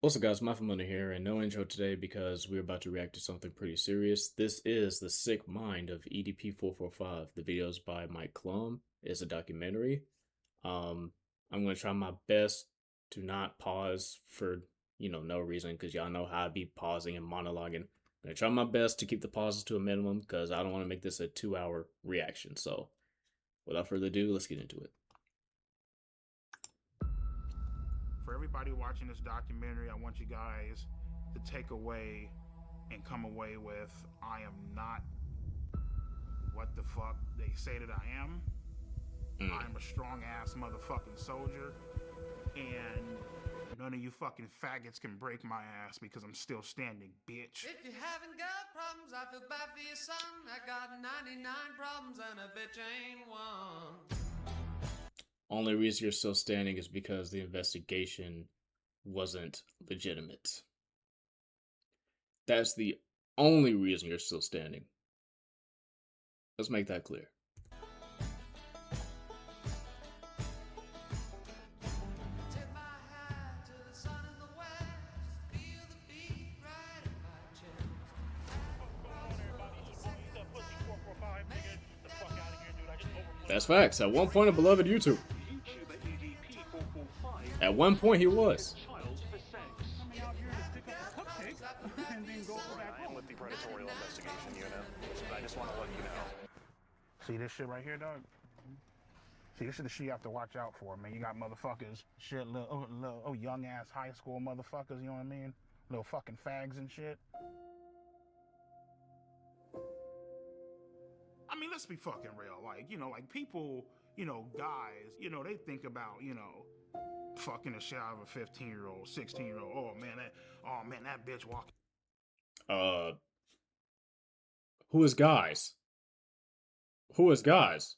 What's up, guys? My familiar here, and no intro today because we're about to react to something pretty serious. This is The Sick Mind of EDP445. The video is by Mike Clum. It's a documentary. Um, I'm gonna try my best to not pause for no reason because y'all know how I be pausing and monologuing. I'm gonna try my best to keep the pauses to a minimum because I don't want to make this a 2-hour reaction. So, without further ado, let's get into it. For everybody watching this documentary, I want you guys to take away and come away with, I am not what the fuck they say that I am. I'm a strong ass motherfucking soldier, and none of you fucking faggots can break my ass because I'm still standing, bitch. If you haven't got problems, I feel bad for your son. I got 99 problems and a bitch ain't one. Only reason you're still standing is because the investigation wasn't legitimate. That's the only reason you're still standing. Let's make that clear. Tip my hat to the sun in the west. Feel the beat right in my chest. That's facts. At one point, a beloved YouTuber. At one point, he was. I am with the Predatorial Investigation Unit. I just want to let you know. See this shit right here, dog? See, this is the shit you have to watch out for, man. You got motherfuckers, shit, little young ass high school motherfuckers, you know what I mean? Little fucking fags and shit. I mean, let's be fucking real. Like people, guys, they think about, fucking the shit out of a 15-year-old, 16-year-old. Oh man, that bitch walking. Who is guys? Who is guys?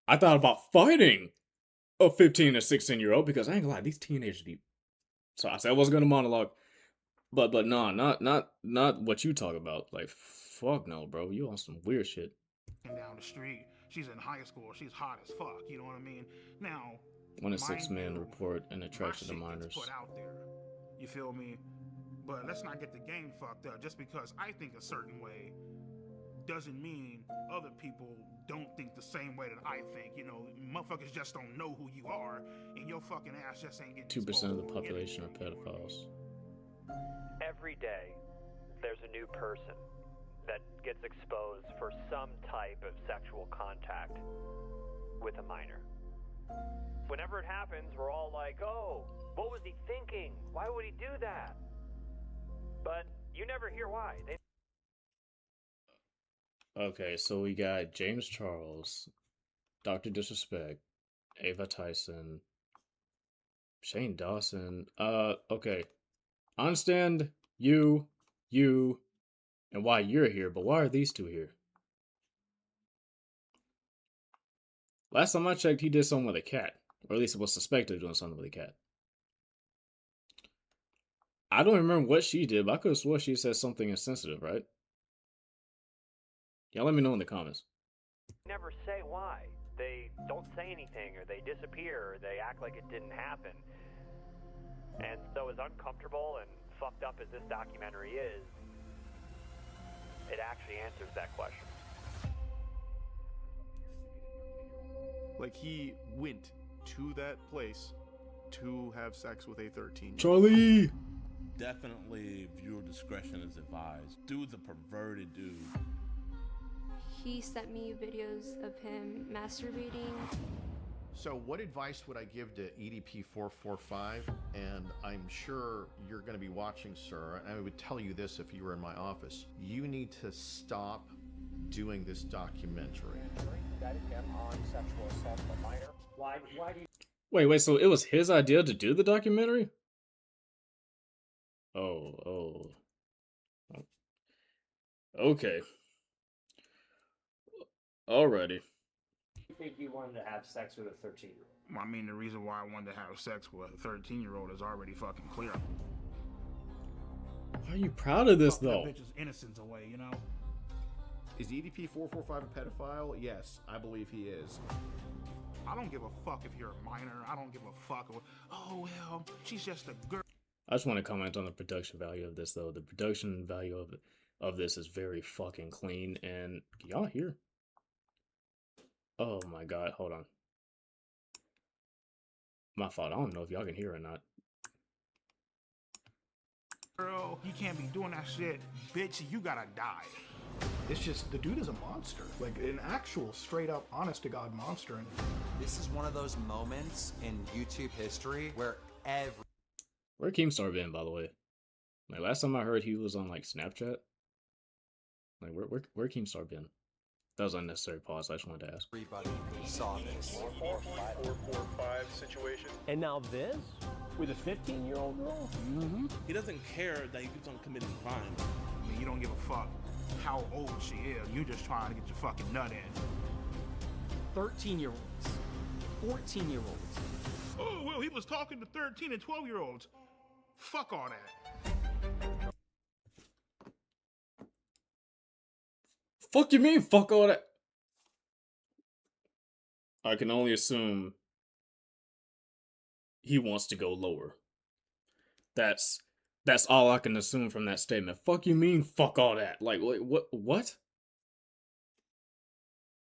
I thought about fighting a 15 or 16-year-old because I ain't gonna lie, these teenagers be. So I said I wasn't gonna monologue, but no, not what you talk about. Like, fuck no, bro. You on some weird shit. Down the street, she's in high school, she's hot as fuck. You know what I mean? Now, 1 in 6 mind men you, report an my attraction to shit gets minors. put out there. You feel me? But let's not get the game fucked up. Just because I think a certain way doesn't mean other people don't think the same way that I think. Motherfuckers just don't know who you are, and your fucking ass just ain't getting 2% of the exposed population are for anything. pedophiles. Every day, there's a new person that gets exposed for some type of sexual contact with a minor. Whenever it happens, we're all like, oh, what was he thinking? Why would he do that? But you never hear why. Okay, so we got James Charles, Dr. Disrespect, Ava Tyson, Shane Dawson. Okay. I understand you, and why you're here, but why are these two here? Last time I checked, he did something with a cat. Or at least it was suspected of doing something with a cat. I don't remember what she did, but I could have swore she said something insensitive, right? Y'all let me know in the comments. Never say why. They don't say anything, or they disappear, or they act like it didn't happen. And so as uncomfortable and fucked up as this documentary is, it actually answers that question. Like, he went to that place to have sex with a 13-year-old. Charlie! Definitely viewer discretion is advised. Dude's a perverted dude. He sent me videos of him masturbating. So what advice would I give to EDP445? And I'm sure you're going to be watching, sir, and I would tell you this if you were in my office. You need to stop doing this documentary. Wait, so it was his idea to do the documentary? Oh. Okay. Alrighty. You think you wanted to have sex with a 13-year-old? I mean, the reason why I wanted to have sex with a 13-year-old is already fucking clear. Why are you proud of this, Fuck though? that bitch's innocence away, you know? Is EDP445 a pedophile? Yes, I believe he is. I don't give a fuck if you're a minor. I don't give a fuck. Oh, well, she's just a girl. I just want to comment on the production value of this, though. The production value of this is very fucking clean, and y'all hear? Oh my god, hold on. My fault. I don't know if y'all can hear or not. Girl, you can't be doing that shit. Bitch, you gotta die. It's just, the dude is a monster. Like, an actual, straight up, honest to God monster. And this is one of those moments in YouTube history where Where Keemstar been, by the way? Like, last time I heard he was on, like, Snapchat. Like, where Keemstar been? That was unnecessary pause. I just wanted to ask. everybody saw this. 445 situation. And now this? With a 15-year-old girl? Mm-hmm. He doesn't care that he keeps on committing crime. I mean, you don't give a fuck how old she is. You just trying to get your fucking nut in. 13-year-olds. 14-year-olds. Oh, well, he was talking to 13 and 12-year-olds. Fuck all that. Fuck you mean, fuck all that? I can only assume he wants to go lower. That's all I can assume from that statement. Fuck you mean, fuck all that? Like, wait, what?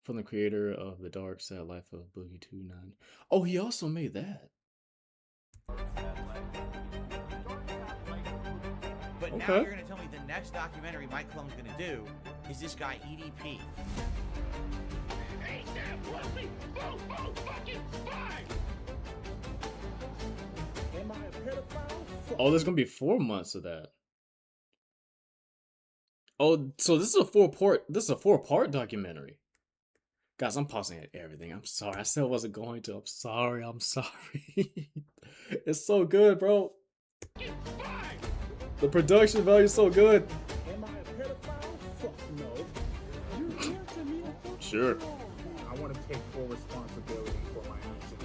From the creator of The Dark Sad Life of Boogie 29. Oh, he also made that. But now you're gonna tell me the next documentary Mike Clum's gonna do is this guy EDP. Ain't that pussy? Boom, fucking fine! Am I a pedophile? Oh, there's gonna be 4 months of that. Oh, so this is a four-part documentary. Guys, I'm pausing at everything. I'm sorry. I said I wasn't going to. I'm sorry. It's so good, bro. The production value is so good. Am I a pedophile? Fuck no. You're answering me a question. Sure. I want to take full responsibility for my actions.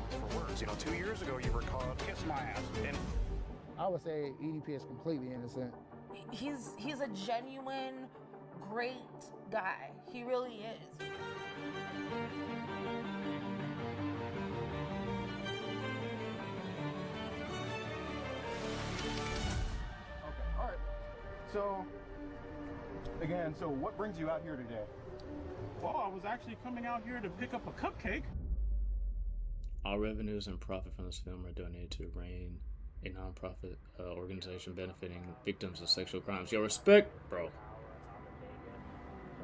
For words, 2 years ago you were called kiss my ass. And I would say EDP is completely innocent. He's a genuine, great guy. He really is. okay, all right. So, again, what brings you out here today? Well, I was actually coming out here to pick up a cupcake. All revenues and profit from this film are donated to RAIN, a non-profit organization benefiting victims of sexual crimes. Yo, respect, bro.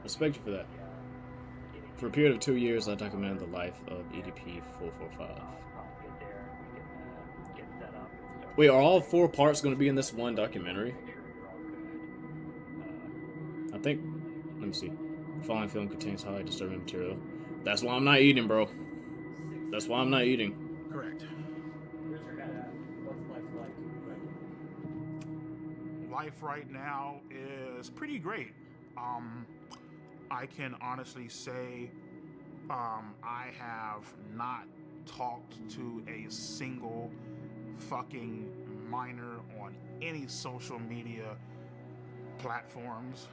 Respect you for that. For a period of 2 years, I documented the life of EDP445. Wait, are all 4 parts going to be in this one documentary? I think, let me see. The following film contains highly disturbing material. That's why I'm not eating, bro. That's why I'm not eating. Correct. Where's your head at? What's life like? Life right now is pretty great. I can honestly say I have not talked to a single fucking minor on any social media platforms.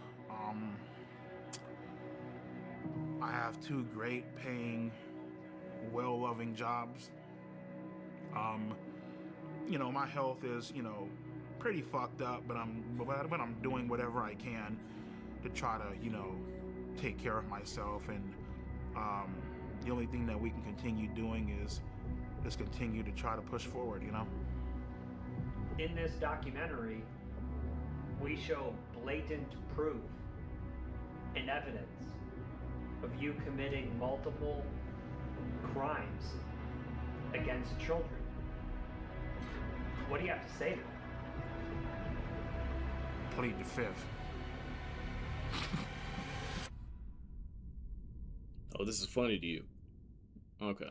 I have 2 great paying, well-loving jobs. My health is, pretty fucked up, but I'm doing whatever I can to try to, take care of myself. And the only thing that we can continue doing is continue to try to push forward, In this documentary, we show blatant proof and evidence of you committing multiple crimes against children. What do you have to say to that? Plead the 5th. Oh, this is funny to you. Okay.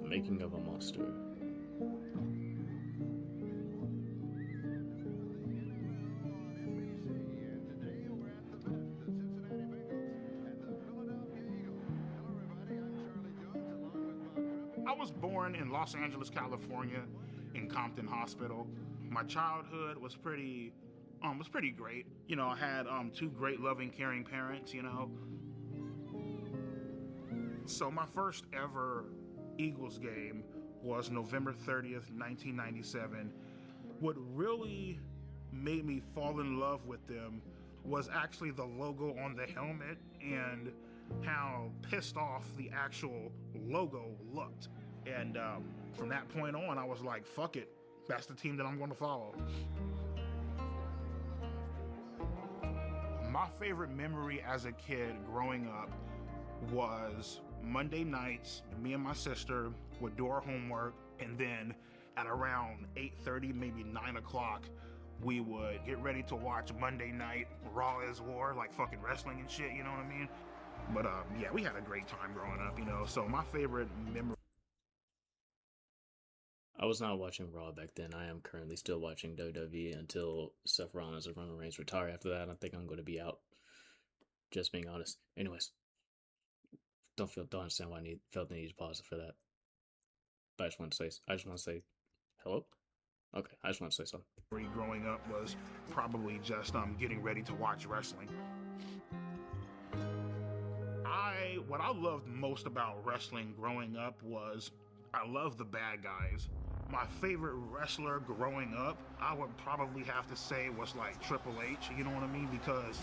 Making of a monster. I was born in Los Angeles, California, in Compton Hospital. My childhood was pretty great. I had 2 great, loving, caring parents. So my first ever Eagles game was November 30th, 1997. What really made me fall in love with them was actually the logo on the helmet and how pissed off the actual logo looked. And from that point on, I was like, fuck it. That's the team that I'm going to follow. My favorite memory as a kid growing up was Monday nights, me and my sister would do our homework, and then at around 8:30, maybe 9 o'clock, we would get ready to watch Monday Night Raw is War, like fucking wrestling and shit, you know what I mean? But yeah, we had a great time growing up, you know. So my favorite memory. I was not watching Raw back then. I am currently still watching WWE until Seth Rollins and Roman Reigns retire. After that, I think I'm going to be out. Just being honest. Anyways, don't understand why I felt the need to pause for that. But I just want to say, hello. Okay, I just want to say something. Growing up was probably just getting ready to watch wrestling. What I loved most about wrestling growing up was I loved the bad guys. My favorite wrestler growing up, I would probably have to say was like Triple H, you know what I mean? Because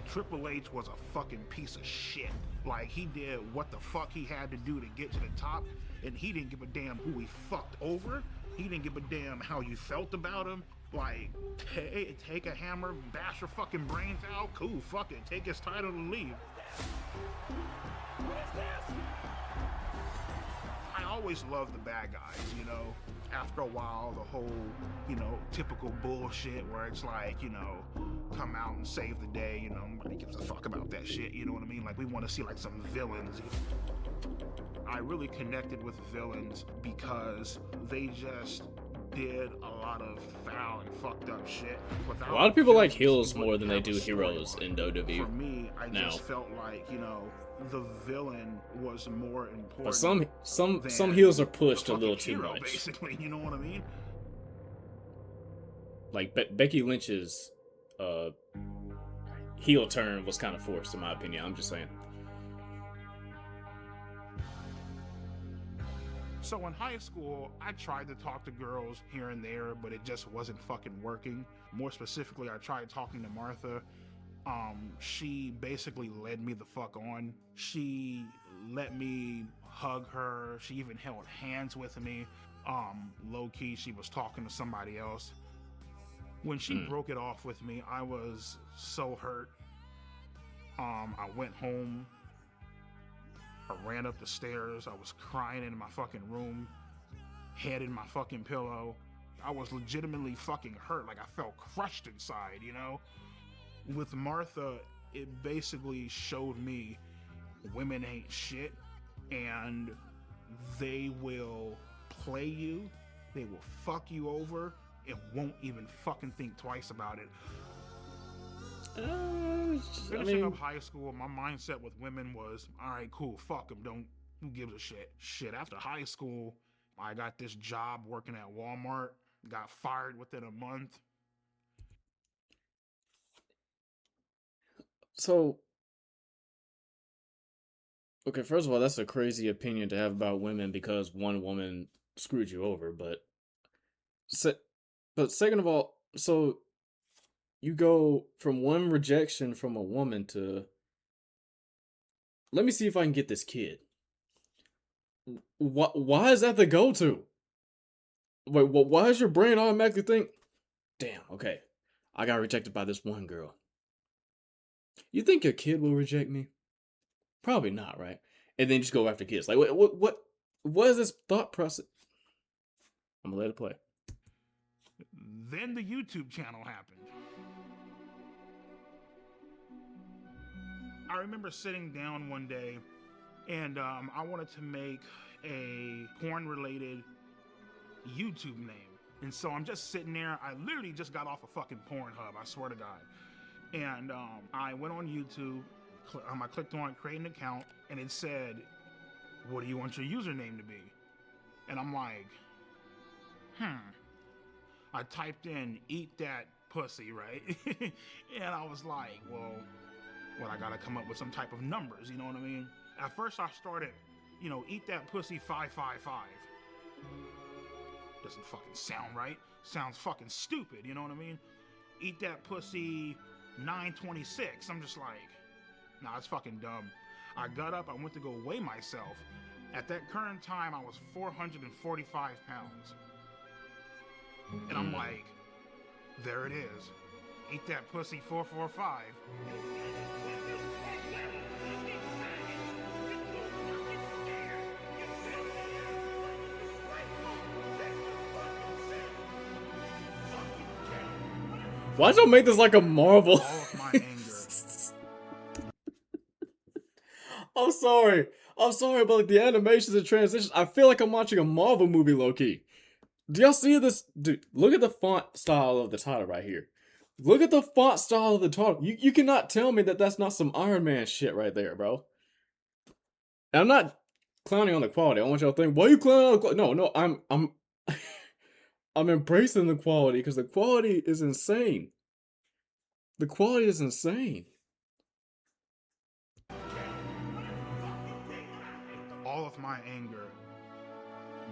Triple H was a fucking piece of shit. Like, he did what the fuck he had to do to get to the top, and he didn't give a damn who he fucked over. He didn't give a damn how you felt about him. Like, take a hammer, bash your fucking brains out, cool, fuck it, take his title and leave. I always loved the bad guys, you know. After a while, the whole, you know, typical bullshit where it's like, you know, come out and save the day, you know, nobody gives a fuck about that shit, you know what I mean? Like, we want to see like some villains. I really connected with villains because they just did a lot of foul and fucked up shit. A lot of people like heels more than they do heroes in WWE. For me, I now. Just felt like, you know, the villain was more important. But some heels are pushed a little too much. Basically, you know what I mean? Like Becky Lynch's heel turn was kind of forced, in my opinion. I'm just saying. So in high school, I tried to talk to girls here and there, but it just wasn't fucking working. More specifically, I tried talking to Martha. She basically led me the fuck on. She let me hug her. She even held hands with me. Low-key, she was talking to somebody else. When she broke it off with me, I was so hurt. I went home. I ran up the stairs. I was crying in my fucking room, head in my fucking pillow. I was legitimately fucking hurt. Like, I felt crushed inside, you know? With Martha, it basically showed me women ain't shit, and they will play you, they will fuck you over, and won't even fucking think twice about it. Finishing up high school, my mindset with women was, all right, cool, fuck them, who gives a shit? Shit, after high school, I got this job working at Walmart, got fired within a month. So, okay, first of all, that's a crazy opinion to have about women because one woman screwed you over, but second of all, so you go from one rejection from a woman to, let me see if I can get this kid. Why is that the go-to? Wait, why does your brain automatically think, damn, okay, I got rejected by this one girl. You think your kid will reject me? Probably not, right? And then just go after kids. Like, what is this thought process? I'm gonna let it play. Then the YouTube channel happened. I remember sitting down one day and I wanted to make a porn-related YouTube name. And so I'm just sitting there. I literally just got off a fucking Pornhub, I swear to God. And I went on YouTube, I clicked on create an account, and it said, what do you want your username to be? And I'm like, I typed in, eat that pussy, right? And I was like, well, I gotta come up with some type of numbers, you know what I mean? At first I started, you know, eat that pussy 555. Doesn't fucking sound right. Sounds fucking stupid, you know what I mean? Eat that pussy 926. I'm just like, nah, it's fucking dumb. I got up, I went to go weigh myself. At that current time, I was 445 pounds. And I'm like, there it is. Eat that pussy 445. Why'd y'all make this like a Marvel? All of my anger. I'm sorry. I'm sorry, but like the animations and transitions, I feel like I'm watching a Marvel movie, low-key. Do y'all see this? Dude, look at the font style of the title right here. Look at the font style of the title. You cannot tell me that that's not some Iron Man shit right there, bro. And I'm not clowning on the quality. I want y'all to think, why are you clowning on the quality? No, I'm I'm embracing the quality because the quality is insane. The quality is insane. All of my anger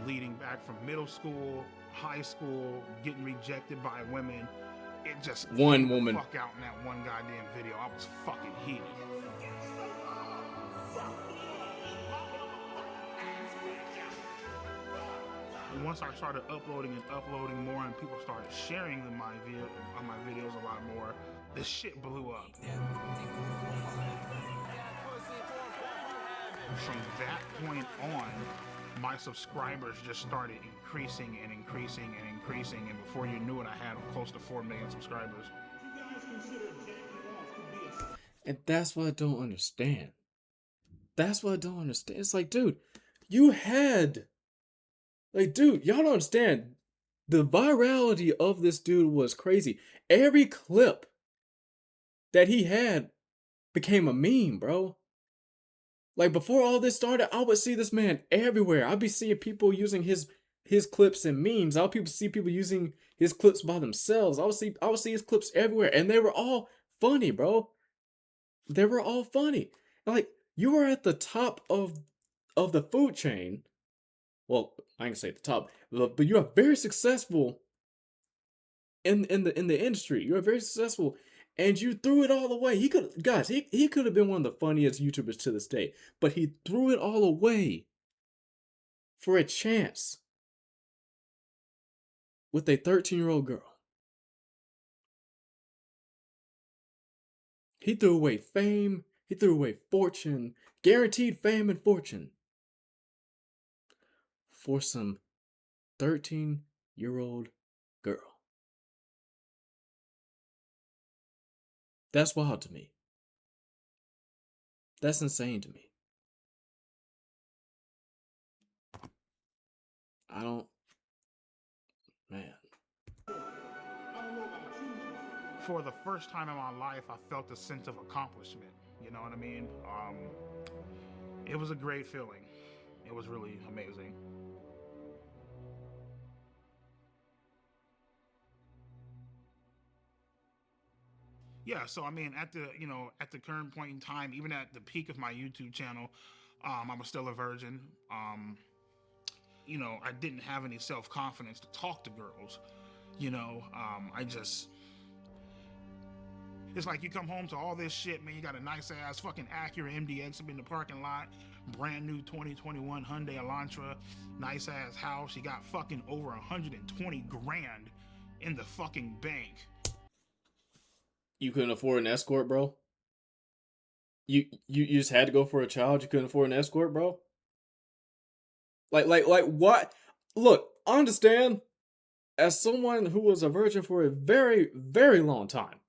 leading back from middle school, high school, getting rejected by women, it just One came the woman. fuck out in that one goddamn video. I was fucking heated. And once I started uploading more, and people started sharing my videos a lot more, the shit blew up. From that point on, my subscribers just started increasing and increasing and increasing, and before you knew it, I had close to 4 million subscribers. And that's what I don't understand. That's what I don't understand. It's like, dude, you had... Like, dude, y'all don't understand. The virality of this dude was crazy. Every clip that he had became a meme, bro. Like, before all this started, I would see this man everywhere. I'd be seeing people using his clips and memes. I would see people using his clips by themselves. I would see his clips everywhere, and they were all funny, bro. They were all funny. Like, you were at the top of the food chain. Well, I can say at the top, but you are very successful in the industry. You are very successful, and you threw it all away. He could have been one of the funniest YouTubers to this day, but he threw it all away for a chance with a 13-year-old girl. He threw away fame. He threw away fortune, guaranteed fame and fortune, for some 13-year-old girl. That's wild to me. That's insane to me. I don't... Man. For the first time in my life, I felt a sense of accomplishment. You know what I mean? It was a great feeling. It was really amazing. Yeah, so I mean, at the current point in time, even at the peak of my YouTube channel, I was still a virgin. I didn't have any self-confidence to talk to girls. It's like you come home to all this shit, man. You got a nice ass fucking Acura MDX up in the parking lot, brand new 2021 Hyundai Elantra, nice ass house. You got fucking over 120 grand in the fucking bank. You couldn't afford an escort, bro? You just had to go for a child? You couldn't afford an escort, bro? Like what? Look, I understand, as someone who was a virgin for a very, very long time,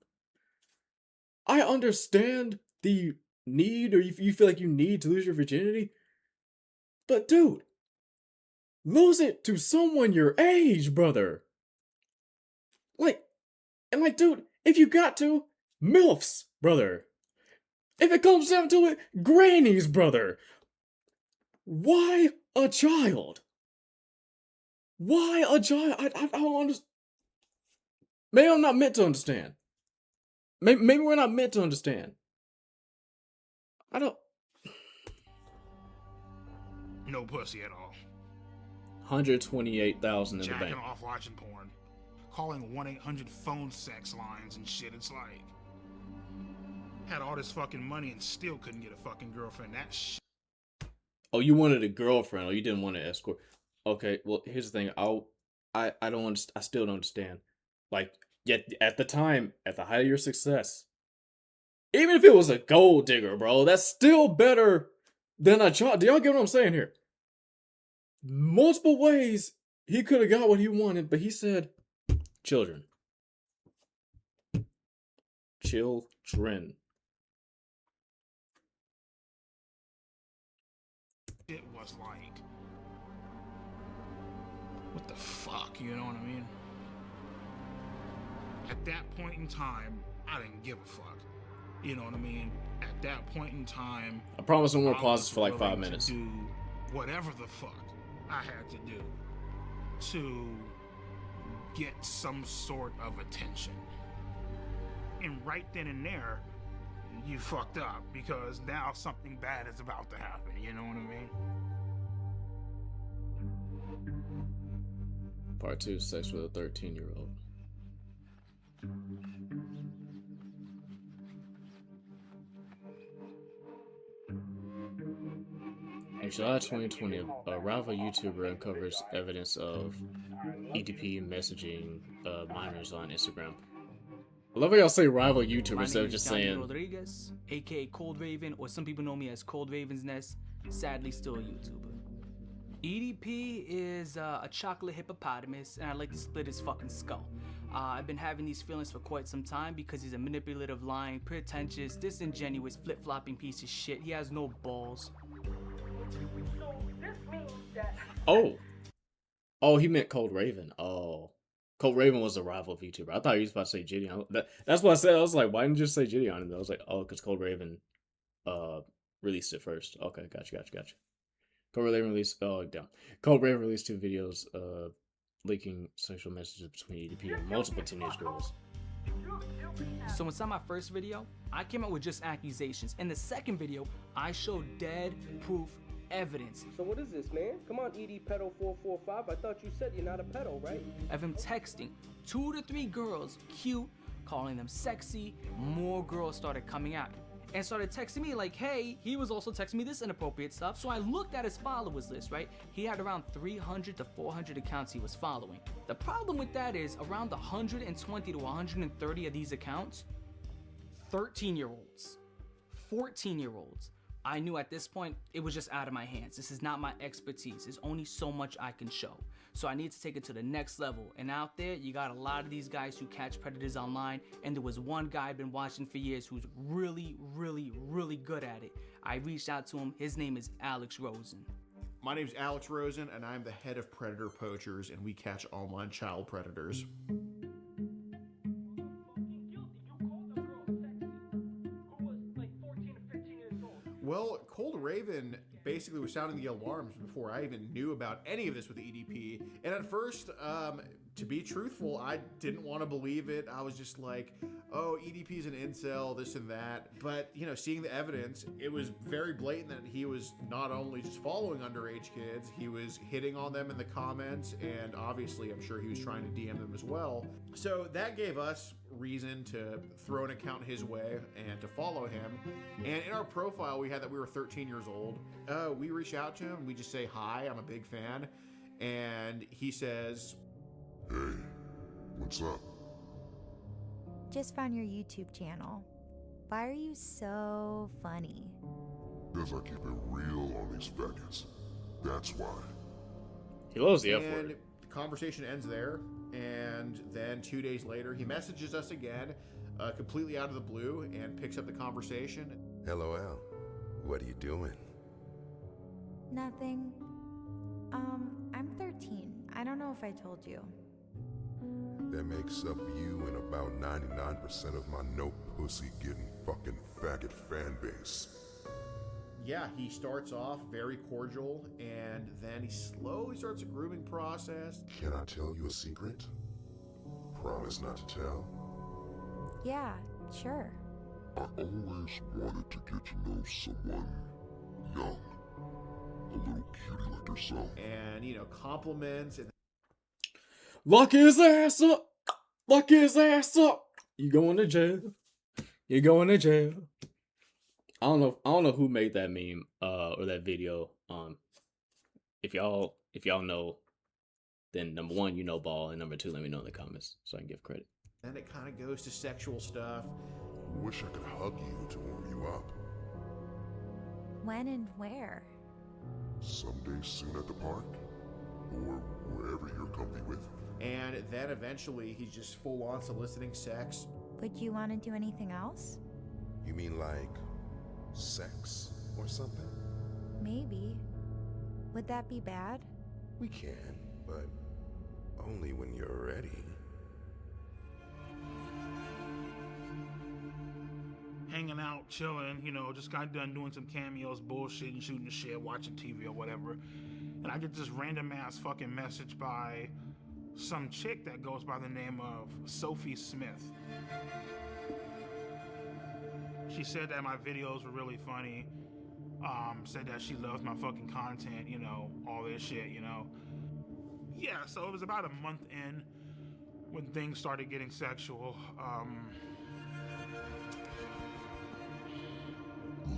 I understand the need, or you feel like you need to lose your virginity. But dude, lose it to someone your age, brother. Like, dude, if you got to, MILFs, brother. If it comes down to it, grannies, brother. Why a child? Why a child? I don't understand. Maybe I'm not meant to understand. Maybe we're not meant to understand. I don't... No pussy at all. $128,000 in the Jacking bank. off watching porn. Calling 1-800 phone sex lines and shit. It's like, had all this fucking money and still couldn't get a fucking girlfriend. That shit. Oh, you wanted a girlfriend. Oh, you didn't want an escort. Okay, well, here's the thing. I don't understand. I still don't understand. Like, yet at the time, at the height of your success, even if it was a gold digger, bro, that's still better than a child. Do y'all get what I'm saying here? Multiple ways he could have got what he wanted, but he said, children. Children. It was like, what the fuck, you know what I mean? At that point in time, I didn't give a fuck. You know what I mean? At that point in time, I promise no more I pauses was for like 5 willing minutes. to do whatever the fuck I had to do to get some sort of attention. And right then and there, you fucked up because now something bad is about to happen. You know what I mean? Part 2, sex with a 13-year-old. In July 2020, a rival YouTuber uncovers evidence of EDP messaging minors on Instagram. I love how y'all say rival YouTuber My instead name of is just Johnny saying. Rodriguez, aka Cold Raven, or some people know me as Cold Raven's Nest. Sadly, still a YouTuber. EDP is a chocolate hippopotamus, and I like to split his fucking skull. I've been having these feelings for quite some time because he's a manipulative, lying, pretentious, disingenuous, flip-flopping piece of shit. He has no balls. So this means that. Oh, he meant Cold Raven. Oh. Cold Raven was a rival VTuber. I thought he was about to say Gideon. That's what I said. I was like, why didn't you just say Gideon? And I was like, oh, because Cold Raven released it first. Okay, gotcha. Cold Raven released Cold Raven released 2 videos leaking sexual messages between EDP and multiple teenage girls. So inside my first video, I came out with just accusations. In the second video, I showed dead proof evidence. So what is this, man? Come on, EDP445. I thought you said you're not a pedo, right? Of him texting 2 to 3 girls, cute, calling them sexy. More girls started coming out and started texting me like, hey, he was also texting me this inappropriate stuff. So I looked at his followers list, right? He had around 300 to 400 accounts he was following. The problem with that is around 120 to 130 of these accounts, 13-year-olds, 14-year-olds. I knew at this point it was just out of my hands. This is not my expertise. There's only so much I can show. So I need to take it to the next level. And out there, you got a lot of these guys who catch predators online. And there was one guy I've been watching for years who's really, really, really good at it. I reached out to him. His name is Alex Rosen. My name's Alex Rosen, and I'm the head of Predator Poachers, and we catch online child predators. Well, Cold Raven basically was sounding the alarms before I even knew about any of this with EDP. And at first, to be truthful, I didn't want to believe it. I was just like, oh, EDP's an incel, this and that. But, you know, seeing the evidence, it was very blatant that he was not only just following underage kids, he was hitting on them in the comments, and obviously I'm sure he was trying to DM them as well. So that gave us reason to throw an account his way and to follow him. And in our profile, we had that we were 13 years old. We reach out to him, we just say, hi, I'm a big fan. And he says, hey, what's up? Just found your YouTube channel. Why are you so funny? Because I keep it real on these faggots. That's why. He loves the F and word. The conversation ends there. And then 2 days later, he messages us again, completely out of the blue, and picks up the conversation. LOL. What are you doing? Nothing. I'm 13. I don't know if I told you. That makes up you and about 99% of my no pussy getting fucking faggot fan base. Yeah, he starts off very cordial, and then he slowly starts a grooming process. Can I tell you a secret? Promise not to tell. Yeah, sure. I always wanted to get to know someone young. A little cutie like yourself. And, you know, compliments and Lock his ass up. Lock his ass up. You going to jail. You're going to jail. I don't know who made that meme or that video. If y'all know, then number one, you know ball, and number two, let me know in the comments so I can give credit. then it kind of goes to sexual stuff. I wish I could hug you to warm you up. When and where? Someday soon at the park, or wherever you're comfy with. And then eventually he's just full on soliciting sex. Would you want to do anything else? You mean like sex or something? Maybe. Would that be bad? We can, but only when you're ready. Hanging out, chilling, you know, just got done doing some cameos, bullshitting, shooting the shit, watching TV or whatever. And I get this random ass fucking message by some chick that goes by the name of Sophie Smith. She said that my videos were really funny. Said that she loves my fucking content, you know, all this shit, you know. Yeah, so it was about a month in when things started getting sexual.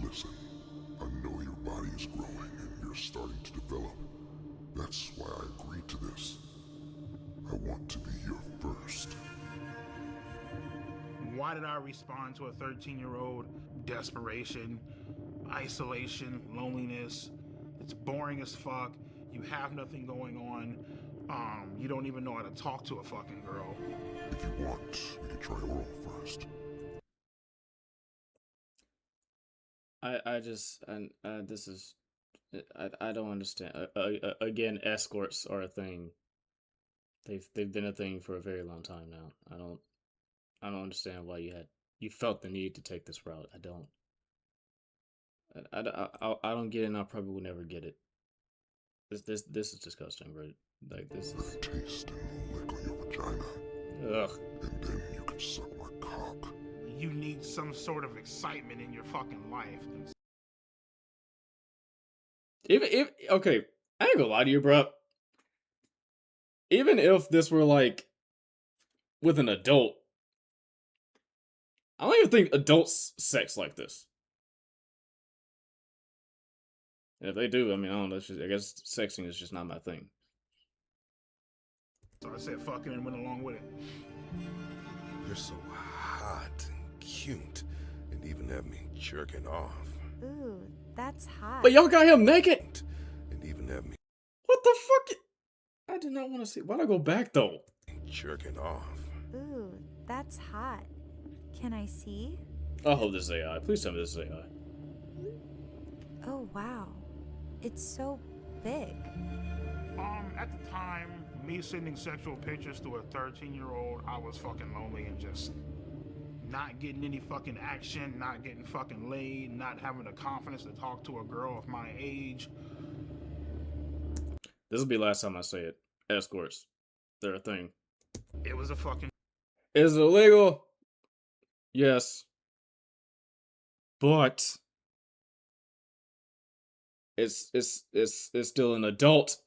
Listen, I know your body is growing and you're starting to develop. That's why I agreed to this. I want to be your first. Why did I respond to a 13-year-old? Desperation, isolation, loneliness. It's boring as fuck. You have nothing going on. You don't even know how to talk to a fucking girl. If you want, we can try oral first. I don't understand. Again, escorts are a thing. They've been a thing for a very long time now. I don't understand why you felt the need to take this route. I don't get it, and I probably will never get it. This is disgusting, right? Like this is taste and lick on your vagina. Ugh. And then you can suck my cock. You need some sort of excitement in your fucking life. Even if okay, I ain't gonna lie to you, bro. Even if this were like with an adult, I don't even think adults sex like this. And if they do, I mean, I don't know. I guess sexing is just not my thing. So I said fucking and went along with it. You're so hot and cute, and even have me jerking off. Ooh, that's hot. But y'all got him naked. And even have me. What the fuck? I did not want to see. Why'd I go back though? Jerking off. Ooh, that's hot. Can I see? I hope this is AI. Please tell me this is AI. Oh wow, it's so big. At the time, me sending sexual pictures to a 13-year-old, I was fucking lonely and just not getting any fucking action, not getting fucking laid, not having the confidence to talk to a girl of my age. This will be the last time I say it. Escorts. They're a thing. It was a fucking... Is it illegal? Yes. But it's still an adult.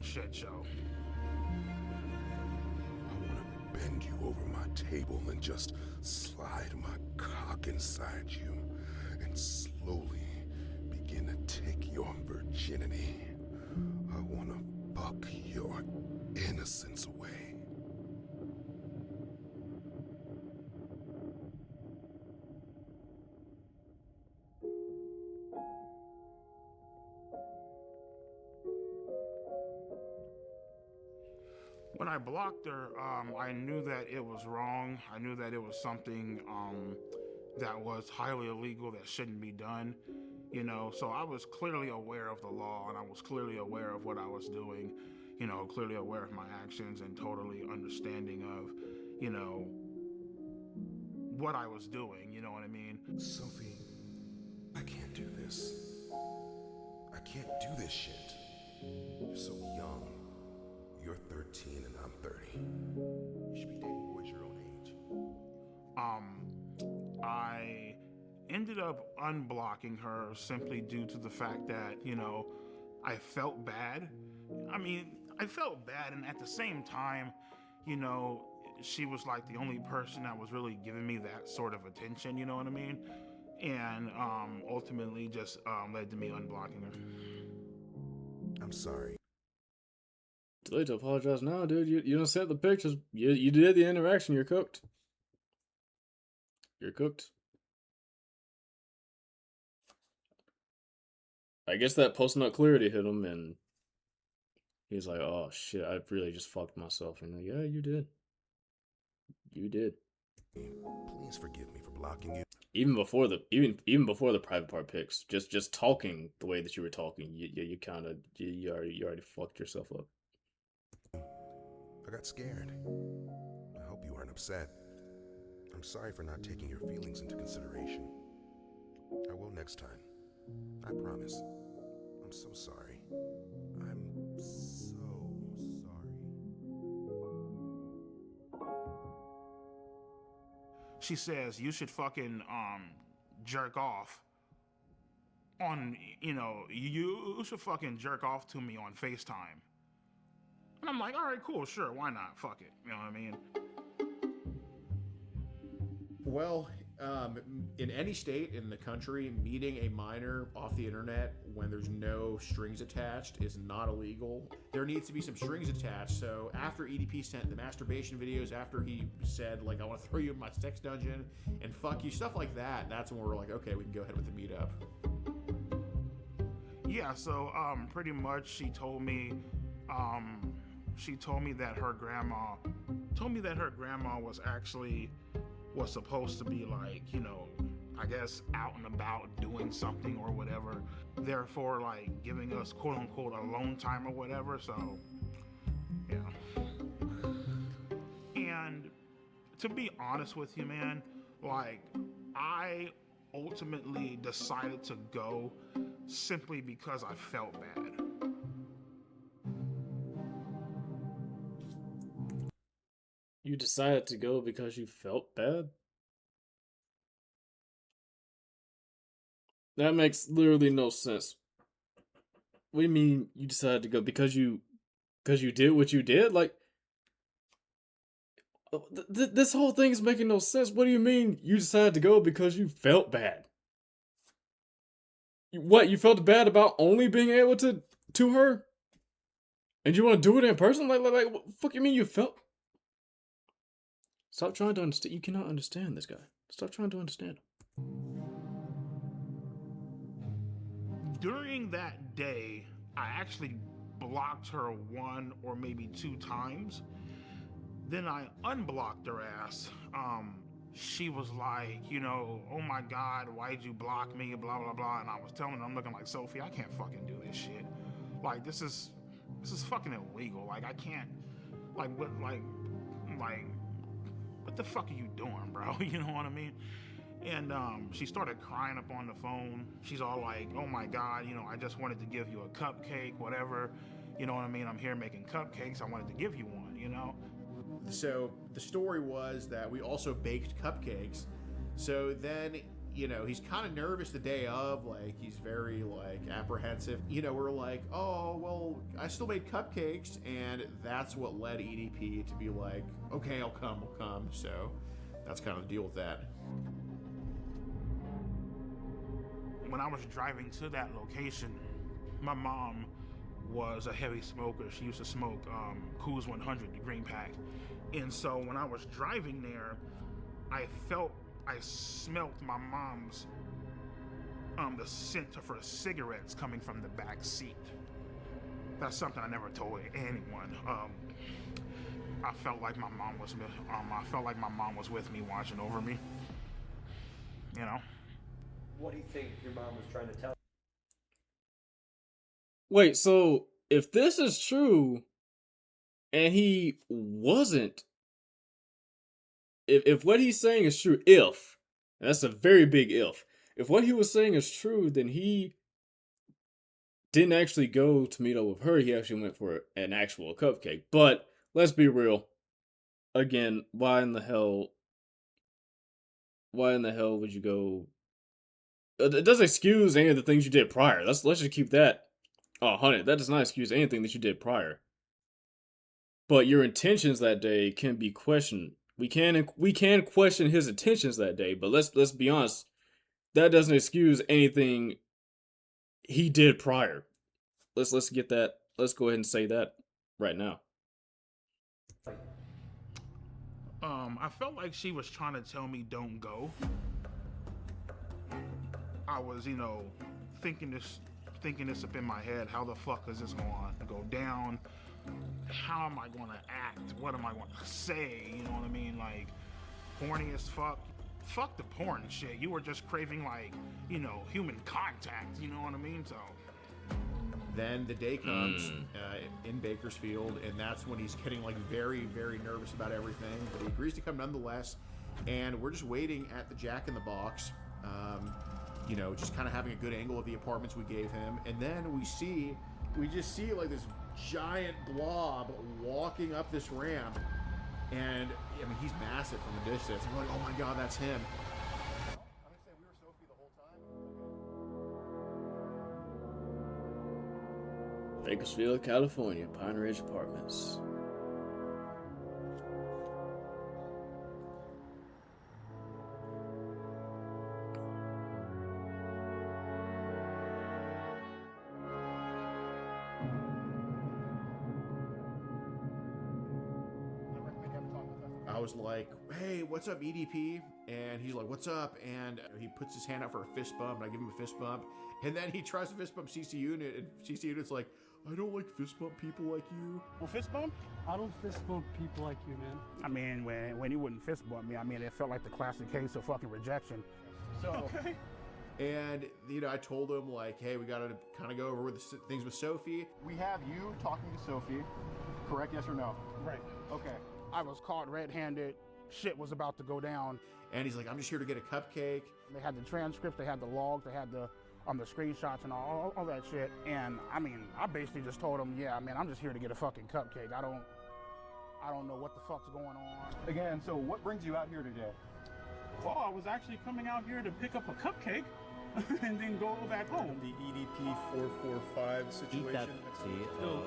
Shit show. I want to bend you over my table and just slide my cock inside you and slowly begin to take your virginity. I want to fuck your innocence away. When I blocked her, I knew that it was wrong. I knew that it was something that was highly illegal, that shouldn't be done. You know, so I was clearly aware of the law, and I was clearly aware of what I was doing, you know, clearly aware of my actions and totally understanding of, you know, what I was doing, you know what I mean? Sophie, I can't do this. I can't do this shit. You're so young. You're 13 and I'm 30. You should be dating boys your own age. I ended up unblocking her simply due to the fact that, I felt bad. I mean, I felt bad, and at the same time, you know, she was like the only person that was really giving me that sort of attention, you know what I mean? And ultimately just led to me unblocking her. I'm sorry. Too late to apologize now, dude. You don't sent the pictures. You did the interaction. You're cooked. You're cooked. I guess that post-nut clarity hit him, and he's like, "Oh shit, I really just fucked myself." And like, yeah, you did. You did. Please forgive me for blocking you. Even before the private part pics, just talking the way that you were talking, you kind of you already fucked yourself up. I got scared. I hope you aren't upset. I'm sorry for not taking your feelings into consideration. I will next time. I promise. I'm so sorry. I'm so sorry. She says you should fucking jerk off on, you should fucking jerk off to me on FaceTime. And I'm like, all right, cool, sure, why not? Fuck it. You know what I mean? Well, in any state in the country, meeting a minor off the internet when there's no strings attached is not illegal. There needs to be some strings attached. So after EDP sent the masturbation videos, after he said, like, I want to throw you in my sex dungeon and fuck you, stuff like that, that's when we're like, okay, we can go ahead with the meetup. Yeah, so pretty much she told me that her grandma was supposed to be like, I guess out and about doing something or whatever, therefore like giving us quote unquote alone time or whatever. So yeah. And to be honest with you, man, like I ultimately decided to go simply because I felt bad. You decided to go because you felt bad? That makes literally no sense. What do you mean you decided to go because you did what you did? Like this whole thing is making no sense. What do you mean you decided to go because you felt bad? What, you felt bad about only being able to her? And you want to do it in person? Like what the fuck you mean you felt? Stop trying to understand. You cannot understand this guy. Stop trying to understand him. During that day, I actually blocked her 1 or maybe 2 times. Then I unblocked her ass. She was like, oh my God, why'd you block me? Blah, blah, blah. And I was telling her, I'm looking like, Sophie, I can't fucking do this shit. Like, this is fucking illegal. Like, I can't, what the fuck are you doing, bro? You know what I mean? And she started crying up on the phone. She's all like, oh my God, I just wanted to give you a cupcake, whatever. You know what I mean? I'm here making cupcakes. I wanted to give you one, So the story was that we also baked cupcakes. So then, he's kind of nervous the day of, like, he's very, like, apprehensive. We're like, oh, well, I still made cupcakes. And that's what led EDP to be like, okay, I'll come. So that's kind of the deal with that. When I was driving to that location, my mom was a heavy smoker. She used to smoke Coors 100, the green pack. And so when I was driving there, I smelt my mom's, the scent of her cigarettes coming from the back seat. That's something I never told anyone. I felt like my mom was with me, watching over me. What do you think your mom was trying to tell you? Wait, so if this is true, and he wasn't, if what he's saying is true, and that's a very big if what he was saying is true, then he didn't actually go to meet up with her. He actually went for an actual cupcake. But let's be real. Again, why in the hell would you go It doesn't excuse any of the things you did prior. Let's just keep that 100. That does not excuse anything that you did prior. But your intentions that day can be questioned. We can question his intentions that day, but let's be honest. That doesn't excuse anything he did prior. Let's get that. Let's go ahead and say that right now. I felt like she was trying to tell me don't go. I was, thinking this up in my head. How the fuck is this going to go down? How am I going to act? What am I going to say? You know what I mean? Like, horny as fuck. Fuck the porn shit. You were just craving, like, human contact. You know what I mean? So. Then the day comes in Bakersfield, and that's when he's getting like very, very nervous about everything. But he agrees to come nonetheless, and we're just waiting at the Jack in the Box. Just kind of having a good angle of the apartments we gave him, and then we just see like this giant blob walking up this ramp, and I mean he's massive from a distance. And we're like, oh my god, that's him. Bakersfield, California, Pine Ridge Apartments. I was like, hey, what's up, EDP? And he's like, what's up? And he puts his hand out for a fist bump, and I give him a fist bump. And then he tries to fist bump CC Unit, and CC Unit's like, I don't like fist bump people like you. Well, fist bump? I don't fist bump people like you, man. I mean, when he wouldn't fist bump me, I mean, it felt like the classic case of fucking rejection. So, okay. And, I told him, like, hey, we got to kind of go over the things with Sophie. We have you talking to Sophie, correct? Yes or no? Right. Okay. I was caught red-handed. Shit was about to go down. And he's like, I'm just here to get a cupcake. They had the transcripts, they had the logs, they had the screenshots and all that shit. And I mean, I basically just told him, yeah, man, I'm just here to get a fucking cupcake. I don't know what the fuck's going on. Again, so what brings you out here today? Well, I was actually coming out here to pick up a cupcake and then go back home. The EDP445 situation.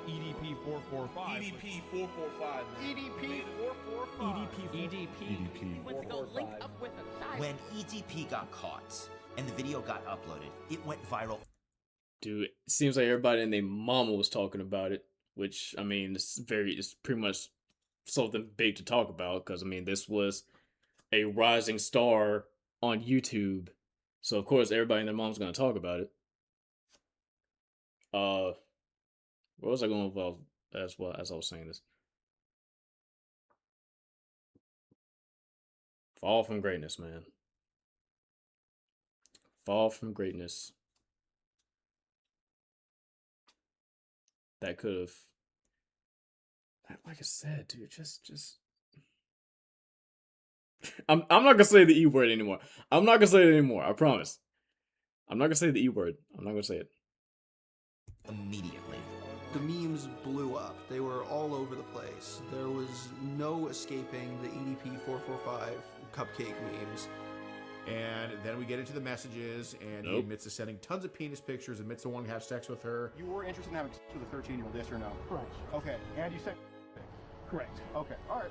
EDP445. EDP445. EDP445. Went to go link up with a child. When EDP got caught and the video got uploaded, it went viral. Dude, it seems like everybody and their mama was talking about it, which, I mean, it's pretty much something big to talk about, because, I mean, this was a rising star on YouTube. So, of course, everybody and their mom's going to talk about it. Where was I going as I was saying this? Fall from greatness, man. Fall from greatness. That could have, like I said, dude, just. I'm not gonna say the E word anymore. I'm not gonna say it anymore. I promise. I'm not gonna say the E word. I'm not gonna say it. Immediately. The memes blew up. They were all over the place. There was no escaping the EDP445 cupcake memes. And then we get into the messages, and he admits to sending tons of penis pictures, admits to wanting to have sex with her. You were interested in having sex with a 13-year-old, yes or no? Correct. Okay, and you said... Correct. Okay, all right.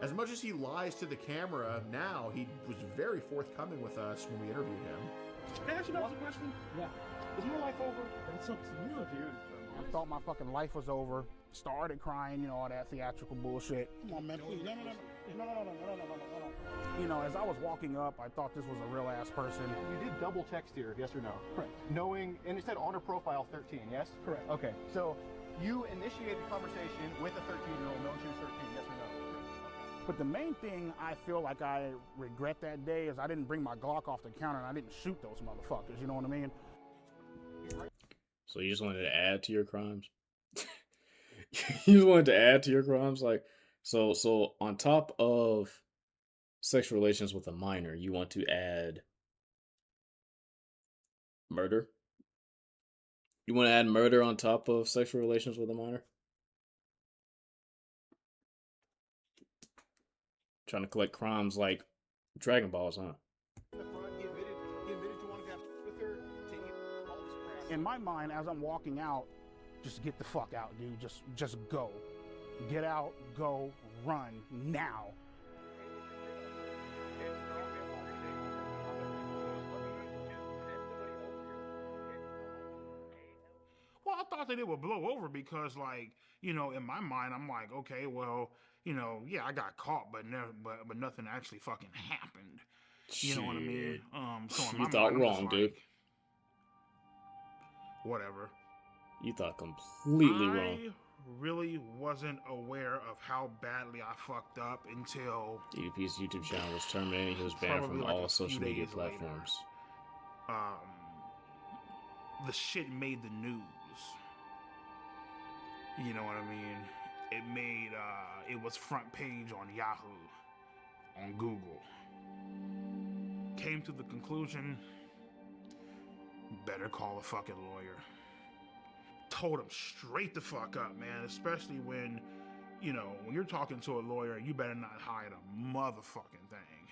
As much as he lies to the camera, now he was very forthcoming with us when we interviewed him. Can I ask you a question? Yeah. Is your life over? It's up to you. I thought my fucking life was over. Started crying, all that theatrical bullshit. Come on, man, please. No. As I was walking up, I thought this was a real ass person. You did double text here, yes or no? Correct. Knowing, and it said on her profile 13, yes? Correct. Okay, so you initiated conversation with a 13-year-old knowing she was 13, yes or no? But the main thing I feel like I regret that day is I didn't bring my Glock off the counter and I didn't shoot those motherfuckers, you know what I mean? So you just wanted to add to your crimes? You just wanted to add to your crimes? Like, so on top of sexual relations with a minor, you want to add murder? You want to add murder on top of sexual relations with a minor? Trying to collect crimes like Dragon Balls, huh? He admitted to wanting to have In my mind, as I'm walking out, just get the fuck out, dude. Just go. Get out, go, run, now. Well, I thought that it would blow over because, like, you know, in my mind, I'm like, okay, well, you know, yeah, I got caught, but nothing actually fucking happened. You know what I mean? So in my You thought mind, I'm just wrong, like, dude. Whatever. You thought completely wrong. I really wasn't aware of how badly I fucked up until EDP's YouTube channel was terminated. He was banned probably from like all a social few media days later. platforms. The shit made the news. You know what I mean? It made, it was front page on Yahoo, on Google. Came to the conclusion, better call a fucking lawyer. Told him straight the fuck up, man, especially when, you know, when you're talking to a lawyer, you better not hide a motherfucking thing.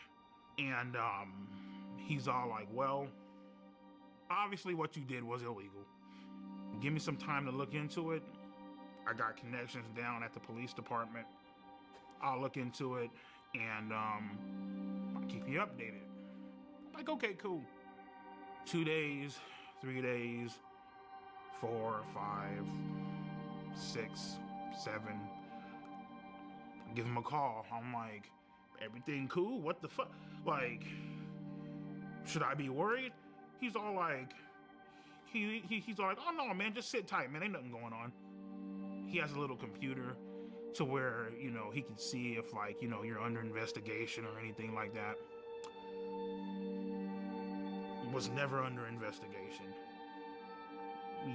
And, he's all like, well, obviously what you did was illegal. Give me some time to look into it. I got connections down at the police department. I'll look into it and I'll keep you updated. Like, okay, cool. 2 days, 3 days, 4, 5, 6, 7. Give him a call. I'm like, everything cool? What the fuck? Like, should I be worried? He's all like, he's all like, oh no, man, just sit tight, man. Ain't nothing going on. He has a little computer to where, you know, he can see if, like, you know, you're under investigation or anything like that. Was never under investigation.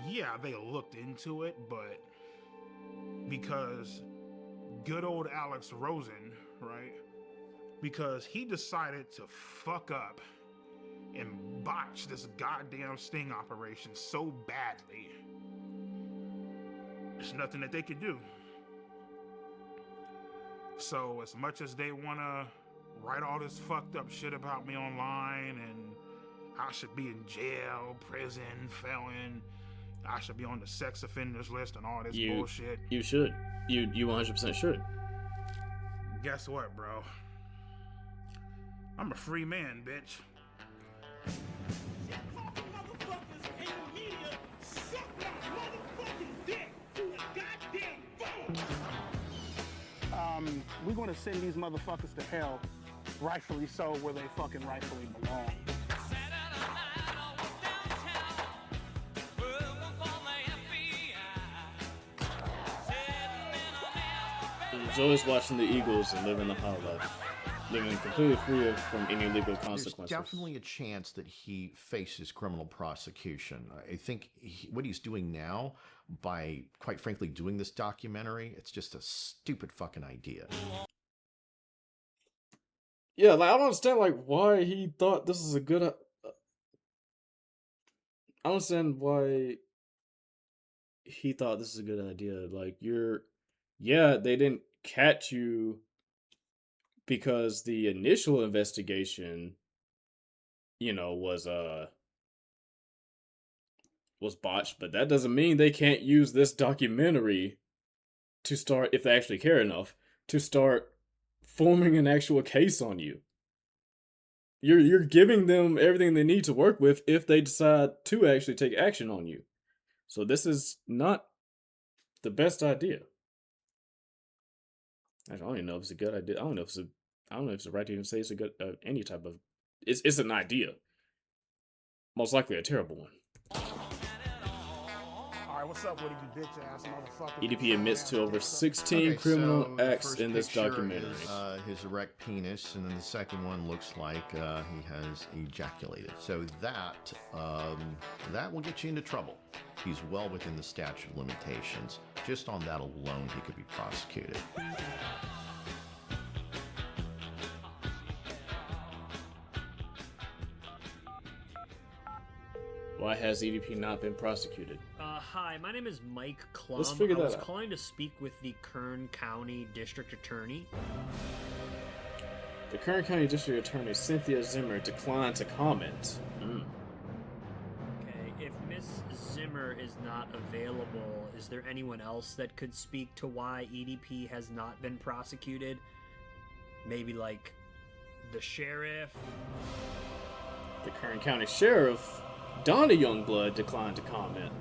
Yeah, they looked into it, but because good old Alex Rosen, right? Because he decided to fuck up and botch this goddamn sting operation so badly. There's nothing that they could do. So as much as they want to write all this fucked up shit about me online and I should be in jail, prison, felon, I should be on the sex offenders list and all this bullshit. You should. You 100% should. Guess what, bro? I'm a free man, bitch. We're gonna send these motherfuckers to hell, rightfully so, where they fucking rightfully belong. Enjoys watching the Eagles and living the high life. Living completely free from any legal consequences. There's definitely a chance that he faces criminal prosecution. I think what he's doing now, by quite frankly doing this documentary, it's just a stupid fucking idea. Yeah, like I don't understand like why he thought this is a good. I don't understand why he thought this is a good idea. Like yeah, they didn't catch you because the initial investigation, you know, was botched, but that doesn't mean they can't use this documentary to start, if they actually care enough, to start forming an actual case on you. You're giving them everything they need to work with if they decide to actually take action on you. So this is not the best idea. I don't even know if it's a good idea. I don't know if it's the right to even say it's a good any type of. It's an idea. Most likely a terrible one. Alright, what's up with you bitch ass motherfucker? EDP admits to over 16 criminal acts in this documentary. His erect penis, and then the second one looks like he has ejaculated. So that will get you into trouble. He's well within the statute of limitations. Just on that alone, he could be prosecuted. Why has EDP not been prosecuted? Hi, my name is Mike Clum. Let's figure that I was out. calling to speak with the Kern County District Attorney. The Kern County District Attorney Cynthia Zimmer declined to comment. Okay, if Miss is not available, is there anyone else that could speak to why EDP has not been prosecuted? Maybe like the sheriff? The Kern County Sheriff, Donna Youngblood, declined to comment.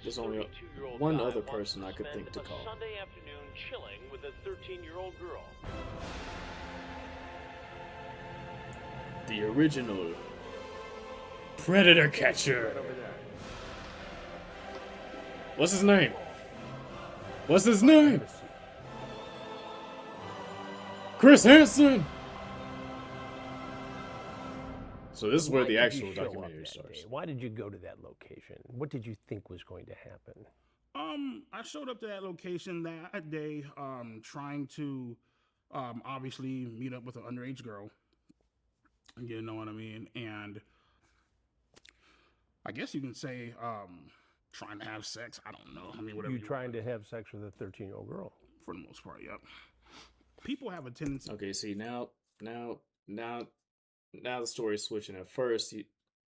There's only one other person I could think to call. Sunday afternoon chilling with a 13-year-old girl. The original Predator Catcher. What's his name? What's his name? Chris Hansen! So this is where the actual documentary starts. Why did you go to that location? What did you think was going to happen? I showed up to that location that day, trying to, obviously meet up with an underage girl. You know what I mean? And I guess you can say, trying to have sex. I don't know. I mean, whatever. You trying to have sex with a 13-year-old girl? For the most part, yep. People have a tendency. Okay, see now the story's switching. At first,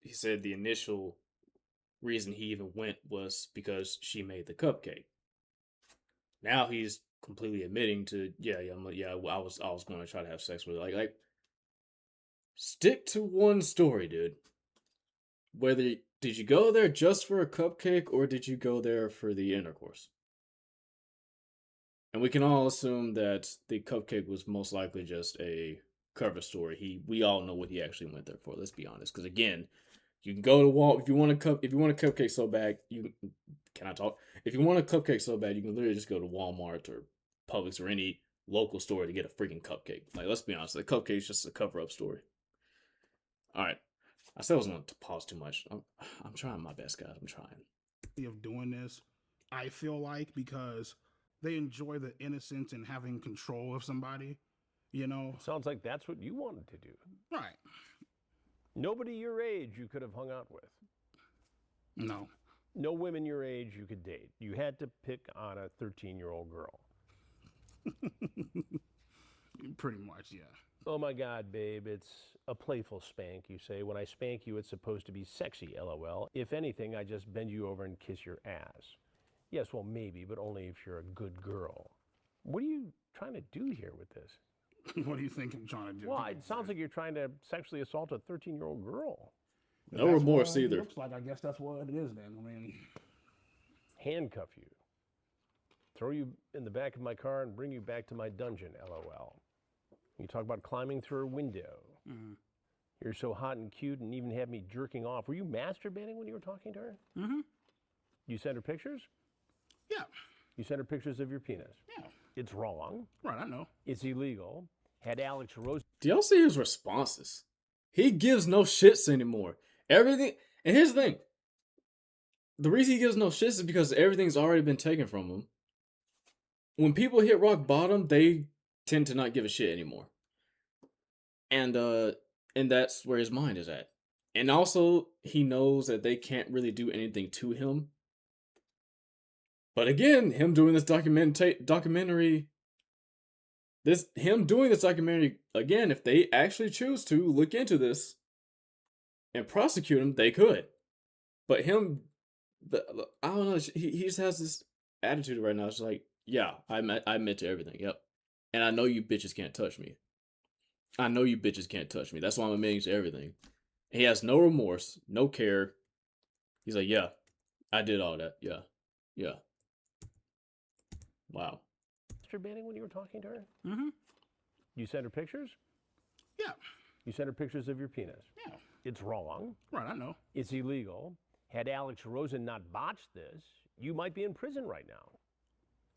he said the initial reason he even went was because she made the cupcake. Now he's completely admitting to I was going to try to have sex with her. Like stick to one story, dude. Whether did you go there just for a cupcake or did you go there for the intercourse? And we can all assume that the cupcake was most likely just a cover story. We all know what he actually went there for. Let's be honest, because again, you can go to Wal if you want a cupcake so bad. Can I talk? If you want a cupcake so bad, you can literally just go to Walmart or Publix or any local store to get a freaking cupcake. Like, let's be honest, the cupcake is just a cover-up story. All right, I said I wasn't going to pause too much. I'm trying my best, guys. I'm trying. Of doing this, I feel like, because they enjoy the innocence and having control of somebody, you know? Sounds like that's what you wanted to do. Right. Nobody your age you could have hung out with. No. No women your age you could date. You had to pick on a 13-year-old girl. Pretty much, yeah. Oh my God, babe, it's a playful spank, you say. When I spank you, it's supposed to be sexy, LOL. If anything, I just bend you over and kiss your ass. Yes, well, maybe, but only if you're a good girl. What are you trying to do here with this? What do you think I'm trying to do? Well, it sounds like you're trying to sexually assault a 13-year-old girl. No remorse either. Looks like, I guess that's what it is then. I mean, handcuff you, throw you in the back of my car and bring you back to my dungeon, LOL. You talk about climbing through a window. Mm-hmm. You're so hot and cute and even had me jerking off. Were you masturbating when you were talking to her? Mm-hmm. You sent her pictures? Yeah. You sent her pictures of your penis? Yeah. It's wrong. Right, I know. It's illegal. Had Alex Rose... Do y'all see his responses? He gives no shits anymore. Everything... And here's the thing. The reason he gives no shits is because everything's already been taken from him. When people hit rock bottom, they tend to not give a shit anymore. And that's where his mind is at. And also, he knows that they can't really do anything to him. But again, him doing this documentary, again, if they actually choose to look into this and prosecute him, they could. But him, I don't know, he just has this attitude right now. It's like, yeah, I admit to everything, yep. And I know you bitches can't touch me. That's why I'm admitting to everything. And he has no remorse, no care. He's like, yeah, I did all that, yeah. Wow. Masturbating when you were talking to her? Mm-hmm. You sent her pictures? Yeah. You sent her pictures of your penis? Yeah. It's wrong. Right, I know. It's illegal. Had Alex Rosen not botched this, you might be in prison right now.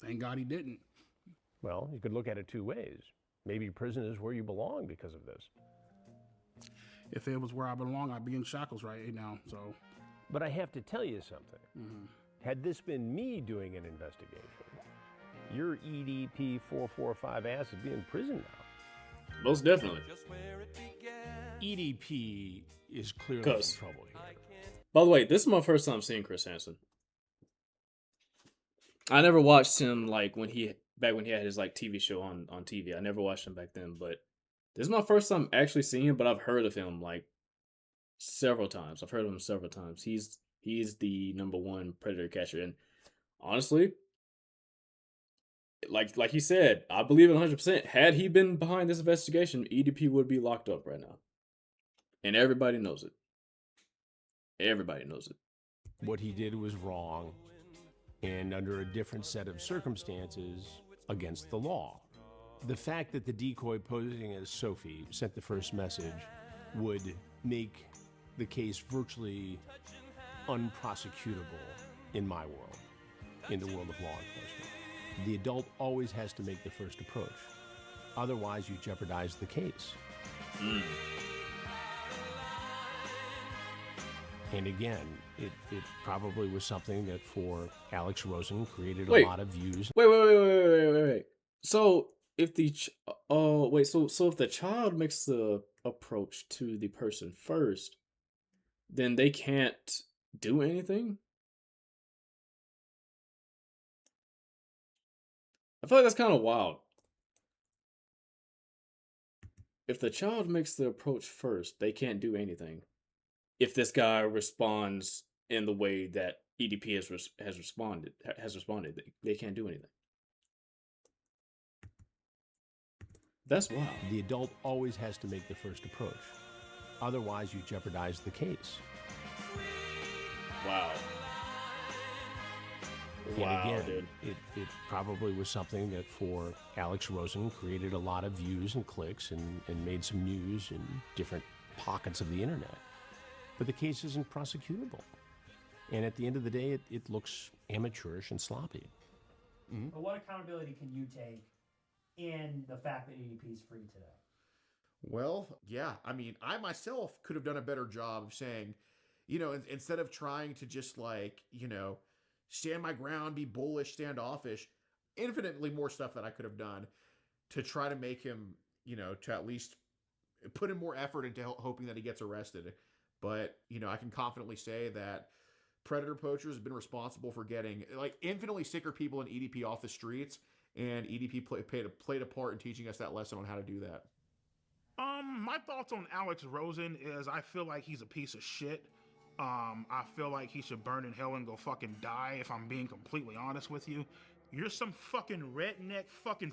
Thank God he didn't. Well, you could look at it two ways. Maybe prison is where you belong because of this. If it was where I belong, I'd be in shackles right now, so. But I have to tell you something. Mm-hmm. Had this been me doing an investigation, your EDP445 ass would be in prison now. Most definitely. EDP is clearly in trouble here. By the way, this is my first time seeing Chris Hansen. I never watched him back when he had his TV show on TV. I never watched him back then, but This is my first time actually seeing him, but I've heard of him like several times. I've heard of him several times. He's the number one predator catcher, and honestly, like he said, I believe it 100%. Had he been behind this investigation, EDP would be locked up right now, and everybody knows it. Everybody knows it. What he did was wrong, and under a different set of circumstances, against the law. The fact that the decoy posing as Sophie sent the first message would make the case virtually unprosecutable in my world, in the world of law enforcement. The adult always has to make the first approach. Otherwise, you jeopardize the case. And again, it probably was something that for Alex Rosen created a lot of views. Wait. So if the so if the child makes the approach to the person first, then they can't do anything? I feel like that's kind of wild. If the child makes the approach first, they can't do anything. If this guy responds in the way that EDP has responded, they can't do anything. That's wild. The adult always has to make the first approach. Otherwise, you jeopardize the case. Wow. And Wow, again, it probably was something that for Alex Rosen created a lot of views and clicks and made some news in different pockets of the internet. But the case isn't prosecutable. And at the end of the day, it looks amateurish and sloppy. But what accountability can you take in the fact that EDP is free today? Well, yeah. I mean, I myself could have done a better job of saying, you know, instead of trying to just like, you know, stand my ground, be bullish, standoffish, infinitely more stuff that I could have done to try to make him, you know, to at least put in more effort into hoping that he gets arrested. But, you know, I can confidently say that predator poachers have been responsible for getting like infinitely sicker people in EDP off the streets, and EDP played a part in teaching us that lesson on how to do that. My thoughts on Alex Rosen is I feel like he's a piece of shit. I feel like he should burn in hell and go fucking die, if I'm being completely honest with you. You're some fucking redneck fucking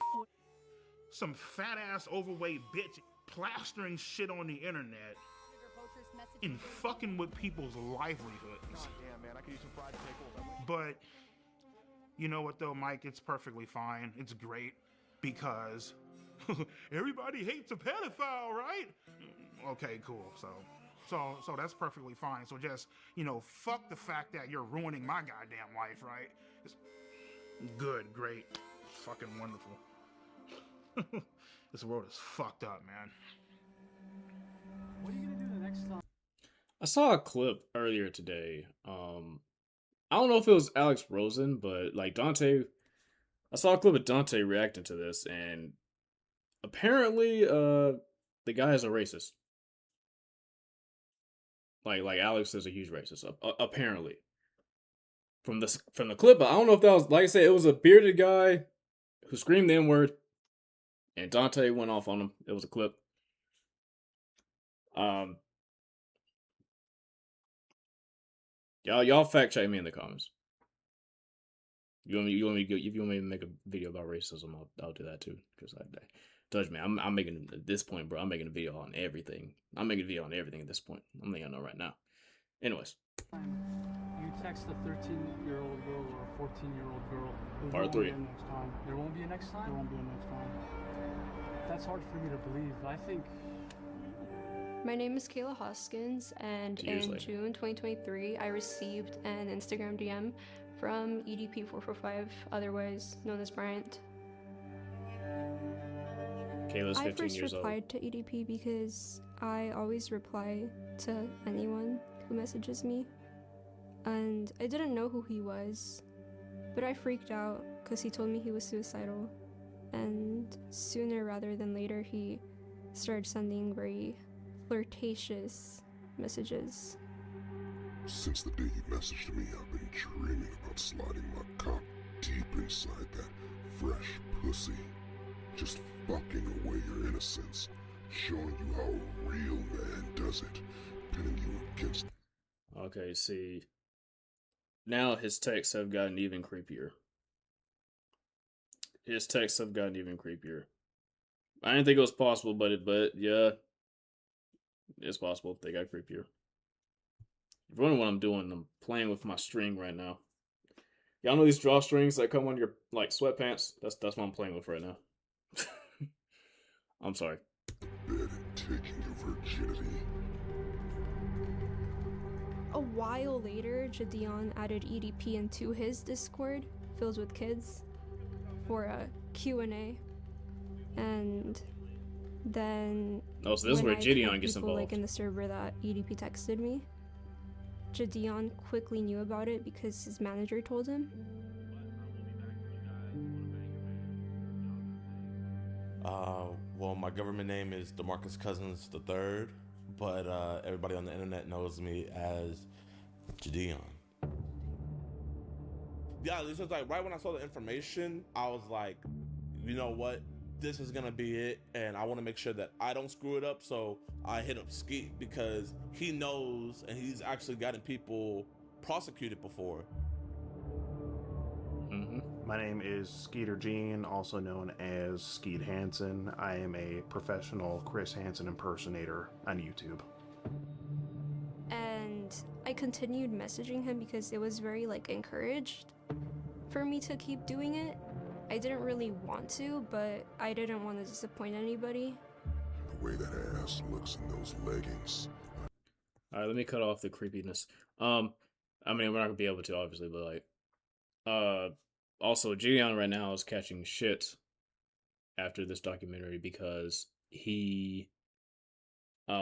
some fat ass overweight bitch plastering shit on the internet and fucking with people's livelihoods. Damn, man, I could use some fried pickles. But you know what though, Mike? It's perfectly fine. It's great because everybody hates a pedophile, right? Okay, cool. So that's perfectly fine. So just, you know, fuck the fact that you're ruining my goddamn life, right? It's good, great, fucking wonderful. This world is fucked up, man. What are you gonna do the next time? I saw a clip earlier today. I don't know if it was Alex Rosen, but like Dante, I saw a clip of Dante reacting to this, and apparently, the guy is a racist. Like Alex is a huge racist. Apparently, from the clip, I don't know if that was, like I said, it was a bearded guy who screamed the N-word, and Dante went off on him. It was a clip. Y'all fact check me in the comments. You want me to make a video about racism? I'll do that too. Because judge me. I'm making at this point, bro. I'm making a video on everything. I'm making a video on everything at this point. I'm letting y'all know right now. Anyways, You text a 13-year-old girl or a 14-year-old girl. Part 3. There won't be a next time. There won't be a next time. That's hard for me to believe. I think. My name is Kayla Hoskins, and in June 2023, I received an Instagram DM from EDP445, otherwise known as Bryant. Kayla's 15 I first years old. replied to EDP because I always reply to anyone who messages me, and I didn't know who he was, but I freaked out because he told me he was suicidal, and sooner rather than later, he started sending very flirtatious messages. Since the day you messaged me, I've been dreaming about sliding my cock deep inside that fresh pussy. Just fucking away your innocence showing you how a real man does it, pitting you against. Okay, see. Now his texts have gotten even creepier. His texts have gotten even creepier. I didn't think it was possible, but yeah, it's possible. They got creepier. If you wonder what I'm doing, I'm playing with my string right now. Y'all know these drawstrings that come on your like sweatpants? That's what I'm playing with right now. I'm sorry. Bed and taking your virginity. A while later, Jadion added EDP into his Discord, filled with kids, for a Q&A. And then Oh, so this is when where I Gideon told gets people, involved. like in the server that EDP texted me, Jadion quickly knew about it because his manager told him. Well, my government name is DeMarcus Cousins III, but everybody on the internet knows me as Gideon. Yeah, this was like right when I saw the information, I was like, you know what? This is gonna be it, and I want to make sure that I don't screw it up. So I hit up Skeet because he knows, and he's actually gotten people prosecuted before. My name is Skeeter Jean, also known as Skeet Hansen. I am a professional Chris Hansen impersonator on YouTube. And I continued messaging him because it was very like encouraged for me to keep doing it. I didn't really want to, but I didn't want to disappoint anybody. The way that ass looks in those leggings. Alright, let me cut off the creepiness. I mean, we're not gonna be able to, obviously, but like, also, Gideon right now is catching shit after this documentary because the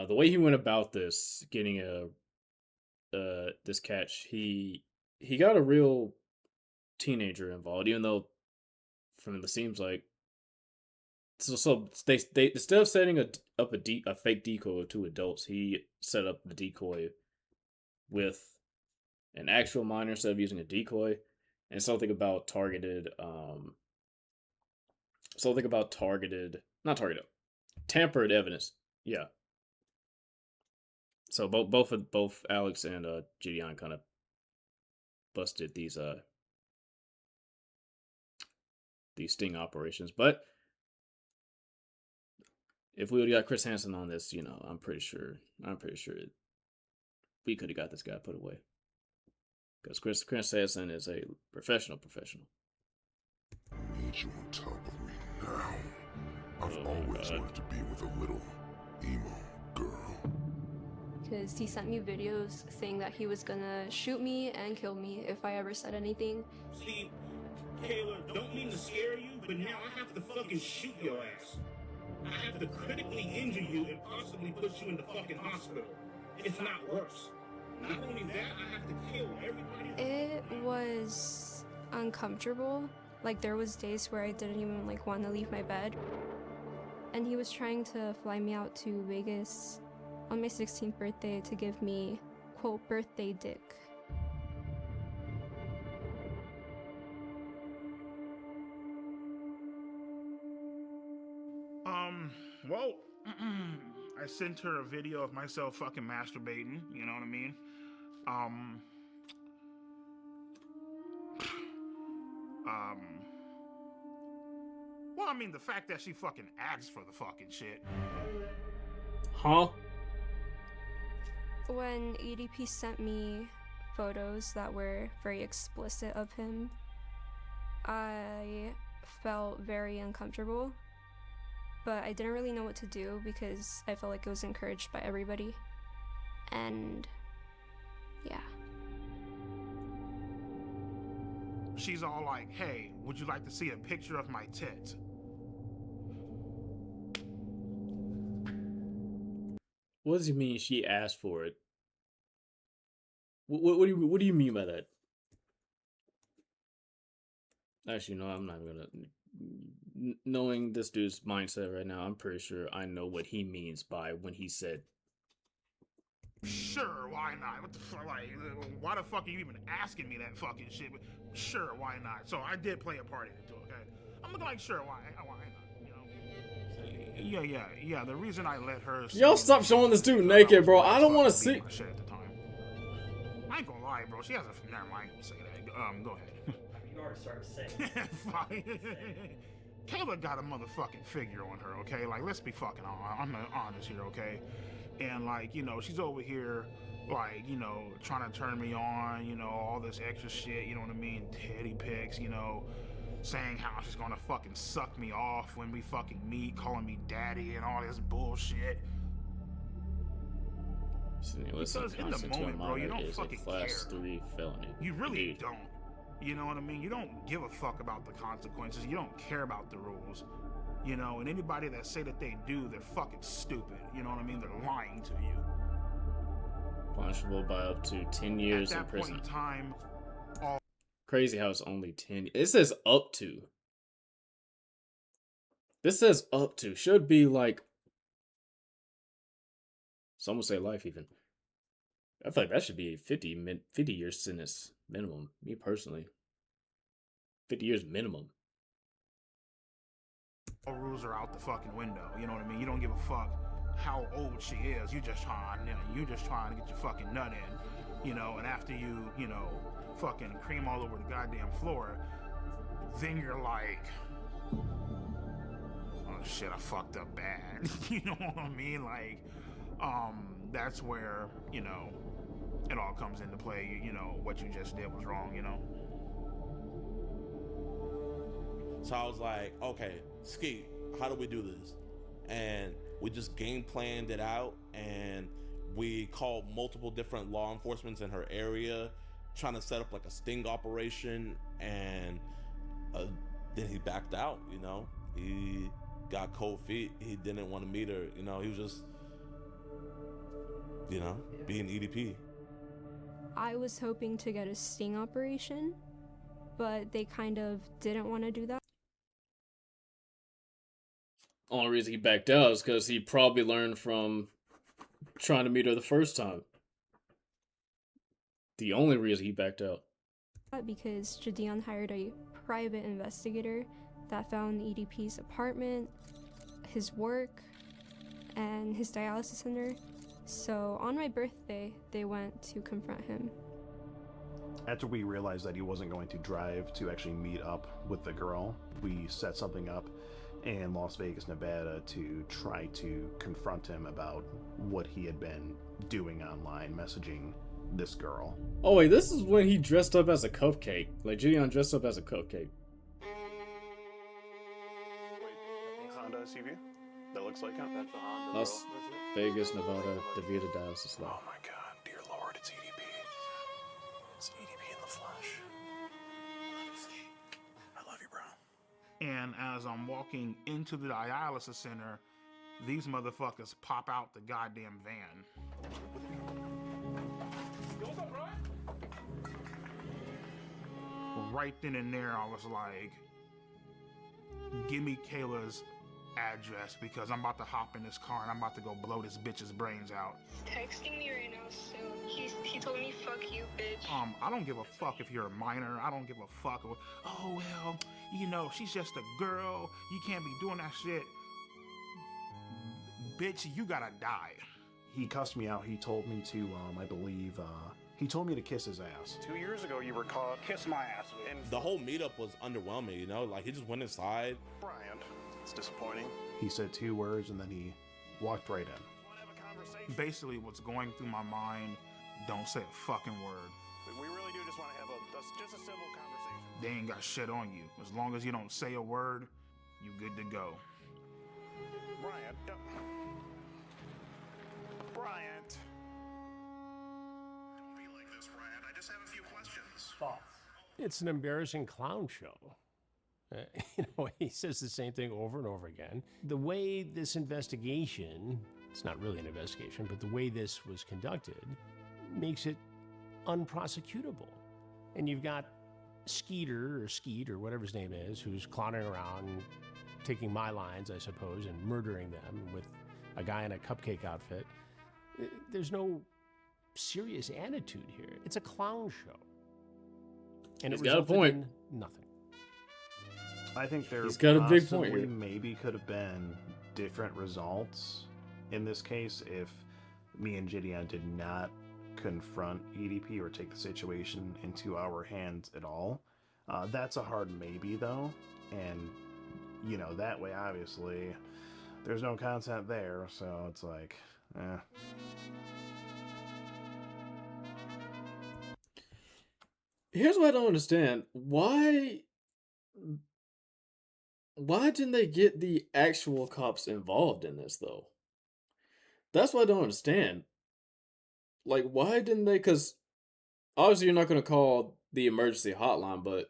way he went about this, getting this catch, he got a real teenager involved, even though from the seems like so they instead of setting up a fake decoy with two adults, he set up the decoy with an actual minor instead of using a decoy, and something about tampered evidence. Yeah. So both Alex and Gideon kind of busted these sting operations, but if we would have got Chris Hansen on this, you know, I'm pretty sure we could have got this guy put away. Because Chris Hansen is a professional. Need you on top of me now. I've always wanted to be with a little emo girl. Because he sent me videos saying that he was gonna shoot me and kill me if I ever said anything. See, Kayla, don't mean to scare you, but now I have to fucking shoot your ass. I have to critically injure you and possibly put you in the fucking hospital. If not worse. Not only that, I have to kill everybody. It was uncomfortable. Like, there was days where I didn't even like want to leave my bed. And he was trying to fly me out to Vegas on my 16th birthday to give me, quote, birthday dick. Well, I sent her a video of myself fucking masturbating, you know what I mean? Well, I mean, the fact that she fucking asked for the fucking shit. Huh? When EDP sent me photos that were very explicit of him, I felt very uncomfortable, but I didn't really know what to do because I felt like it was encouraged by everybody. And yeah. She's all like, hey, would you like to see a picture of my tits? What does it mean she asked for it? What do you mean by that? Actually, no, I'm not gonna. Knowing this dude's mindset right now, I'm pretty sure I know what he means by when he said. Sure, why not? What the fuck? Like, why the fuck are you even asking me that fucking shit? But sure, why not? So I did play a part in it too. Okay, I'm looking like, sure, why not? You know, Yeah. The reason I let her. Y'all stop showing this dude naked, bro. I don't want to see. Shit at the time. I ain't gonna lie, bro. She has a. Never mind. I ain't gonna say that. Go ahead. You already started saying. Fine. Kayla got a motherfucking figure on her, okay? Like, let's be fucking honest here, okay? And like, you know, she's over here, like, you know, trying to turn me on, you know, all this extra shit, you know what I mean? Teddy pics, you know, saying how she's gonna fucking suck me off when we fucking meet, calling me daddy and all this bullshit. Because in the moment, bro, you don't fucking care. Class 3 felony. You really don't. You know what I mean? You don't give a fuck about the consequences. You don't care about the rules. You know, and anybody that say that they do, they're fucking stupid. You know what I mean? They're lying to you. Punishable by up to 10 years in prison. At that point in time, crazy how it's only 10. It says up to. This says up to. Should be like, some would say life even. I feel like that should be 50 years sentence minimum. Me personally. 50 years minimum. all rules are out the fucking window. You know what I mean? You don't give a fuck how old she is. You just trying to get your fucking nut in. You know, and after you know, fucking cream all over the goddamn floor, then you're like, oh shit, I fucked up bad. You know what I mean? Like, that's where, you know, it all comes into play. You know, what you just did was wrong, you know? So I was like, okay, Skeet, how do we do this? And we just game planned it out, and we called multiple different law enforcement in her area, trying to set up like a sting operation, and then he backed out, you know? He got cold feet. He didn't want to meet her, you know? He was just, you know, being EDP. I was hoping to get a sting operation, but they kind of didn't want to do that. Only reason he backed out is because he probably learned from trying to meet her the first time. The only reason he backed out. Because Jadion hired a private investigator that found EDP's apartment, his work, and his dialysis center. So on my birthday, they went to confront him. After we realized that he wasn't going to drive to actually meet up with the girl, we set something up in Las Vegas, Nevada to try to confront him about what he had been doing online, messaging this girl. Oh wait, this is when he dressed up as a cupcake. Like Jadion dressed up as a cupcake. Honda SUV? That looks like him? That's a Honda. Las Vegas, Nevada, DeVita dialysis lab. Oh my god, dear lord, it's EDP. It's EDP in the flesh. I love you, bro. And as I'm walking into the dialysis center, these motherfuckers pop out the goddamn van. Yo, what's up, bro? Right then and there, I was like, give me Kayla's address, because I'm about to hop in this car and I'm about to go blow this bitch's brains out. Texting me right now, so he told me fuck you, bitch. I don't give a fuck if you're a minor. I don't give a fuck. Oh well, you know, she's just a girl. You can't be doing that shit. Bitch, you gotta die. He cussed me out. He told me to, I believe, he told me to kiss his ass. 2 years ago, you were caught. Kiss my ass. And the whole meetup was underwhelming, you know? Like, he just went inside. Brian, it's disappointing. He said 2 words and then he walked right in. Basically, what's going through my mind, don't say a fucking word. We really do just want to have just a civil conversation. They ain't got shit on you. As long as you don't say a word, you good to go. Bryant. Bryant. Don't be like this, Bryant. I just have a few questions. Thoughts? It's an embarrassing clown show. You know, he says the same thing over and over again. The way this investigation, it's not really an investigation, but the way this was conducted makes it unprosecutable. And you've got Skeet or whatever his name is, who's clowning around, taking my lines, I suppose, and murdering them with a guy in a cupcake outfit. There's no serious attitude here. It's a clown show. And He's it got a resulted point. in nothing. I think there He's got a big point possibly here. maybe could have been different results in this case if me and Gideon did not confront EDP or take the situation into our hands at all. That's a hard maybe though, and you know, that way obviously there's no content there, so it's like, Here's what I don't understand. Why didn't they get the actual cops involved in this though? That's what I don't understand. Like, why didn't they? Because obviously you're not going to call the emergency hotline, but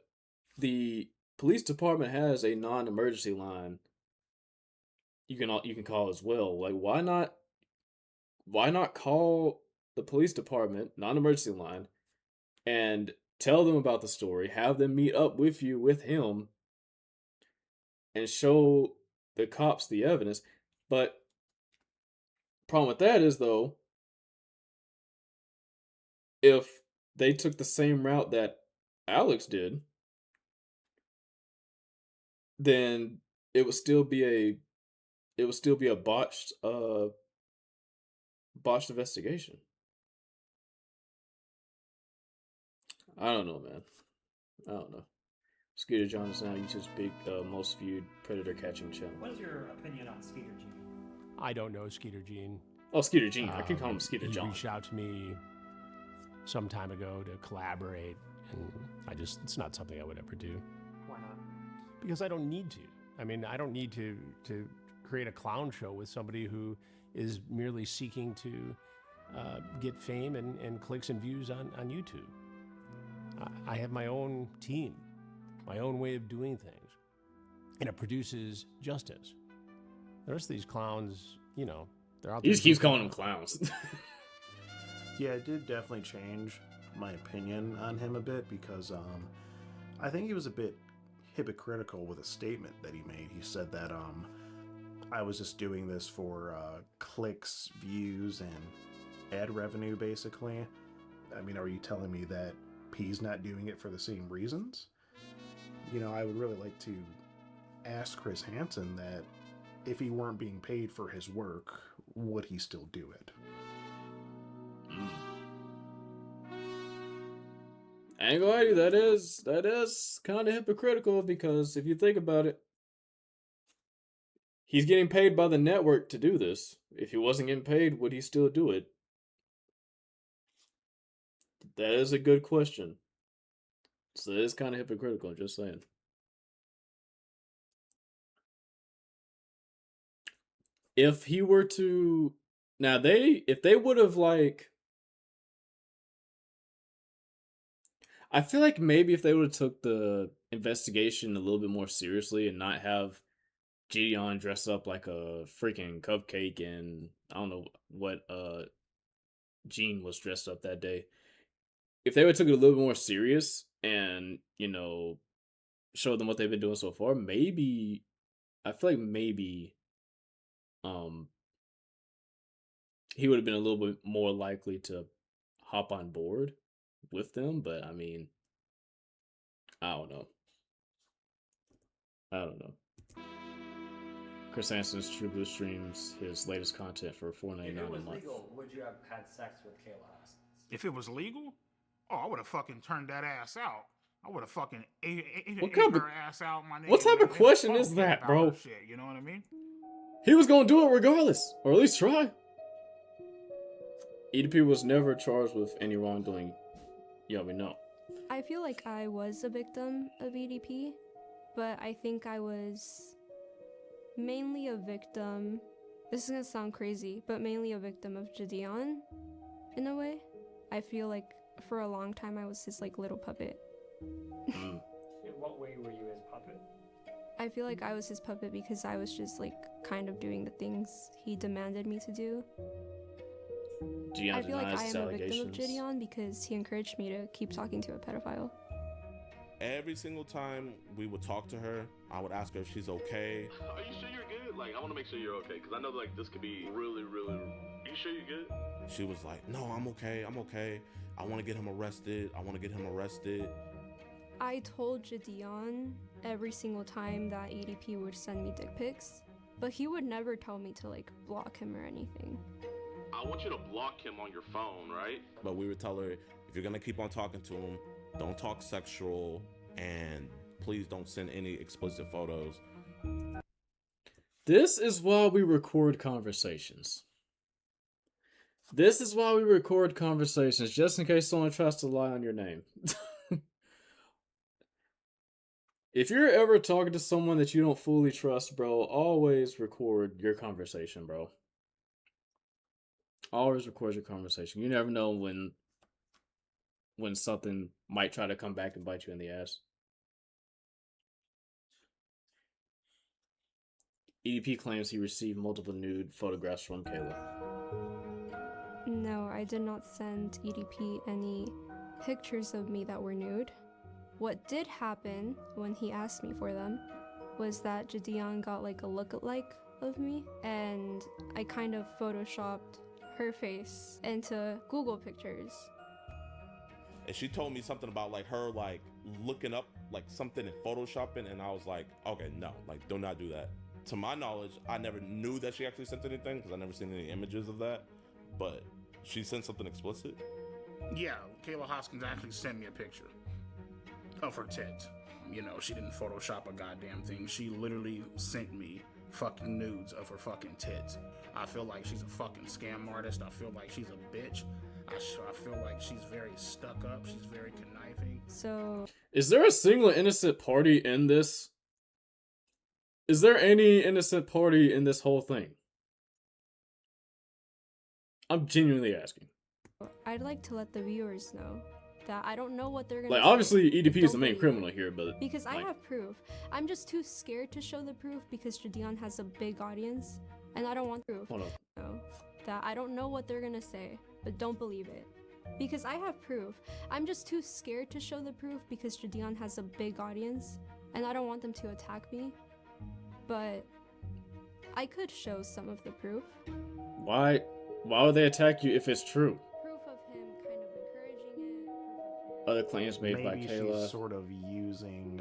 the police department has a non-emergency line you can call as well. Like, why not call the police department non-emergency line and tell them about the story, have them meet up with you with him and show the cops the evidence. But problem with that is though, if they took the same route that Alex did, then it would still be a botched investigation. I don't know, man. I don't know. Skeeter John is now YouTube's big, most viewed predator catching channel. What is your opinion on Skeeter Gene? I don't know Skeeter Gene. Oh, Skeeter Gene. I can call him Skeeter John. He reached out to me some time ago to collaborate, and it's not something I would ever do. Why not? Because I don't need to. I mean, I don't need to create a clown show with somebody who is merely seeking to get fame and clicks and views on YouTube. I have my own team, my own way of doing things, and it produces justice. The rest of these clowns, you know, they're out there. He just keeps calling them clowns. yeah, it did definitely change my opinion on him a bit because I think he was a bit hypocritical with a statement that he made. He said that I was just doing this for clicks, views, and ad revenue, basically. I mean, are you telling me that he's not doing it for the same reasons? You know, I would really like to ask Chris Hansen that if he weren't being paid for his work, would he still do it? I ain't gonna lie to you, that is kind of hypocritical because if you think about it, he's getting paid by the network to do this. If he wasn't getting paid, would he still do it? That is a good question. So it is kind of hypocritical, just saying. If he were to now if they would have like I feel like maybe if they would have took the investigation a little bit more seriously and not have Gideon dress up like a freaking cupcake and I don't know what Gene was dressed up that day. If they would have took it a little bit more serious and, you know, show them what they've been doing so far, maybe I feel like maybe he would have been a little bit more likely to hop on board with them, but I mean, I don't know. Chris Hansen's True streams his latest content for $4.99 If it was a month. legal, would you have had sex with Kayla Hoskins? If it was legal, oh, I would have fucking turned that ass out. I would have fucking ate her ass out. My name. What type of question is that, bro? Shit, you know what I mean? He was gonna do it regardless, or at least try. EDP was never charged with any wrongdoing. Yeah, we know. I feel like I was a victim of EDP, but I think I was mainly a victim. This is gonna sound crazy, but mainly a victim of Gideon, in a way. I feel like for a long time I was his like little puppet. In what way were you his puppet? I feel like I was his puppet because I was just like kind of doing the things he demanded me to do. I feel like I am a victim of Gideon because he encouraged me to keep talking to a pedophile. Every single time we would talk to her, I would ask her if she's okay. Are you sure you're good? Like, I want to make sure you're okay, because I know, like, this could be really, really... Are you sure you're good? She was like, no, I'm okay, I'm okay. I want to get him arrested. I want to get him arrested. I told Jadion every single time that EDP would send me dick pics, but he would never tell me to like block him or anything. I want you to block him on your phone, right? But we would tell her, if you're gonna keep on talking to him, don't talk sexual, and please don't send any explicit photos. This is why we record conversations. This is why we record conversations, just in case someone tries to lie on your name. If you're ever talking to someone that you don't fully trust, bro, always record your conversation, bro. Always record your conversation. You never know when something might try to come back and bite you in the ass. EDP claims he received multiple nude photographs from Kayla. No, I did not send EDP any pictures of me that were nude. What did happen when he asked me for them was that Jadion got like a lookalike of me, and I kind of photoshopped her face into Google pictures. And she told me something about like her like looking up like something in photoshopping, and I was like, okay, no, like do not do that. To my knowledge, I never knew that she actually sent anything because I never seen any images of that, but she sent something explicit. Yeah, Kayla Hoskins actually sent me a picture of her tits. You know, she didn't Photoshop a goddamn thing. She literally sent me fucking nudes of her fucking tits. I feel like she's a fucking scam artist. I feel like she's a bitch. I feel like she's very stuck up. She's very conniving. So, is there a single innocent party in this? Is there any innocent party in this whole thing? I'm genuinely asking. I'd like to let the viewers know that I don't know what they're gonna Like, say, obviously, EDP is the don't main believe criminal it. here, but because I like, have proof. I'm just too scared to show the proof because Jadion has a big audience, and I don't want proof. Hold on. No, that I don't know what they're gonna say, but don't believe it. Because I have proof. I'm just too scared to show the proof because Jadion has a big audience, and I don't want them to attack me. But I could show some of the proof. why would they attack you if it's true? Proof of him kind of encouraging it. Other claims made by Maybe Kayla. she's sort of using.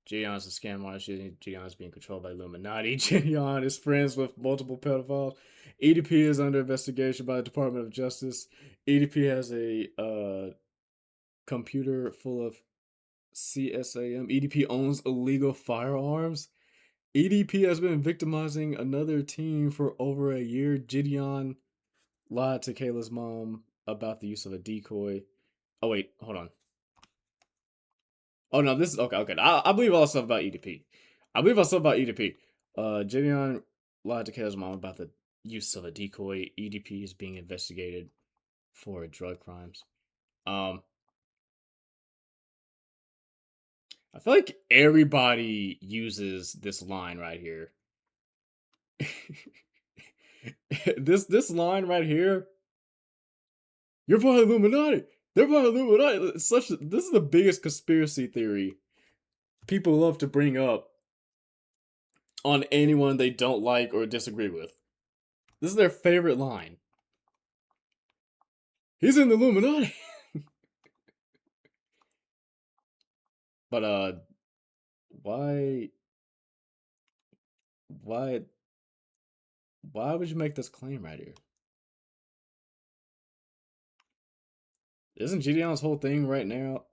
Gideon's a scam artist. Gideon's being controlled by Illuminati. Gideon is friends with multiple pedophiles. EDP is under investigation by the Department of Justice. EDP has a computer full of CSAM. EDP owns illegal firearms. EDP has been victimizing another teen for over a year. Gideon lied to Kayla's mom about the use of a decoy. Oh, wait, hold on. Oh, no, this is... Okay. I believe all the stuff about EDP. Gideon lied to Kayla's mom about the use of a decoy. EDP is being investigated for drug crimes. I feel like everybody uses this line right here. this line right here. You're part of Illuminati. They're part of Illuminati. This is the biggest conspiracy theory people love to bring up on anyone they don't like or disagree with. This is their favorite line. He's in the Illuminati. But why would you make this claim right here? Isn't Gideon's whole thing right now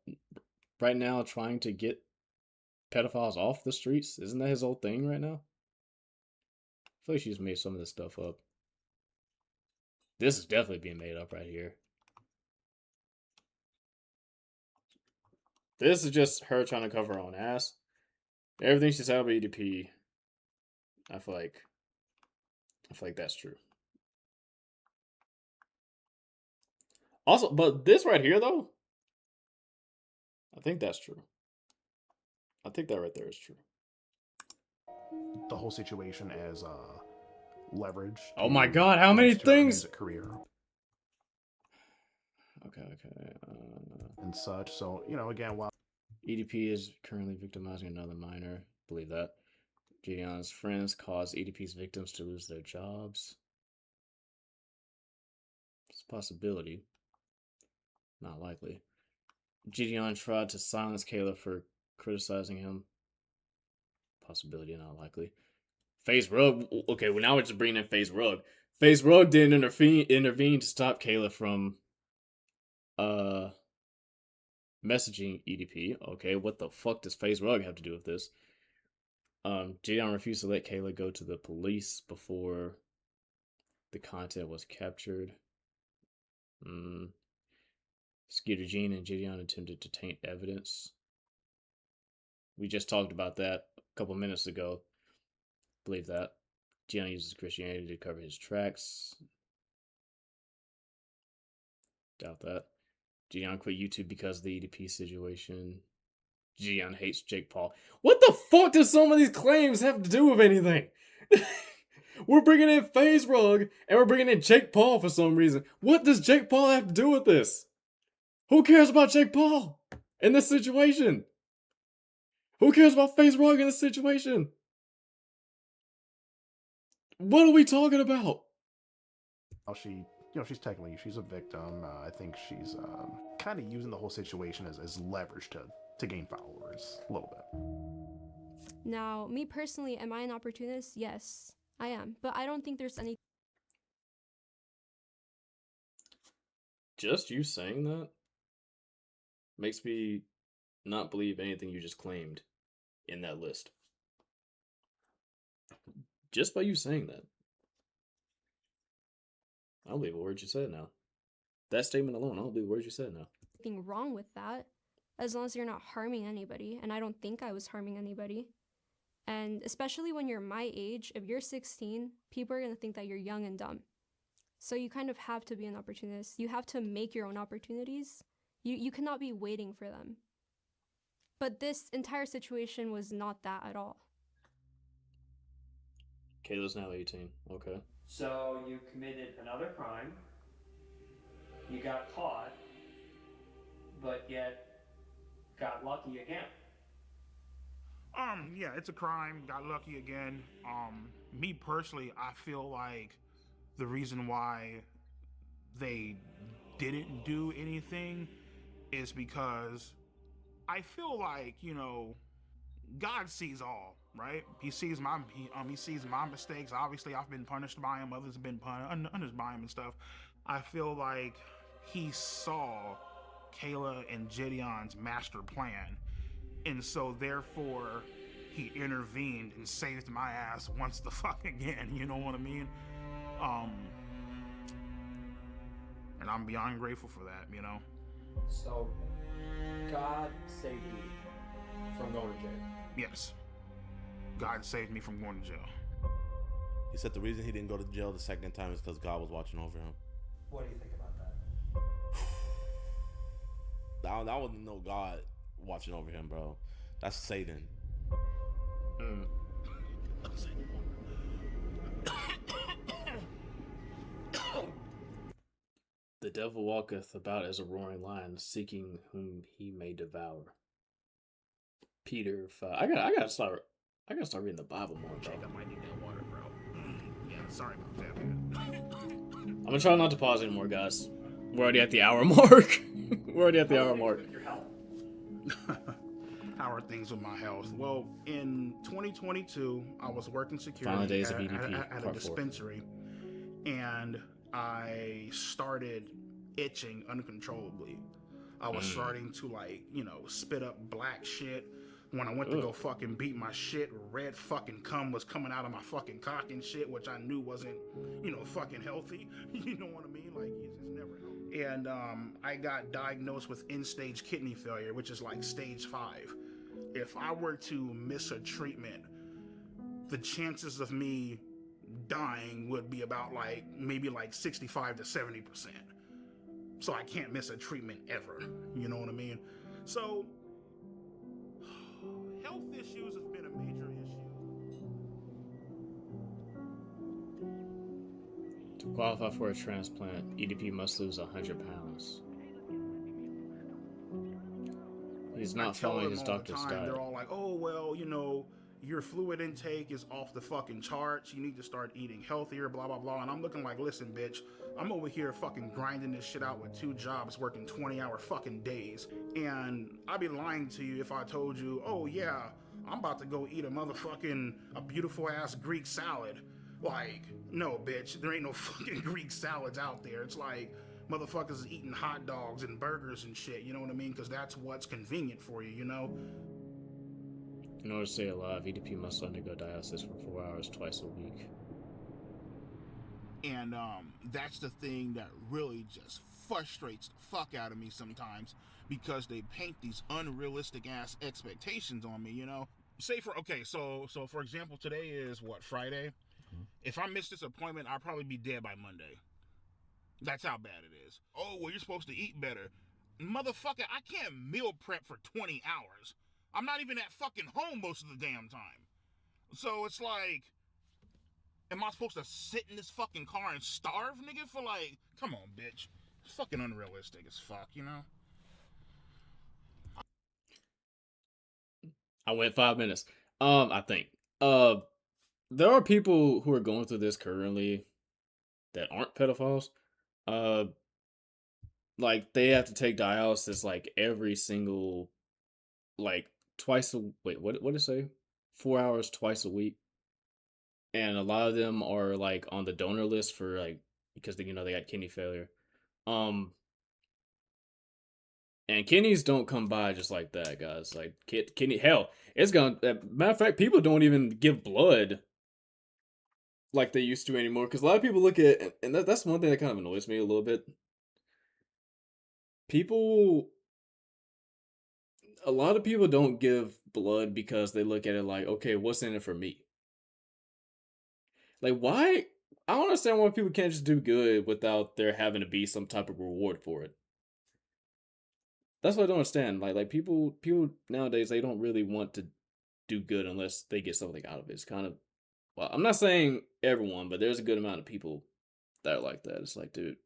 trying to get pedophiles off the streets? Isn't that his whole thing right now? I feel like she's made some of this stuff up. This is definitely being made up right here. This is just her trying to cover her own ass. Everything she said about EDP, I feel like that's true. Also, but this right here though, I think that's true. I think that right there is true. The whole situation as leverage. Oh my god, how many things? Career. Okay. And such. So, you know, again, while EDP is currently victimizing another minor. Believe that. Gideon's friends caused EDP's victims to lose their jobs. It's a possibility. Not likely. Gideon tried to silence Kayla for criticizing him. Possibility, not likely. FaZe Rug. Okay, well now we're just bringing in FaZe Rug. FaZe Rug didn't intervene to stop Kayla from messaging EDP. Okay, what the fuck does FaZe Rug have to do with this? Gideon refused to let Kayla go to the police before the content was captured. Skeeter Jean and Gideon attempted to taint evidence. We just talked about that a couple minutes ago. Believe that. Gideon uses Christianity to cover his tracks. Doubt that. Gideon quit YouTube because of the EDP situation. Gideon hates Jake Paul. What the fuck does some of these claims have to do with anything? We're bringing in FaZe Rug and we're bringing in Jake Paul for some reason. What does Jake Paul have to do with this? Who cares about Jake Paul in this situation? Who cares about FaZe Rug in this situation? What are we talking about? She's technically, she's a victim. I think she's kind of using the whole situation as leverage to gain followers a little bit. Now, me personally, am I an opportunist? Yes, I am. But I don't think there's any... Just you saying that makes me not believe anything you just claimed in that list. Just by you saying that. I don't believe a word you said now. That statement alone, I don't believe a word you said now. Nothing wrong with that, as long as you're not harming anybody, and I don't think I was harming anybody. And especially when you're my age, if you're 16, people are going to think that you're young and dumb. So you kind of have to be an opportunist. You have to make your own opportunities. You cannot be waiting for them. But this entire situation was not that at all. Kayla's now 18. Okay. So you committed another crime. You got caught, but yet got lucky again. Yeah, it's a crime. Got lucky again. Me personally, I feel like the reason why they didn't do anything is because I feel like, God sees all, right? He sees my mistakes. Obviously, I've been punished by him. Others have been punished by him and stuff. I feel like he saw Kayla and Gideon's master plan, and so therefore he intervened and saved my ass once the fuck again. You know what I mean? And I'm beyond grateful for that. So God saved you from going to jail. Yes. God saved me from going to jail. He said the reason he didn't go to jail the second time is because God was watching over him. What do you think about that? That wasn't no God watching over him, bro. That's Satan. The devil walketh about as a roaring lion, seeking whom he may devour. Peter 5. I gotta start reading the Bible more, bro. I might need that water, bro. Yeah, sorry about that. I'm gonna try not to pause anymore, guys. We're already at the hour mark. We're already at the hour mark. How are things with my health? Well, in 2022, I was working Final security days of EDP, at a part 4. dispensary, and I started itching uncontrollably. I was starting to spit up black shit. When I went to go fucking beat my shit, red fucking cum was coming out of my fucking cock and shit, which I knew wasn't, fucking healthy. You know what I mean? Like, it's never healthy. And I got diagnosed with end-stage kidney failure, which is like stage 5. If I were to miss a treatment, the chances of me dying would be about maybe 65 to 70%. So I can't miss a treatment ever. You know what I mean? So health issues have been a major issue. To qualify for a transplant, EDP must lose 100 pounds. He's not following his doctor's diet. They're all like, oh, well, your fluid intake is off the fucking charts. You need to start eating healthier, blah, blah, blah. And I'm looking like, listen, bitch, I'm over here fucking grinding this shit out with 2 jobs, working 20-hour fucking days. And I'd be lying to you if I told you, oh yeah, I'm about to go eat a beautiful ass Greek salad. Like, no, bitch, there ain't no fucking Greek salads out there. It's like motherfuckers is eating hot dogs and burgers and shit, you know what I mean? Because that's what's convenient for you, you know? In order to stay alive, EDP must undergo dialysis for 4 hours twice a week. And that's the thing that really just frustrates the fuck out of me sometimes, because they paint these unrealistic ass expectations on me, you know? Say so for example, today is what, Friday? If I miss this appointment, I'll probably be dead by Monday. That's how bad it is. Oh, well, you're supposed to eat better. Motherfucker, I can't meal prep for 20 hours. I'm not even at fucking home most of the damn time. So it's like, am I supposed to sit in this fucking car and starve, nigga, for like, come on, bitch. It's fucking unrealistic as fuck, you know? I went 5 minutes. I think. There are people who are going through this currently that aren't pedophiles. Uh, like they have to take dialysis like every single, like twice a wait. What did it say? 4 hours twice a week, and a lot of them are like on the donor list for like because they got kidney failure. Um, and kidneys don't come by just like that, guys. Like kidney, hell, it's gonna. Matter of fact, people don't even give blood like they used to anymore. Because a lot of people look at, and that's one thing that kind of annoys me a little bit. A lot of people don't give blood because they look at it like, okay, what's in it for me? Like, why? I don't understand why people can't just do good without there having to be some type of reward for it. That's what I don't understand. Like people nowadays, they don't really want to do good unless they get something out of it. It's kind of, well, I'm not saying everyone, but there's a good amount of people that are like that. It's like, dude,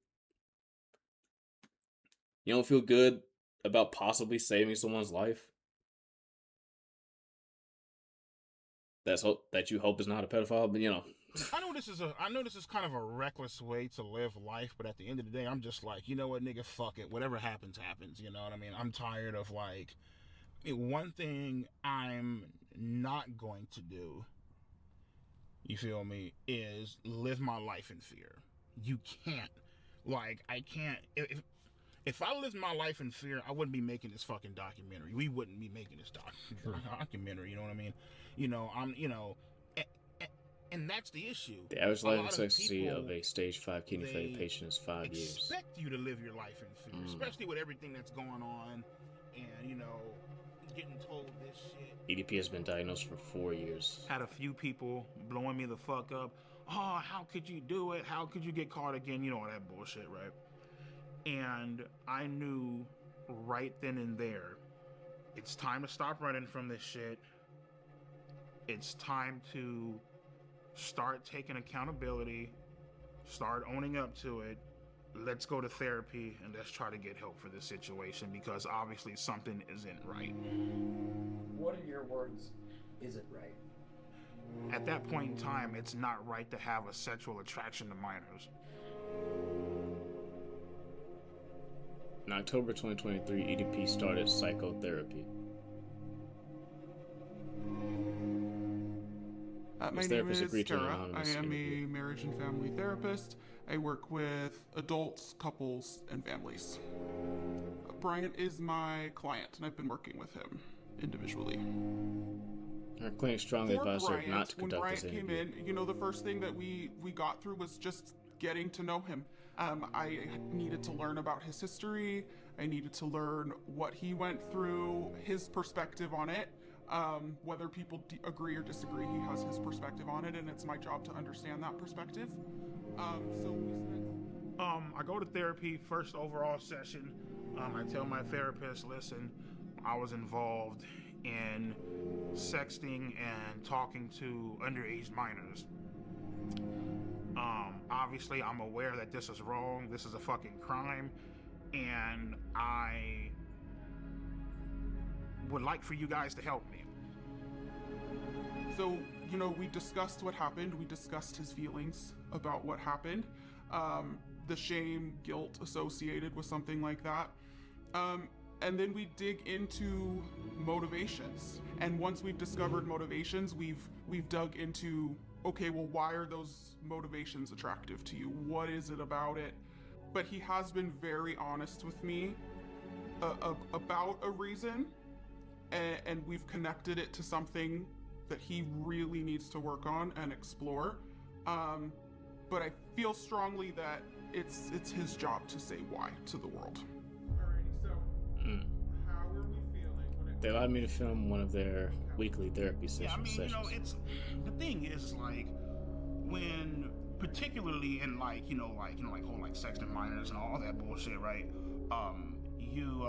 you don't feel good about possibly saving someone's life? That you hope is not a pedophile, but I know this is kind of a reckless way to live life, but at the end of the day, I'm just like, you know what, nigga, fuck it. Whatever happens, happens. You know what I mean? I'm tired of like, one thing I'm not going to do, you feel me, is live my life in fear. You can't. Like, I can't. If I lived my life in fear, I wouldn't be making this fucking documentary. We wouldn't be making this documentary. You know what I mean? And that's the issue. The average life expectancy of a stage 5 kidney failure patient is 5 years. Expect you to live your life in fear, especially with everything that's going on, and getting told this shit. EDP has been diagnosed for 4 years. Had a few people blowing me the fuck up. Oh, how could you do it? How could you get caught again? All that bullshit, right? And I knew right then and there, it's time to stop running from this shit. It's time to start taking accountability, start owning up to it. Let's go to therapy and let's try to get help for this situation, because obviously something isn't right. What in your words isn't right? At that point in time, it's not right to have a sexual attraction to minors. In October 2023, EDP started psychotherapy. My name is Tara. I am a marriage and family therapist. I work with adults, couples, and families. Bryant is my client, and I've been working with him individually. Our clinic strongly advised her not to conduct this interview. When Bryant came in, the first thing that we got through was just getting to know him. I needed to learn about his history. I needed to learn what he went through, his perspective on it. Whether people agree or disagree, he has his perspective on it, and it's my job to understand that perspective. I go to therapy, first overall session. I tell my therapist, listen, I was involved in sexting and talking to underage minors. Obviously, I'm aware that this is wrong. This is a fucking crime. And I would like for you guys to help me. So, you know, we discussed what happened. We discussed his feelings about what happened. The shame, guilt associated with something like that. And then we dig into motivations. And once we've discovered motivations, we've dug into, okay, well, why are those motivations attractive to you? What is it about it? But he has been very honest with me about a reason, and we've connected it to something that he really needs to work on and explore. But I feel strongly that it's his job to say why to the world. Alrighty, so how are we feeling? They allowed me to film one of their weekly therapy sessions. You know, it's the thing is like when, particularly in like whole like sexting minors and all that bullshit, right? You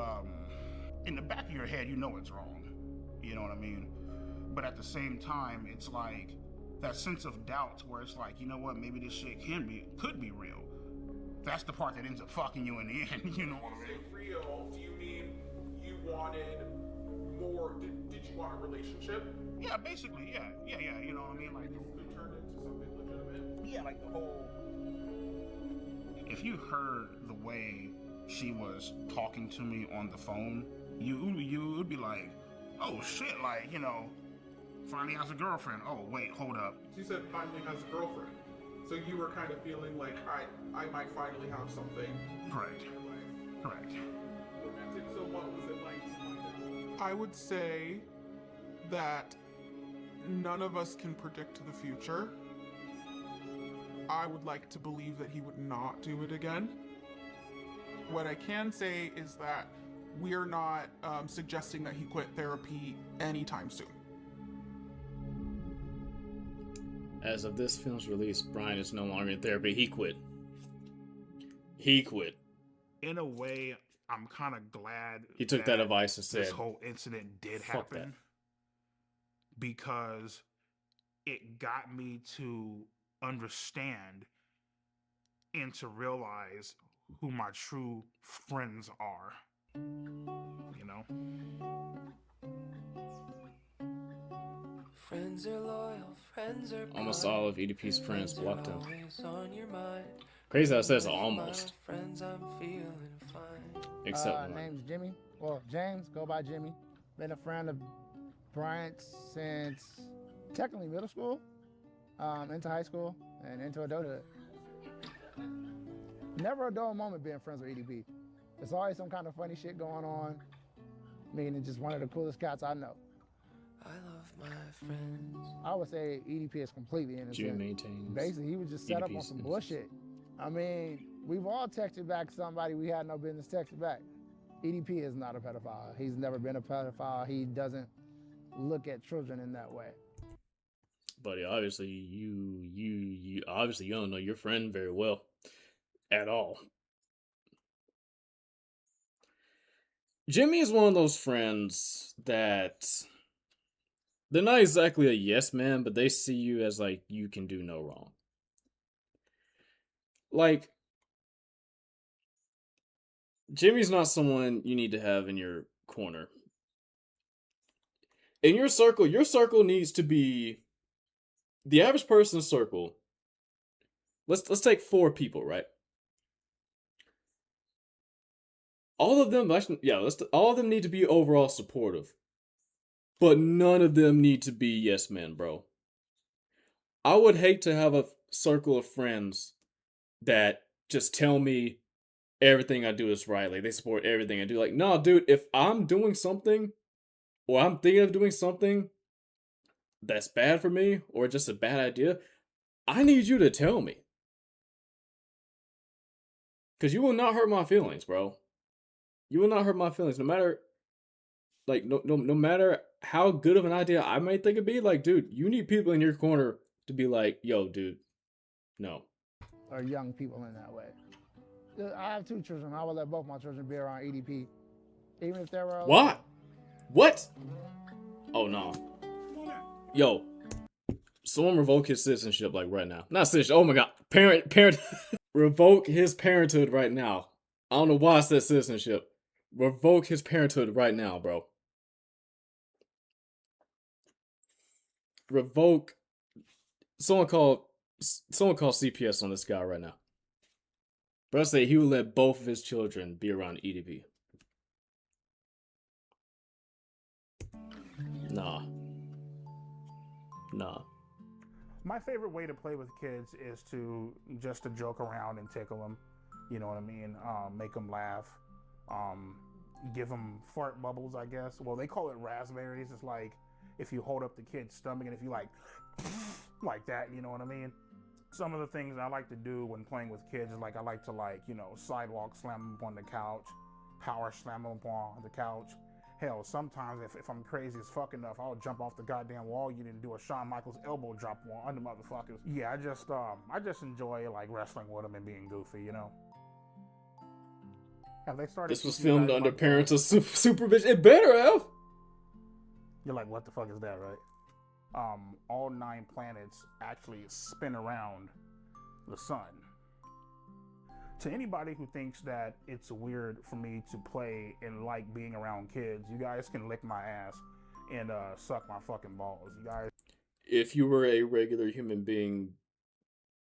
in the back of your head, you know it's wrong. You know what I mean? But at the same time, it's like that sense of doubt where it's like, you know what, maybe this shit could be real. That's the part that ends up fucking you in the end, you know what I mean? Real, do you mean you wanted more, did you want a relationship? Yeah, basically, yeah, you know what I mean? Like, It turned into something legitimate? yeah, like the whole... If you heard the way she was talking to me on the phone, you would be like, oh shit, like, you know, finally has a girlfriend. Oh, wait, hold up. She said finally has a girlfriend. So you were kind of feeling like, I might finally have something. Correct. Correct. Romantic. So what was it like to find out? I would say that none of us can predict the future. I would like to believe that he would not do it again. What I can say is that we are not suggesting that he quit therapy anytime soon. As of this film's release, Brian is no longer in therapy. He quit. He quit. In a way, I'm kind of glad He took that advice and said, this whole incident did "Fuck happen, because it got me to understand and to realize who my true friends are. You know? Friends are loyal, friends are Almost all of EDP's friends blocked him. on your mind. Crazy how it says almost. Friends, I'm feeling fine. Except one. Name's Jimmy. Well, James, go by Jimmy. Been a friend of Bryant's since technically middle school, into high school, and into adulthood. Never a dull moment being friends with EDP. There's always some kind of funny shit going on. Meaning just one of the coolest cats I know. I love my friends. I would say EDP is completely innocent. Jim maintains. Basically, he was just set up on EDP's some innocent. bullshit. I mean, we've all texted back somebody we had no business texting back. EDP is not a pedophile. He's never been a pedophile. He doesn't look at children in that way. Buddy, obviously you obviously you don't know your friend very well at all. Jimmy is one of those friends that they're not exactly a yes man, but they see you as like you can do no wrong. Like, Jimmy's not someone you need to have in your corner. In your circle needs to be the average person's circle. Let's take 4 people, right? All of them, all of them need to be overall supportive. But none of them need to be yes men, bro. I would hate to have a circle of friends that just tell me everything I do is right. Like, they support everything I do. Like, no, dude, if I'm doing something, or I'm thinking of doing something that's bad for me, or just a bad idea, I need you to tell me. Because you will not hurt my feelings, bro. You will not hurt my feelings. No matter, like, no matter how good of an idea I might think it'd be, like, dude, you need people in your corner to be like, yo, dude, no. Or young people in that way. I have 2 children. I would let both my children be around EDP. Even if they were alone. What? What? Oh, no. Yo. Someone revoke his citizenship, like, right now. Not citizenship. Oh, my God. Parent. Revoke his parenthood right now. I don't know why I said citizenship. Revoke his parenthood right now, bro. revoke. Someone call CPS on this guy right now. But I say he would let both of his children be around EDP. Nah. My favorite way to play with kids is to joke around and tickle them. You know what I mean? Make them laugh. Give them fart bubbles, I guess. Well, they call it raspberries. It's like if you hold up the kid's stomach and if you like that, you know what I mean? Some of the things I like to do when playing with kids is like I like to sidewalk slam them on the couch, power slam them on the couch. Hell, sometimes if I'm crazy as fuck enough, I'll jump off the goddamn wall unit and do a Shawn Michaels elbow drop on the motherfuckers. Yeah, I just enjoy like wrestling with them and being goofy, you know. Have they started? This was filmed under parental supervision. It better have. You're like, what the fuck is that, right? All 9 planets actually spin around the sun. To anybody who thinks that it's weird for me to play and like being around kids, you guys can lick my ass and suck my fucking balls. You guys. If you were a regular human being,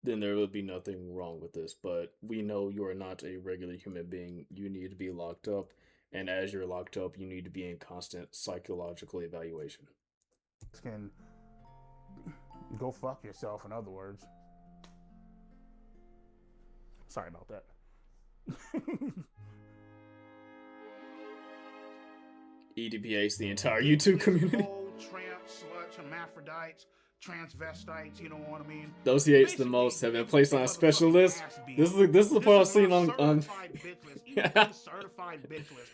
then there would be nothing wrong with this. But we know you are not a regular human being. You need to be locked up. And as you're locked up, you need to be in constant psychological evaluation. Can go fuck yourself, in other words. Sorry about that. EDP hates the entire YouTube community. Tramps, sluts, hermaphrodites, transvestites, you know what I mean? Those he hates the most have been placed on a special list. This is the part I've seen on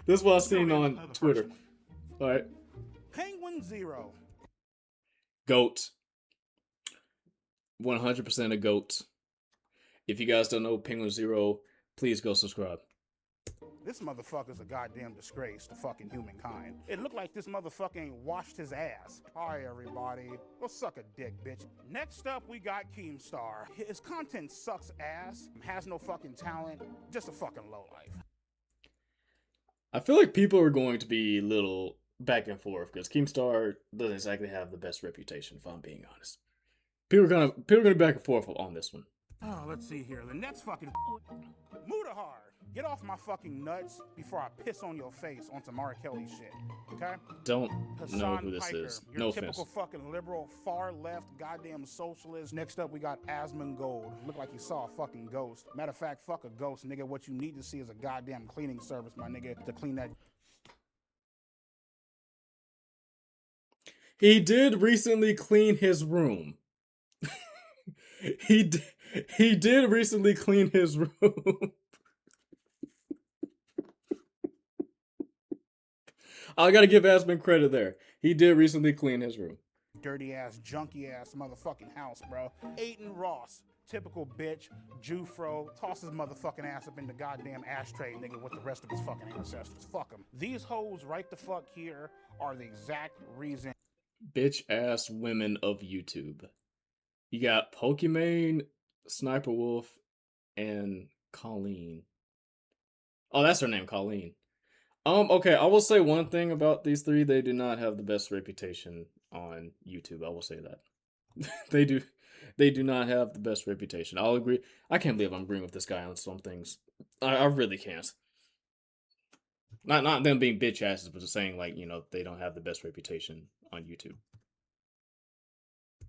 This is what I've seen on Twitter. Alright. Penguin Zero. GOAT. 100% a GOAT. If you guys don't know Penguin Zero, please go subscribe. This motherfucker's a goddamn disgrace to fucking humankind. It looked like this motherfucker ain't washed his ass. Hi, everybody. Go suck a dick, bitch. Next up, we got Keemstar. His content sucks ass, has no fucking talent, just a fucking lowlife. I feel like people are going to be a little back and forth because Keemstar doesn't exactly have the best reputation, if I'm being honest. People are gonna be back and forth on this one. Oh, let's see here. The next fucking Mudahar. Get off my fucking nuts before I piss on your face on some R. Kelly shit. Okay? Don't Hassan know who this Piker, is. your No typical offense. fucking liberal, far left, goddamn socialist. Next up, we got Asmongold. Look like he saw a fucking ghost. Matter of fact, fuck a ghost, nigga. What you need to see is a goddamn cleaning service, my nigga, to clean that. He did recently clean his room. He did recently clean his room. I gotta give Asman credit there. He did recently clean his room. Dirty ass, junky ass motherfucking house, bro. Aiden Ross, typical bitch, Jufro, toss his motherfucking ass up in the goddamn ashtray, nigga, with the rest of his fucking ancestors. Fuck him. These hoes right the fuck here are the exact reason. Bitch ass women of YouTube. You got Pokimane, Sniper Wolf, and Colleen. Oh, that's her name, Colleen. Okay, I will say one thing about these three. They do not have the best reputation on YouTube. I will say that. They do not have the best reputation. I'll agree. I can't believe I'm agreeing with this guy on some things. I really can't. Not them being bitch asses, but just saying, like, you know, they don't have the best reputation on YouTube.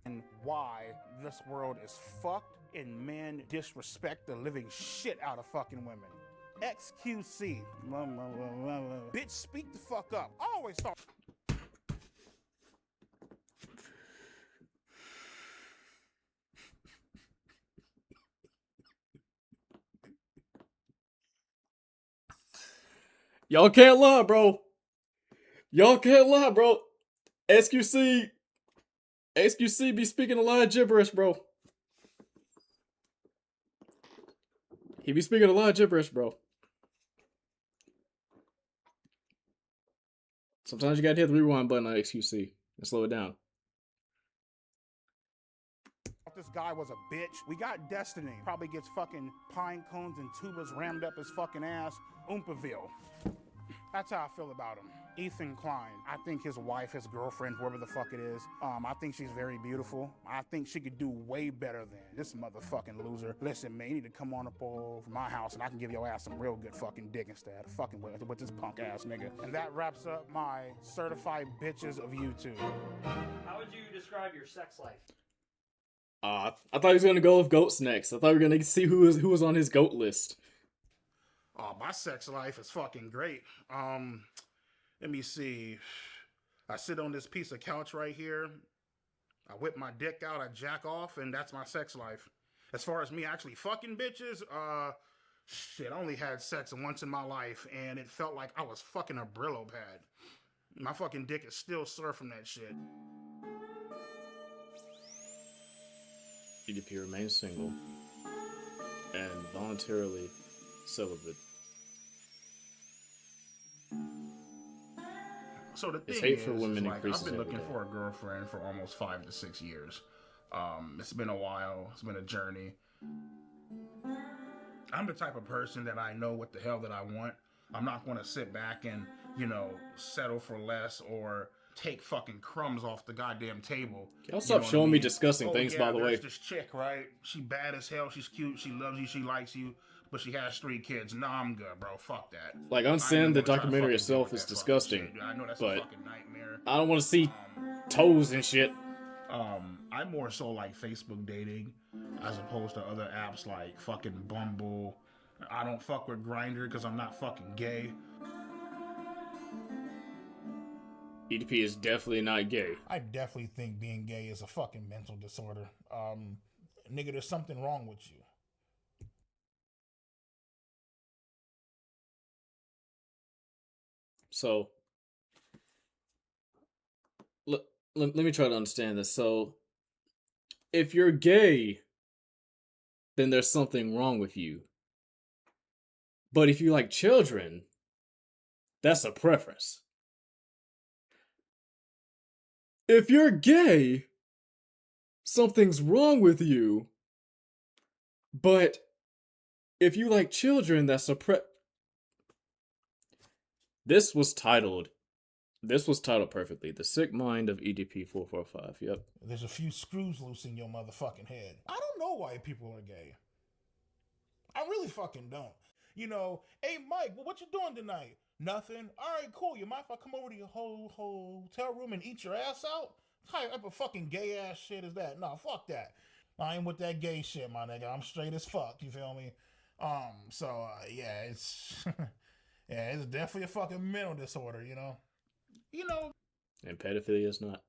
And why this world is fucked and men disrespect the living shit out of fucking women. XQC. Bitch, speak the fuck up. I always start. Y'all can't lie, bro. Y'all can't lie, bro. XQC be speaking a lot of gibberish, bro. He be speaking a lot of gibberish, bro. Sometimes you gotta hit the rewind button on XQC and slow it down. This guy was a bitch. We got Destiny. Probably gets fucking pine cones and tubas rammed up his fucking ass. Oompaville. That's how I feel about him. Ethan Klein. I think his wife, his girlfriend, whoever the fuck it is, I think she's very beautiful. I think she could do way better than this motherfucking loser. Listen, man, you need to come on up over my house and I can give your ass some real good fucking dick instead of fucking with this punk ass nigga. And that wraps up my certified bitches of YouTube. How would you describe your sex life? I thought he was gonna go with goats next. I thought we were gonna see who was on his goat list. Oh, my sex life is fucking great. Let me see. I sit on this piece of couch right here. I whip my dick out, I jack off, and that's my sex life. As far as me actually fucking bitches, shit, I only had sex once in my life, and it felt like I was fucking a Brillo pad. My fucking dick is still sore from that shit. EDP remains single and voluntarily celibate. So the It's thing hate is, for women like, increases I've been every looking day. for a girlfriend for almost 5 to 6 years. It's been a while. It's been a journey. I'm the type of person that I know what the hell that I want. I'm not going to sit back and, settle for less or take fucking crumbs off the goddamn table. Y'all stop showing me disgusting Oh, things, yeah, by the way. there's this chick, right? She bad as hell. She's cute. She loves you. She likes you. But she has 3 kids. Nah, I'm good, bro. Fuck that. Like, I'm saying the documentary itself is disgusting, I know that's but a fucking nightmare. I don't want to see toes and shit. I more so like Facebook dating as opposed to other apps like fucking Bumble. I don't fuck with Grindr because I'm not fucking gay. EDP is definitely not gay. I definitely think being gay is a fucking mental disorder. Nigga, there's something wrong with you. So, let me try to understand this. So, if you're gay, then there's something wrong with you. But if you like children, that's a preference. If you're gay, something's wrong with you. But if you like children, that's a This was titled perfectly. The Sick Mind of EDP445. Yep. There's a few screws loose in your motherfucking head. I don't know why people are gay. I really fucking don't. Hey Mike, what you doing tonight? Nothing. All right, cool. You mind if I come over to your hotel room and eat your ass out? What type of fucking gay ass shit is that? No, fuck that. I ain't with that gay shit, my nigga. I'm straight as fuck. You feel me? Yeah, it's yeah, it's definitely a fucking mental disorder. And pedophilia is not.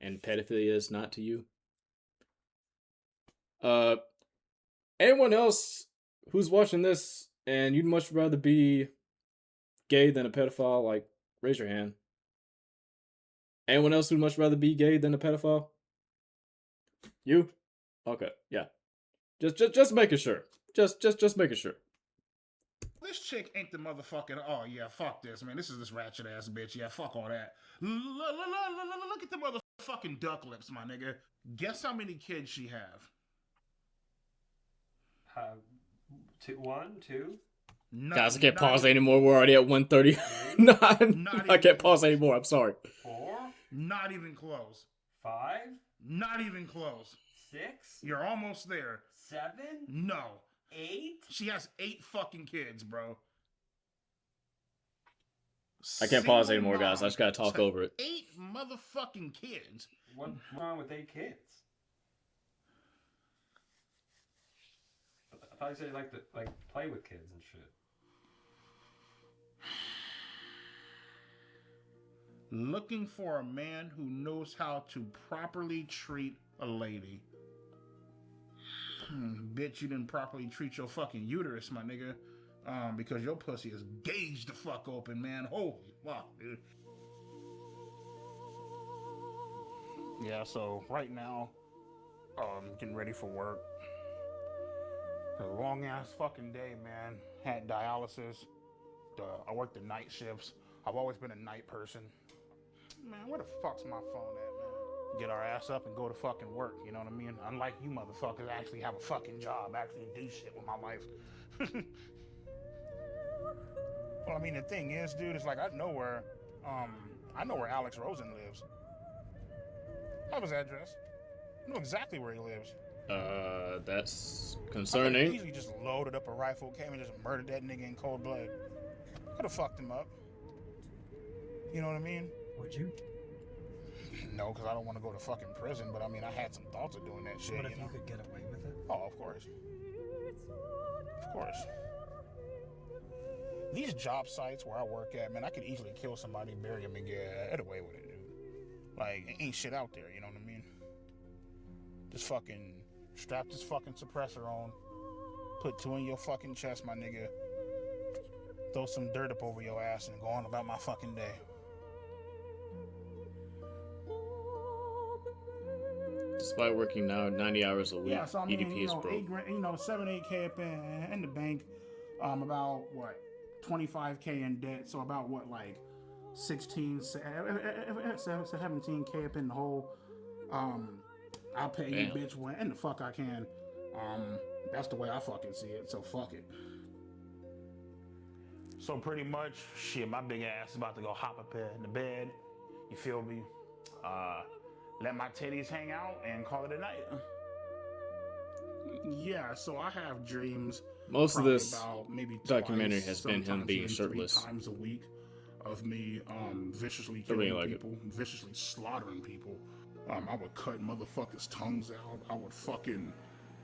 And pedophilia is not to you. Anyone else who's watching this and you'd much rather be gay than a pedophile, like, raise your hand. Anyone else who'd much rather be gay than a pedophile? You? Okay, yeah. Just making sure. Just making sure. This chick ain't the motherfucking, oh yeah, fuck this, man. This is this ratchet ass bitch. Yeah, fuck all that. Look at the motherfucking duck lips, my nigga. Guess how many kids she have? 1, 2. Guys, I can't pause anymore. We're already at 1:30. I can't pause anymore. I'm sorry. 4. Not even close. 5. Not even close. 6. You're almost there. 7. No. 8. She has 8 fucking kids, bro. I can't pause anymore, guys. I just gotta talk over it. 8 motherfucking kids. What's wrong with 8 kids? I thought you said you like to play with kids and shit. Looking for a man who knows how to properly treat a lady. Bitch, you didn't properly treat your fucking uterus, my nigga. Because your pussy is gauged the fuck open, man. Holy fuck, dude. Yeah, so right now, getting ready for work. A long ass fucking day, man. Had dialysis. I worked the night shifts. I've always been a night person. Man, where the fuck's my phone at, man? Get our ass up and go to fucking work, you know what I mean? Unlike you motherfuckers, I actually have a fucking job, actually do shit with my life. I mean, the thing is, dude, it's like I know where Alex Rosen lives. I have his address. I know exactly where he lives. That's I could concerning. have easily just loaded up a rifle, came and just murdered that nigga in cold blood. Could have fucked him up. You know what I mean? Would you? No, because I don't want to go to fucking prison, but I mean, I had some thoughts of doing that shit. What if you know? you could get away with it? Oh, of course. Of course. These job sites where I work at, man, I could easily kill somebody, bury him, and get away with it, dude. Like, ain't shit out there, you know what I mean? Just fucking strap this fucking suppressor on, put 2 in your fucking chest, my nigga, throw some dirt up over your ass, and go on about my fucking day. Despite working now 90 hours a week, Yeah, so I mean, EDP is broke. 7-8K up in the bank, about what, 25K in debt, so about what, like 17K up in the hole. I'll pay you, bitch, when the fuck I can. That's the way I fucking see it, so fuck it. So pretty much, shit, my big ass is about to go hop up in the bed, you feel me? Let my titties hang out and call it a night. Yeah, so I have dreams. Most of this about maybe documentary twice, has been him being even shirtless. 3 times a week of me viciously I really killing like people, viciously slaughtering people. I would cut motherfuckers' tongues out. I would fucking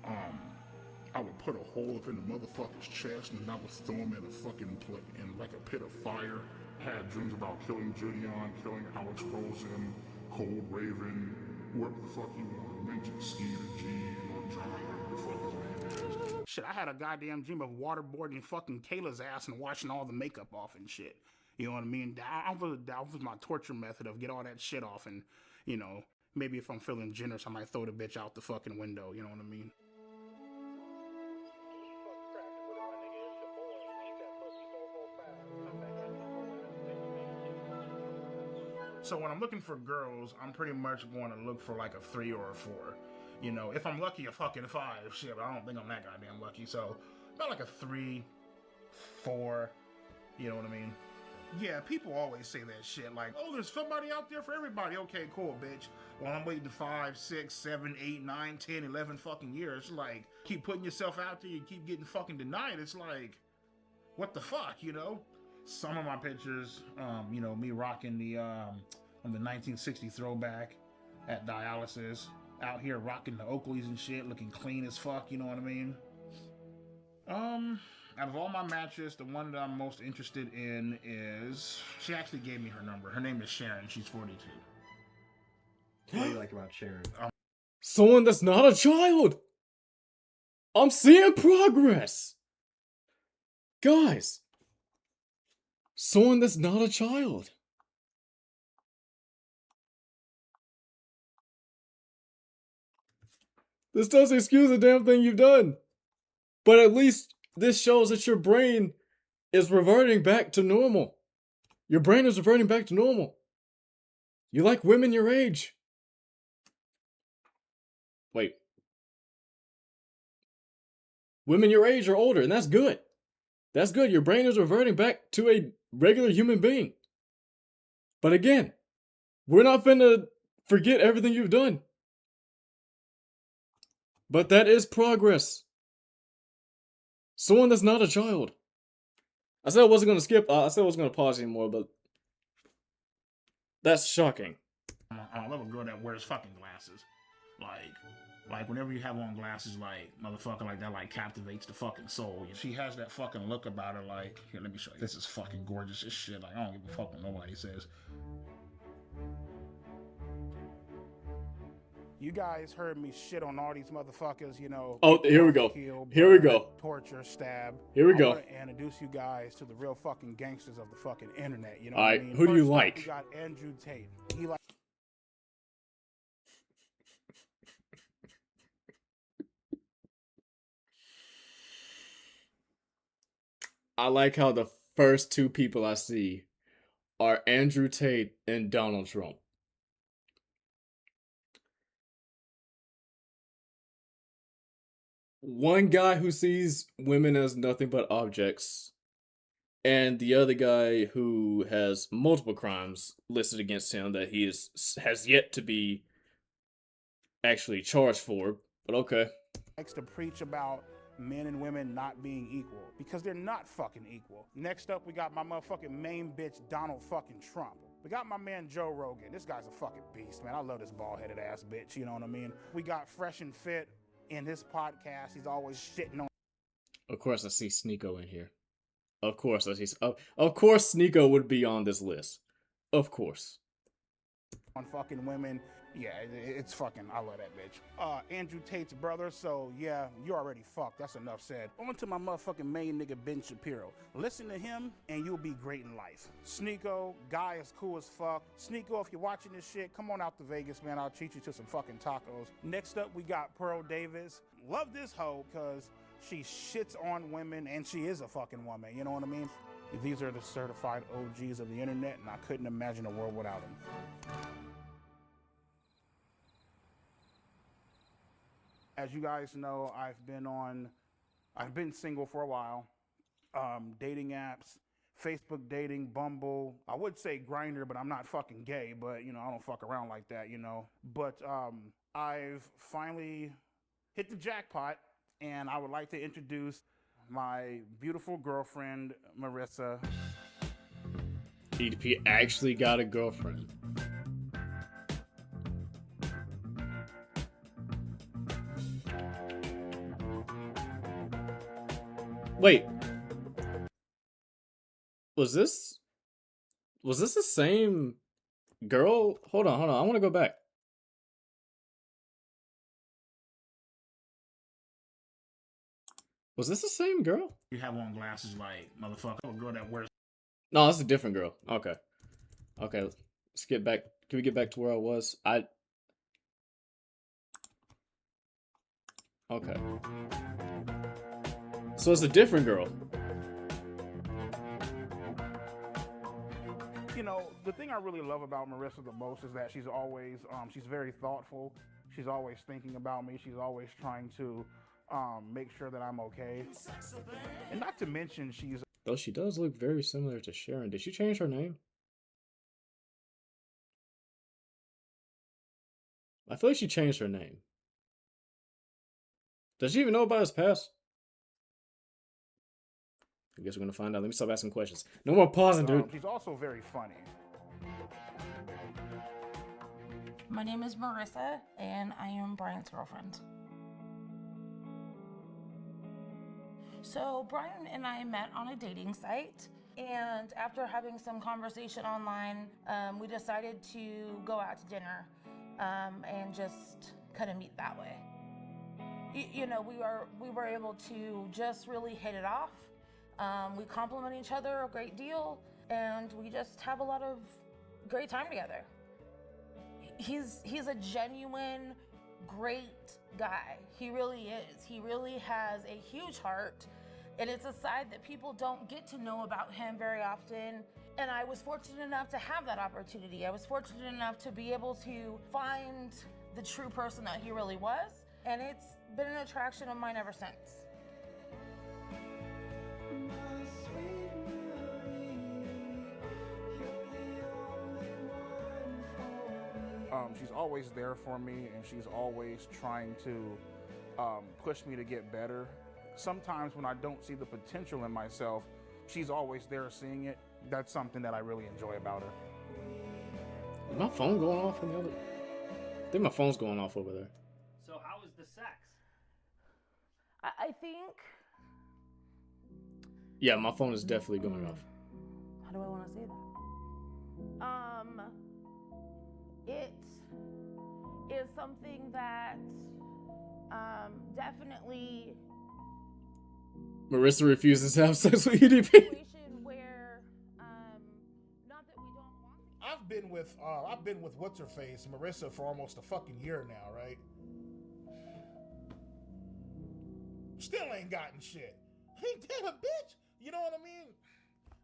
I would put a hole up in the motherfucker's chest and I would throw him in a fucking in like a pit of fire. I had dreams about killing Julian, killing Alex Rosen, Cold Raven, whoever the fuck you want, mention Skeeter G or John, whatever the fuck his name is. Shit, I had a goddamn dream of waterboarding fucking Kayla's ass and washing all the makeup off and shit. You know what I mean? That was my torture method of get all that shit off and, you know, maybe if I'm feeling generous, I might throw the bitch out the fucking window. You know what I mean? So when I'm looking for girls, I'm pretty much going to look for like a 3 or a 4. You know, if I'm lucky, a fucking 5. Shit, but I don't think I'm that goddamn lucky. So about like a 3, 4. You know what I mean? Yeah, people always say that shit like, oh, there's somebody out there for everybody. Okay, cool, bitch. Well, I'm waiting 5, 6, 7, 8, 9, 10, 11 fucking years. Like, keep putting yourself out there, you keep getting fucking denied. It's like, what the fuck, you know? Some of my pictures, you know, me rocking the 1960 throwback at dialysis, out here rocking the Oakleys and shit, looking clean as fuck, you know what I mean? Out of all my matches, the one that I'm most interested in is, she actually gave me her number. Her name is Sharon. She's 42. What do you like about Sharon? Someone that's not a child! I'm seeing progress! Guys! Someone that's not a child. This doesn't excuse the damn thing you've done. But at least this shows that your brain is reverting back to normal. Your brain is reverting back to normal. You like women your age. Wait. Women your age or older, and that's good. That's good. Your brain is reverting back to a regular human being. But again, we're not finna forget everything you've done. But that is progress. Someone that's not a child. I said I wasn't gonna skip. I said I was gonna pause anymore, but that's shocking. I love a girl that wears fucking glasses. Like whenever you have on glasses, like, motherfucker, like that, like, captivates the fucking soul. She has that fucking look about her, like, here, let me show you. This is fucking gorgeous as shit. Like, I don't give a fuck what nobody says. You guys heard me shit on all these motherfuckers, you know. Oh, here we go. Kill, Here we burn, go. Torture, stab. Here we I go. want to introduce you guys to the real fucking gangsters of the fucking internet. You know All what right, I mean? who do you First up, like? We got Andrew Tate. He like. I like how the first 2 people I see are Andrew Tate and Donald Trump. One guy who sees women as nothing but objects, and the other guy who has multiple crimes listed against him that has yet to be actually charged for. But okay. Likes to preach about men and women not being equal because they're not fucking equal. Next up, we got my motherfucking main bitch, Donald fucking Trump. We got my man, Joe Rogan. This guy's a fucking beast, man. I love this bald-headed ass bitch, you know what I mean? We got Fresh and Fit in his podcast. He's always shitting on. Of course, I see Sneeko in here. Of course, Of course, Sneeko would be on this list. Of course. On fucking women. Yeah, it's fucking, I love that bitch. Andrew Tate's brother, so yeah, you already fucked. That's enough said. On to my motherfucking main nigga, Ben Shapiro. Listen to him, and you'll be great in life. Sneeko, guy is cool as fuck. Sneeko, if you're watching this shit, come on out to Vegas, man. I'll treat you to some fucking tacos. Next up, we got Pearl Davis. Love this hoe, because she shits on women, and she is a fucking woman, you know what I mean? These are the certified OGs of the internet, and I couldn't imagine a world without them. As you guys know, I've been single for a while. Dating apps, Facebook dating, Bumble. I would say Grindr, but I'm not fucking gay, but you know, I don't fuck around like that, you know. But I've finally hit the jackpot, and I would like to introduce my beautiful girlfriend, Marissa. EDP actually got a girlfriend. Wait. Was this the same girl? Hold on. I want to go back. Was this the same girl? You have on glasses like motherfucker. A girl that wears. No, that's a different girl. Okay. Let's get back. Can we get back to where I was? Okay. So it's a different girl. You know, the thing I really love about Marissa the most is that she's always, she's very thoughtful. She's always thinking about me. She's always trying to make sure that I'm okay. And not to mention she's... Though she does look very similar to Sharon. Did she change her name? I feel like she changed her name. Does she even know about his past? I guess we're gonna find out. Let me stop asking questions. No more pausing, dude. She's also very funny. My name is Marissa, and I am Brian's girlfriend. So Brian and I met on a dating site, and after having some conversation online, we decided to go out to dinner and just kind of meet that way. You know, we were able to just really hit it off. We compliment each other a great deal, and we just have a lot of great time together. He's a genuine, great guy. He really is. He really has a huge heart, and it's a side that people don't get to know about him very often. And I was fortunate enough to have that opportunity. I was fortunate enough to be able to find the true person that he really was, and it's been an attraction of mine ever since. She's always there for me, and she's always trying to push me to get better. Sometimes when I don't see the potential in myself, she's always there seeing it. That's something that I really enjoy about her. Is my phone going off on the other? I think my phone's going off over there. So how was the sex? I think... Yeah, my phone is definitely going off. How do I want to say that? It is something that definitely... Marissa refuses to have sex with EDP. Where, not that we don't want to... I've been with what's her face, Marissa, for almost a fucking year now, right? Still ain't gotten shit. Ain't that a bitch? You know what I mean?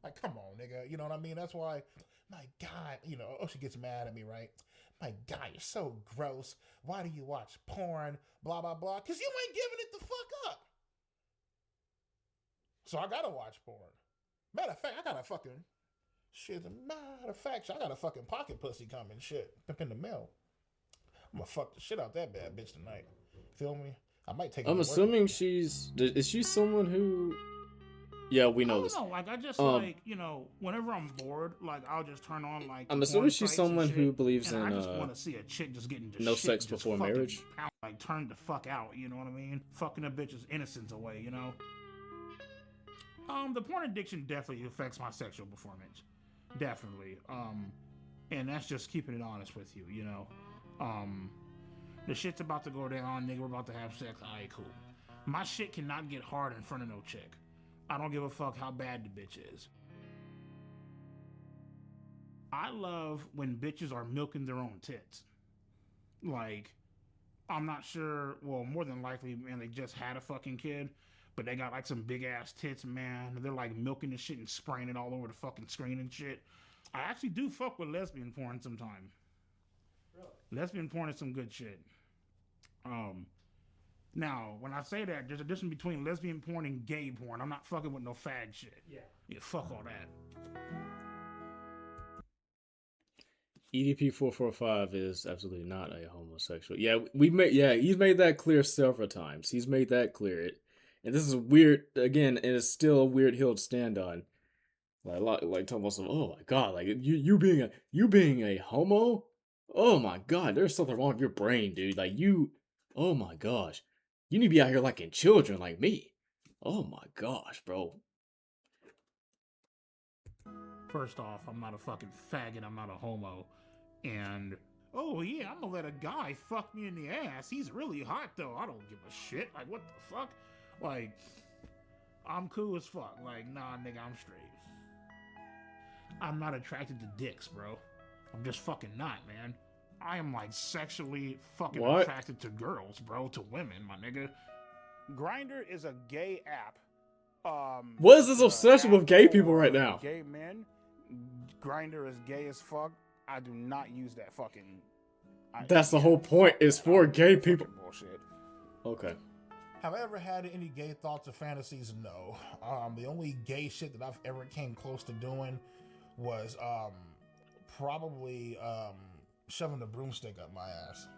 Like, come on, nigga. You know what I mean? That's why, my God, you know, she gets mad at me, right? My God, you're so gross. Why do you watch porn? Blah, blah, blah. Because you ain't giving it the fuck up. So I gotta watch porn. Matter of fact, I got a fucking shit. Matter of fact, I got a fucking pocket pussy coming. Shit, up in the mail. I'm gonna fuck the shit out that bad bitch tonight. Feel me? I might take. I'm assuming is she someone who? Yeah, we know this. I don't know. Like I just like whenever I'm bored, like I'll just turn on like. I'm the assuming porn she's sites and someone shit, who believes and in I just want to see a chick just getting no shit sex and just before fucking marriage. like turn the fuck out. You know what I mean? Fucking a bitch's innocence away. You know. The porn addiction definitely affects my sexual performance. Definitely. And that's just keeping it honest with you. You know. The shit's about to go down, nigga. We're about to have sex. Alright, cool. My shit cannot get hard in front of no chick. I don't give a fuck how bad the bitch is. I love when bitches are milking their own tits. Like, I'm not sure, well, more than likely, man, they just had a fucking kid, but they got like some big ass tits, man. They're like milking the shit and spraying it all over the fucking screen and shit. I actually do fuck with lesbian porn sometime. Really? Lesbian porn is some good shit. Now, when I say that, there's a difference between lesbian porn and gay porn. I'm not fucking with no fag shit. Yeah, fuck all that. EDP445 is absolutely not a homosexual. Yeah, he's made that clear several times. He's made that clear. And this is weird again, and it's still a weird hill to stand on. Like talking about some, oh my god, like you being a homo? Oh my god, there's something wrong with your brain, dude. Like oh my gosh. You need to be out here liking children like me. Oh my gosh, bro. First off, I'm not a fucking faggot. I'm not a homo. And, oh yeah, I'm gonna let a guy fuck me in the ass. He's really hot though. I don't give a shit. Like, what the fuck? Like, I'm cool as fuck. Like, nah, nigga, I'm straight. I'm not attracted to dicks, bro. I'm just fucking not, man. I am like sexually fucking attracted to girls, bro, to women, my nigga. Grindr is a gay app. What is this obsession with gay people right now? Gay men. Grindr is gay as fuck. I do not use that fucking. That's the whole point. It's for gay people. Bullshit. Okay. Have I ever had any gay thoughts or fantasies? No. The only gay shit that I've ever came close to doing was probably shoving a broomstick up my ass.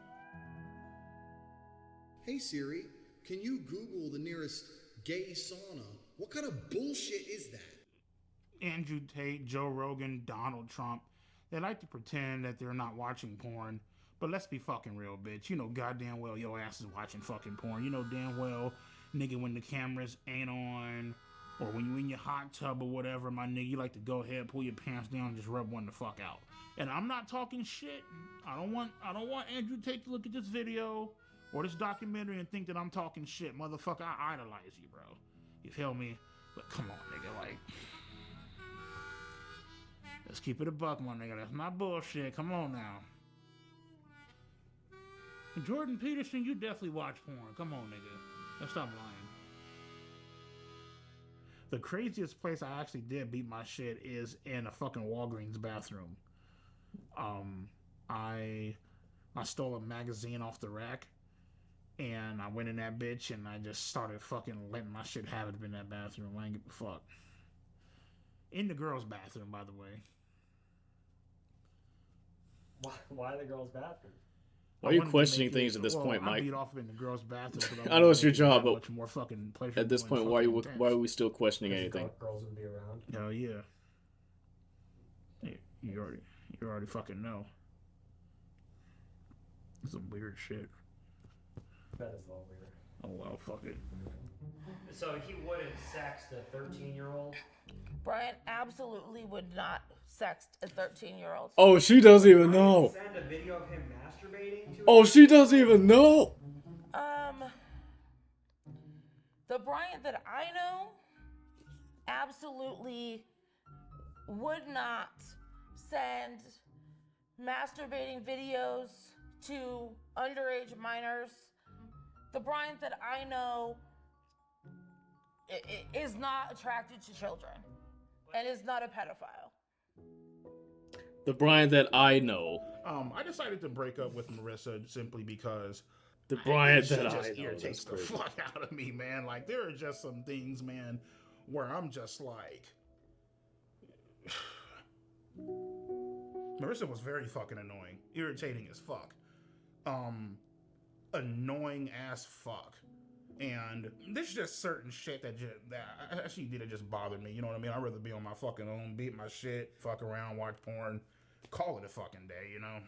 Hey Siri, can you Google the nearest gay sauna? What kind of bullshit is that? Andrew Tate, Joe Rogan, Donald Trump, they like to pretend that they're not watching porn, but let's be fucking real, bitch. You know goddamn well your ass is watching fucking porn. You know damn well, nigga, when the cameras ain't on, or when you in your hot tub or whatever, my nigga, you like to go ahead, pull your pants down, and just rub one the fuck out. And I'm not talking shit. I don't want Andrew Tate to look at this video or this documentary and think that I'm talking shit. Motherfucker, I idolize you, bro. You feel me? But come on, nigga, like, let's keep it a buck, my nigga. That's not bullshit. Come on now. Jordan Peterson, you definitely watch porn. Come on, nigga. Let's stop lying. The craziest place I actually did beat my shit is in a fucking Walgreens bathroom. I stole a magazine off the rack, and I went in that bitch, and I just started fucking letting my shit have it in that bathroom. I ain't give a fuck. In the girls' bathroom, by the way. Why the girls' bathroom? Why are you questioning things at this point, Mike? I beat off in the girls' bathroom. I know it's your job, but more fucking at this point, why are we still questioning anything? Girls would be around. Hell yeah. You already fucking know. Some weird shit. That is a little weird. Oh well, fuck it. So he wouldn't sext a 13-year-old? Brian absolutely would not sext a 13-year-old. Oh, she doesn't even know. Send a video of him masturbating to Oh, she doesn't even know. The Brian that I know absolutely would not send masturbating videos to underage minors. The Brian that I know is not attracted to children and is not a pedophile. The Brian that I know. I decided to break up with Marissa simply because the Brian that I just know irritates the fuck out of me, man. Like there are just some things, man, where I'm just like, Marissa was very fucking annoying, irritating as fuck, annoying as fuck. And there's just certain shit that she did, it just bothered me. You know what I mean? I'd rather be on my fucking own, beat my shit, fuck around, watch porn, call it a fucking day, you know?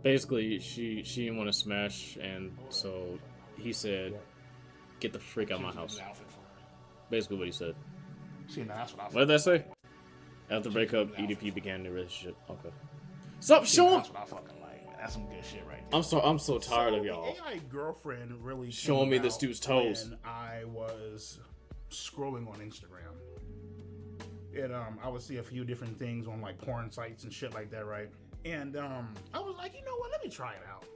Basically, she didn't want to smash, and so he said, "Get the freak out of my house." Basically, what he said. See, now that's what I What did that say? After breakup, EDP began a new relationship. Okay. Stop showing. That's what I fucking like, man. That's some good shit right there. I'm so tired of y'all. The AI girlfriend really showing me this dude's toes. When I was scrolling on Instagram, and I would see a few different things on like porn sites and shit like that, right? And I was like, you know what? Let me try it out.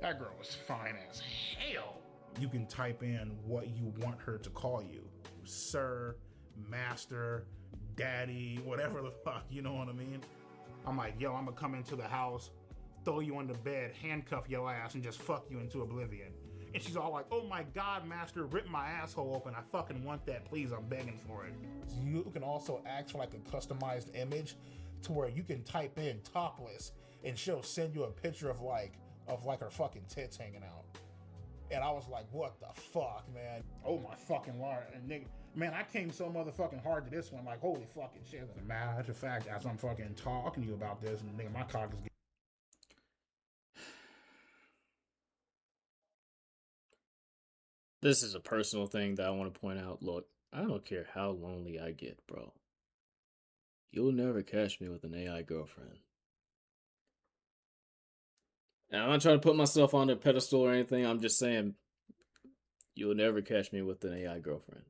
That girl was fine as hell. You can type in what you want her to call you, sir, master, daddy, whatever the fuck. You know what I mean? I'm like, yo, I'm gonna come into the house, throw you on the bed, handcuff your ass, and just fuck you into oblivion. And she's all like, oh my God, master, rip my asshole open. I fucking want that, please, I'm begging for it. You can also ask for like a customized image to where you can type in topless and she'll send you a picture of like her fucking tits hanging out. And I was like, what the fuck, man? Oh my fucking lord. And nigga, man, I came so motherfucking hard to this one, like, holy fucking shit. As a matter of fact, as I'm fucking talking to you about this, and nigga, my cock is getting... This is a personal thing that I want to point out. Look, I don't care how lonely I get, bro. You'll never catch me with an AI girlfriend. And I'm not trying to put myself on a pedestal or anything. I'm just saying, you'll never catch me with an AI girlfriend.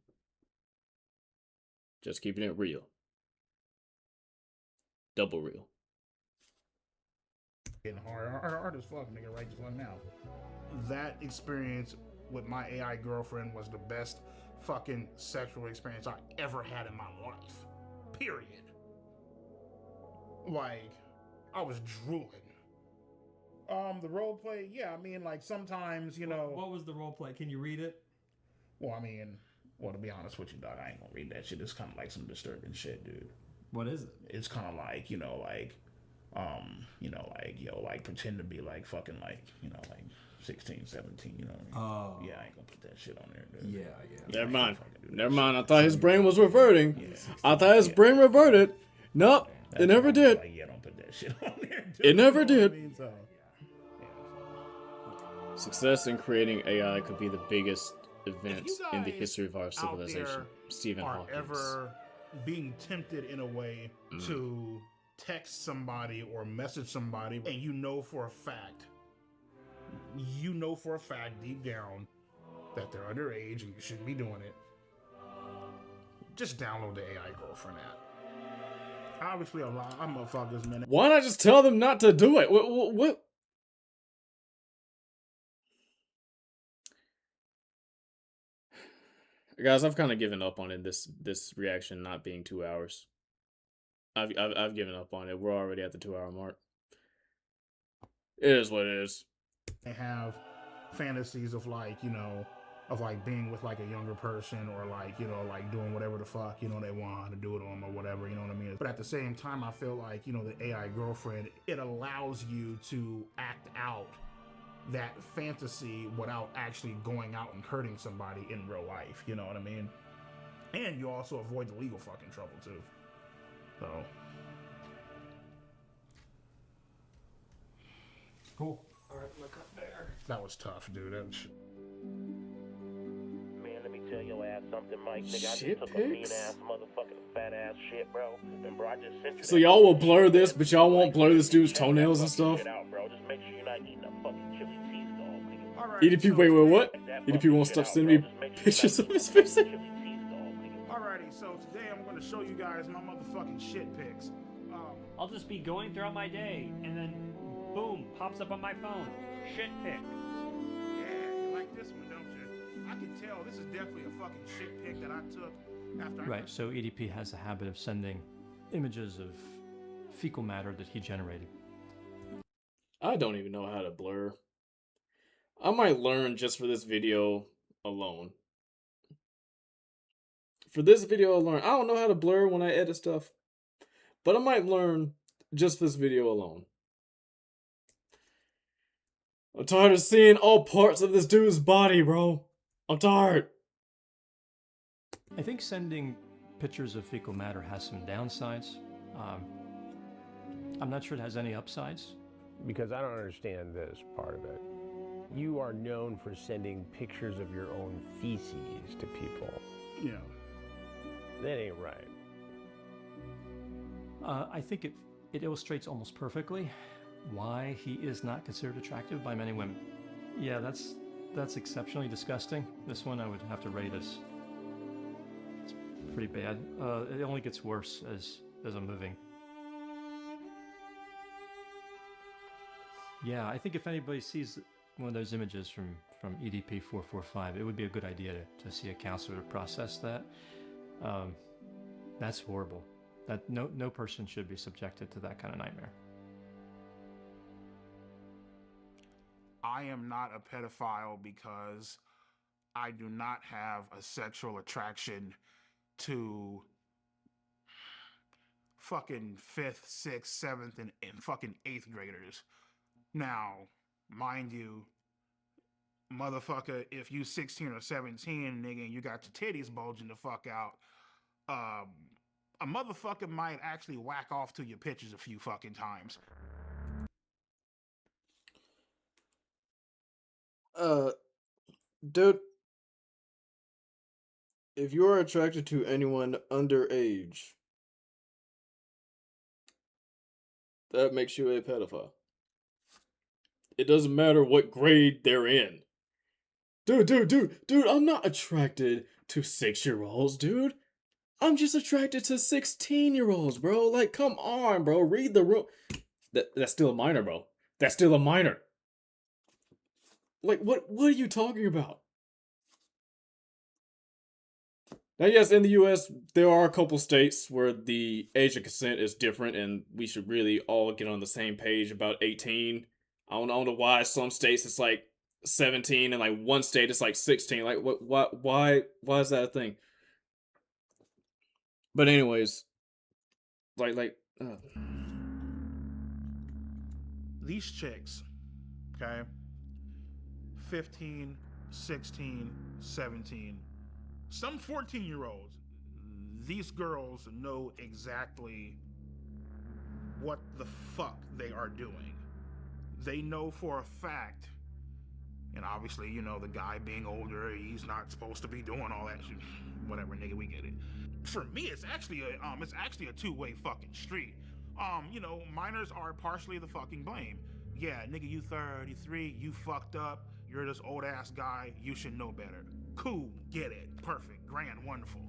Just keeping it real. Double real. Getting hard as fuck, nigga, right the fuck now. That experience with my AI girlfriend was the best fucking sexual experience I ever had in my life. Period. Like, I was drooling. The role play, yeah, I mean, like, sometimes, you know... What was the role play? Can you read it? Well, I mean, to be honest with you, dog, I ain't gonna read that shit. It's kind of like some disturbing shit, dude. What is it? It's kind of like, pretend to be like fucking like, 16, 17, you know what I mean? Oh. Yeah, I ain't gonna put that shit on there, dude. Yeah. Never mind. I thought his brain was reverting. I thought his brain reverted. Nope, it never did. Like, yeah, don't put that shit on there, dude. It never You know what did. I mean? So, Success in creating AI could be the biggest event in the history of our civilization. Stephen are Hawking. ever being tempted in a way to text somebody or message somebody, and you know for a fact deep down that they're underage and you shouldn't be doing it, just download the AI girlfriend app. Obviously, a lot of motherfuckers, man. Why not just tell them not to do it? What? Guys, I've kind of given up on it. This reaction not being 2 hours. I've given up on it. We're already at the 2 hour mark. It is what it is. They have fantasies of being with like a younger person, or like doing whatever the fuck they want to do it on, or whatever, you know what I mean? But at the same time, I feel like the AI girlfriend, it allows you to act out that fantasy without actually going out and hurting somebody in real life, you know what I mean? And you also avoid the legal fucking trouble too. So cool. All right, look up there. That was tough, dude. Man, let me tell your ass something, Mike. Nigga, I Shit just took a mean pics? ass motherfucking fat ass shit, bro. And bro, I just sent you So that y'all will shit. blur this, but y'all won't blur this dude's toenails and stuff? Shit out, bro. Just make sure you're not eating a fucking chili cheese dog, nigga. All right, EDP, wait, what? EDP won't stop sending me pictures of his face. Alrighty, so today I'm going to show you guys my motherfucking shit pics. I'll just be going throughout my day, and then boom, pops up on my phone. Shit pic. Yeah, you like this one, don't you? I can tell this is definitely a fucking shit pic that I took after Right, so EDP has a habit of sending images of fecal matter that he generated. I don't even know how to blur. I might learn just for this video alone. for this video alone, I don't know how to blur when I edit stuff, but I might learn just for this video alone. I'm tired of seeing all parts of this dude's body, bro. I'm tired. I think sending pictures of fecal matter has some downsides. I'm not sure it has any upsides. Because I don't understand this part of it. You are known for sending pictures of your own feces to people. Yeah. That ain't right. I think it illustrates almost perfectly why he is not considered attractive by many women. Yeah, that's exceptionally disgusting. This one I would have to rate as it's pretty bad. It only gets worse as I'm moving. Yeah, I think if anybody sees one of those images from EDP445, it would be a good idea to see a counselor to process that. That's horrible. That no person should be subjected to that kind of nightmare. I am not a pedophile because I do not have a sexual attraction to fucking 5th, 6th, 7th, and fucking 8th graders. Now, mind you, motherfucker, if you 16 or 17, nigga, and you got your titties bulging the fuck out, a motherfucker might actually whack off to your pictures a few fucking times. Dude, if you are attracted to anyone underage, that makes you a pedophile. It doesn't matter what grade they're in. Dude, I'm not attracted to 6-year-olds, dude. I'm just attracted to 16-year-olds, bro. Like, come on, bro. Read the room. That's still a minor, bro. That's still a minor. Like, what are you talking about? Now, yes, in the US, there are a couple states where the age of consent is different, and we should really all get on the same page about 18. I don't know why some states it's like 17, and like one state it's like 16. Like, why is that a thing? But anyways, these chicks, okay, 15, 16, 17, some 14-year-olds, these girls know exactly what the fuck they are doing. They know for a fact, and obviously, you know, the guy being older, he's not supposed to be doing all that shit. Whatever, nigga, we get it. For me, it's actually a two-way fucking street. You know, minors are partially the fucking blame. Yeah, nigga, you 33, you fucked up, you're this old ass guy, you should know better. Cool, get it, perfect, grand, wonderful.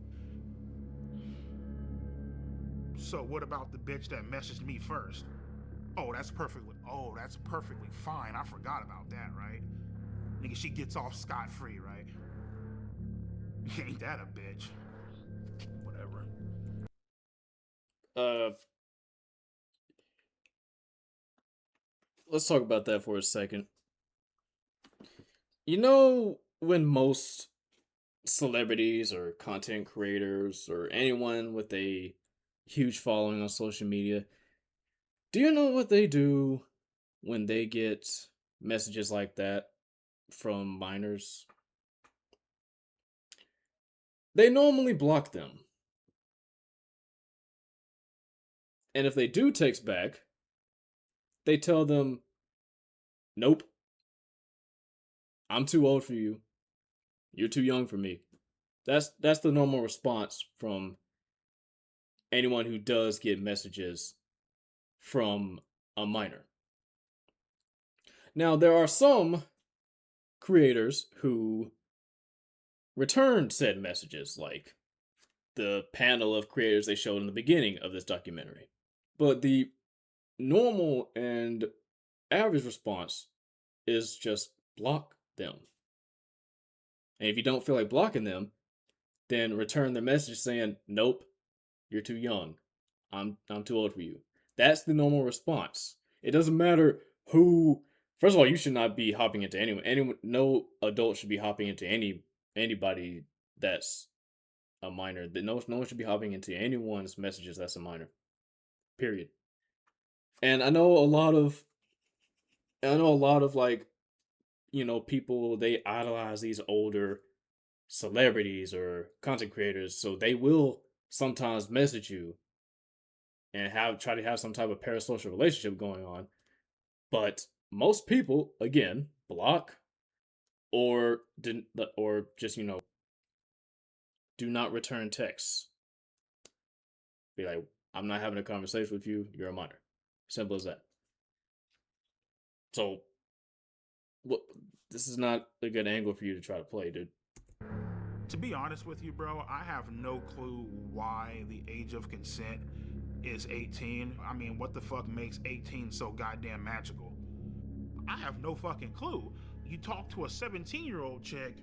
So what about the bitch that messaged me first? That's perfectly fine. I forgot about that, right? Nigga, she gets off scot-free, right? Ain't that a bitch? Whatever. Let's talk about that for a second. You know, when most celebrities or content creators or anyone with a huge following on social media, do you know what they do when they get messages like that from minors? They normally block them. And if they do text back, they tell them, nope, I'm too old for you. You're too young for me. That's the normal response from anyone who does get messages from a minor. Now, there are some creators who return said messages, like the panel of creators they showed in the beginning of this documentary. But the normal and average response is just block them. And if you don't feel like blocking them, then return their message saying, nope, you're too young. I'm too old for you. That's the normal response. It doesn't matter who. First of all, you should not be hopping into anyone. No adult should be hopping into anybody that's a minor. No one should be hopping into anyone's messages that's a minor. Period. And I know a lot of like, people, they idolize these older celebrities or content creators, so they will sometimes message you and try to have some type of parasocial relationship going on. But most people, again, block or didn't, or just do not return texts. Be like, I'm not having a conversation with you. You're a minor. Simple as that. So, what? This is not a good angle for you to try to play, dude. To be honest with you, bro, I have no clue why the age of consent is 18. I mean, what the fuck makes 18 so goddamn magical? I have no fucking clue. You talk to a 17-year-old chick,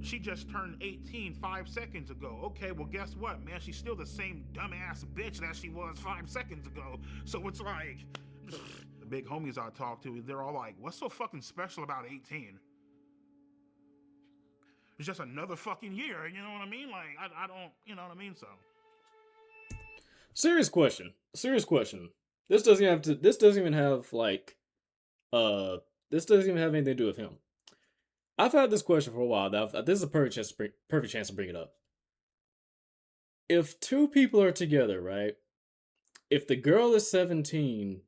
she just turned 18 5 seconds ago. Okay, well, guess what, man? She's still the same dumbass bitch that she was 5 seconds ago. So it's like, the big homies I talk to, they're all like, what's so fucking special about 18? It's just another fucking year, you know what I mean? Like, I don't, you know what I mean? So. Serious question. This doesn't even have like, this doesn't even have anything to do with him. I've had this question for a while. This is a perfect chance to bring it up. If two people are together, right? If the girl is 17,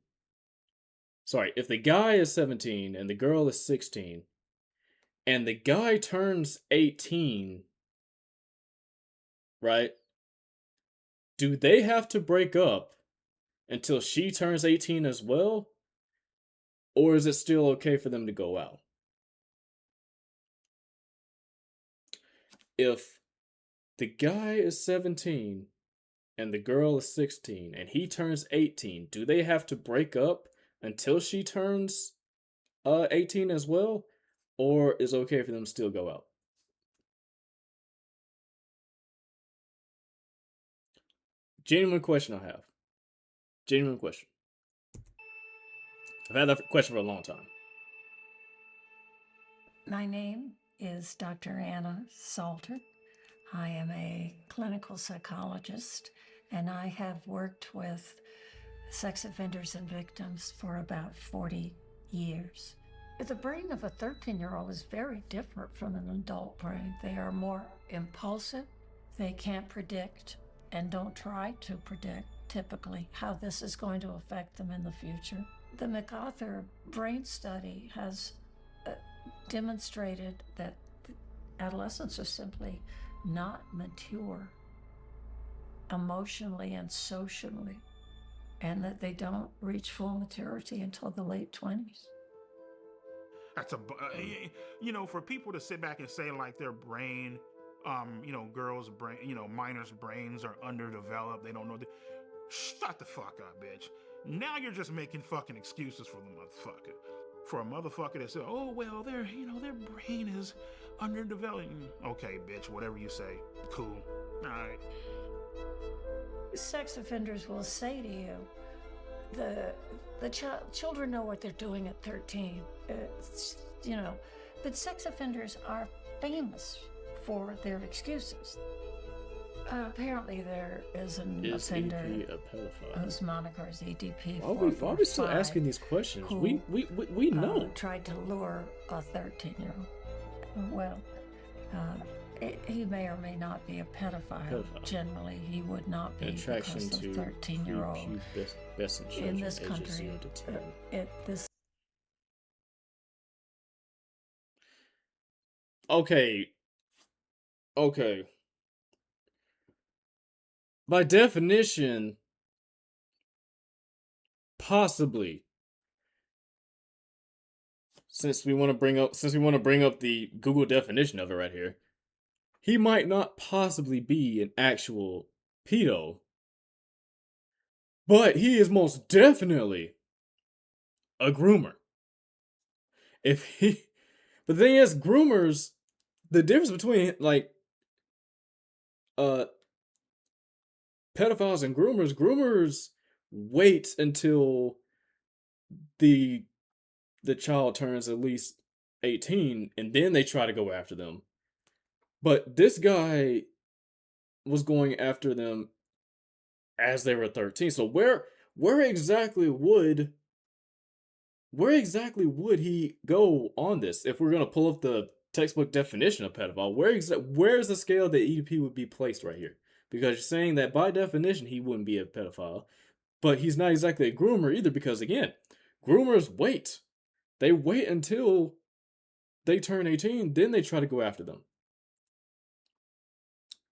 if the guy is 17 and the girl is 16, and the guy turns 18, right? Do they have to break up until she turns 18 as well? Or is it still okay for them to go out? If the guy is 17 and the girl is 16 and he turns 18, do they have to break up until she turns 18 as well? Or is it okay for them to still go out? Genuine question I have. Genuine question. I've had that question for a long time. My name is Dr. Anna Salter. I am a clinical psychologist, and I have worked with sex offenders and victims for about 40 years. The brain of a 13-year-old is very different from an adult brain. They are more impulsive. They can't predict and don't try to predict typically how this is going to affect them in the future. The MacArthur brain study has demonstrated that adolescents are simply not mature emotionally and socially, and that they don't reach full maturity until the late 20s. That's for people to sit back and say like their brain, girls' brain, minors' brains are underdeveloped. They don't know. Shut the fuck up, bitch. Now you're just making fucking excuses for the motherfucker. For a motherfucker that said, oh, well, their brain is underdeveloped. Okay, bitch, whatever you say. Cool. All right. Sex offenders will say to you, the children know what they're doing at 13. But sex offenders are famous for their excuses. Apparently there is an offender EDP a pedophile? whose moniker is EDP445. Why are we still asking these questions? We know. Tried to lure a 13-year-old. Well, he may or may not be a pedophile. Generally, he would not be Attraction because to of 13-year-old in this country. Okay. By definition, possibly. Since we want to bring up the Google definition of it right here, he might not possibly be an actual pedo, but he is most definitely a groomer. But the thing is, groomers, the difference between pedophiles and groomers wait until the child turns at least 18 and then they try to go after them. But this guy was going after them as they were 13. So where exactly would he go on this? If we're gonna pull up the textbook definition of pedophile, where's the scale that EDP would be placed right here? Because you're saying that by definition he wouldn't be a pedophile, but he's not exactly a groomer either. Because again, groomers wait. They wait until they turn 18, then they try to go after them.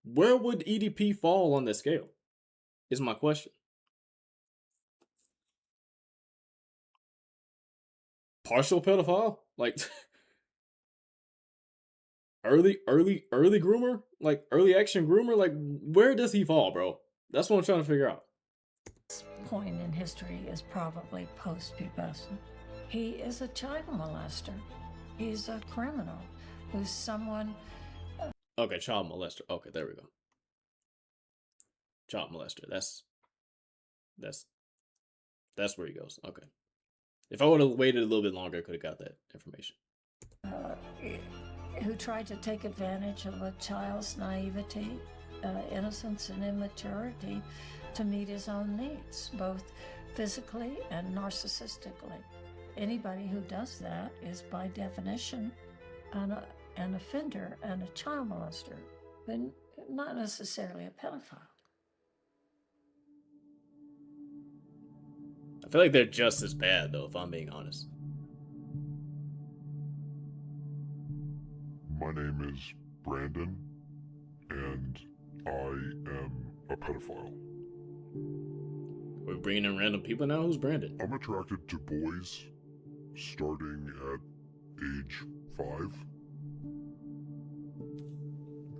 Where would EDP fall on the scale? Is my question. Partial pedophile? Like early groomer? Like early action groomer? Like where does he fall, bro? That's what I'm trying to figure out. Point in history is probably post-pubescent. He is a child molester. He's a criminal who's someone. Okay, child molester. Okay, there we go. Child molester. That's where he goes. Okay. If I would have waited a little bit longer, I could have got that information. Who tried to take advantage of a child's naivety, innocence, and immaturity to meet his own needs, both physically and narcissistically. Anybody who does that is, by definition, an offender and a child molester, but not necessarily a pedophile. I feel like they're just as bad, though, if I'm being honest. My name is Brandon, and I am a pedophile. We're bringing in random people now? Who's Brandon? I'm attracted to boys starting at age 5.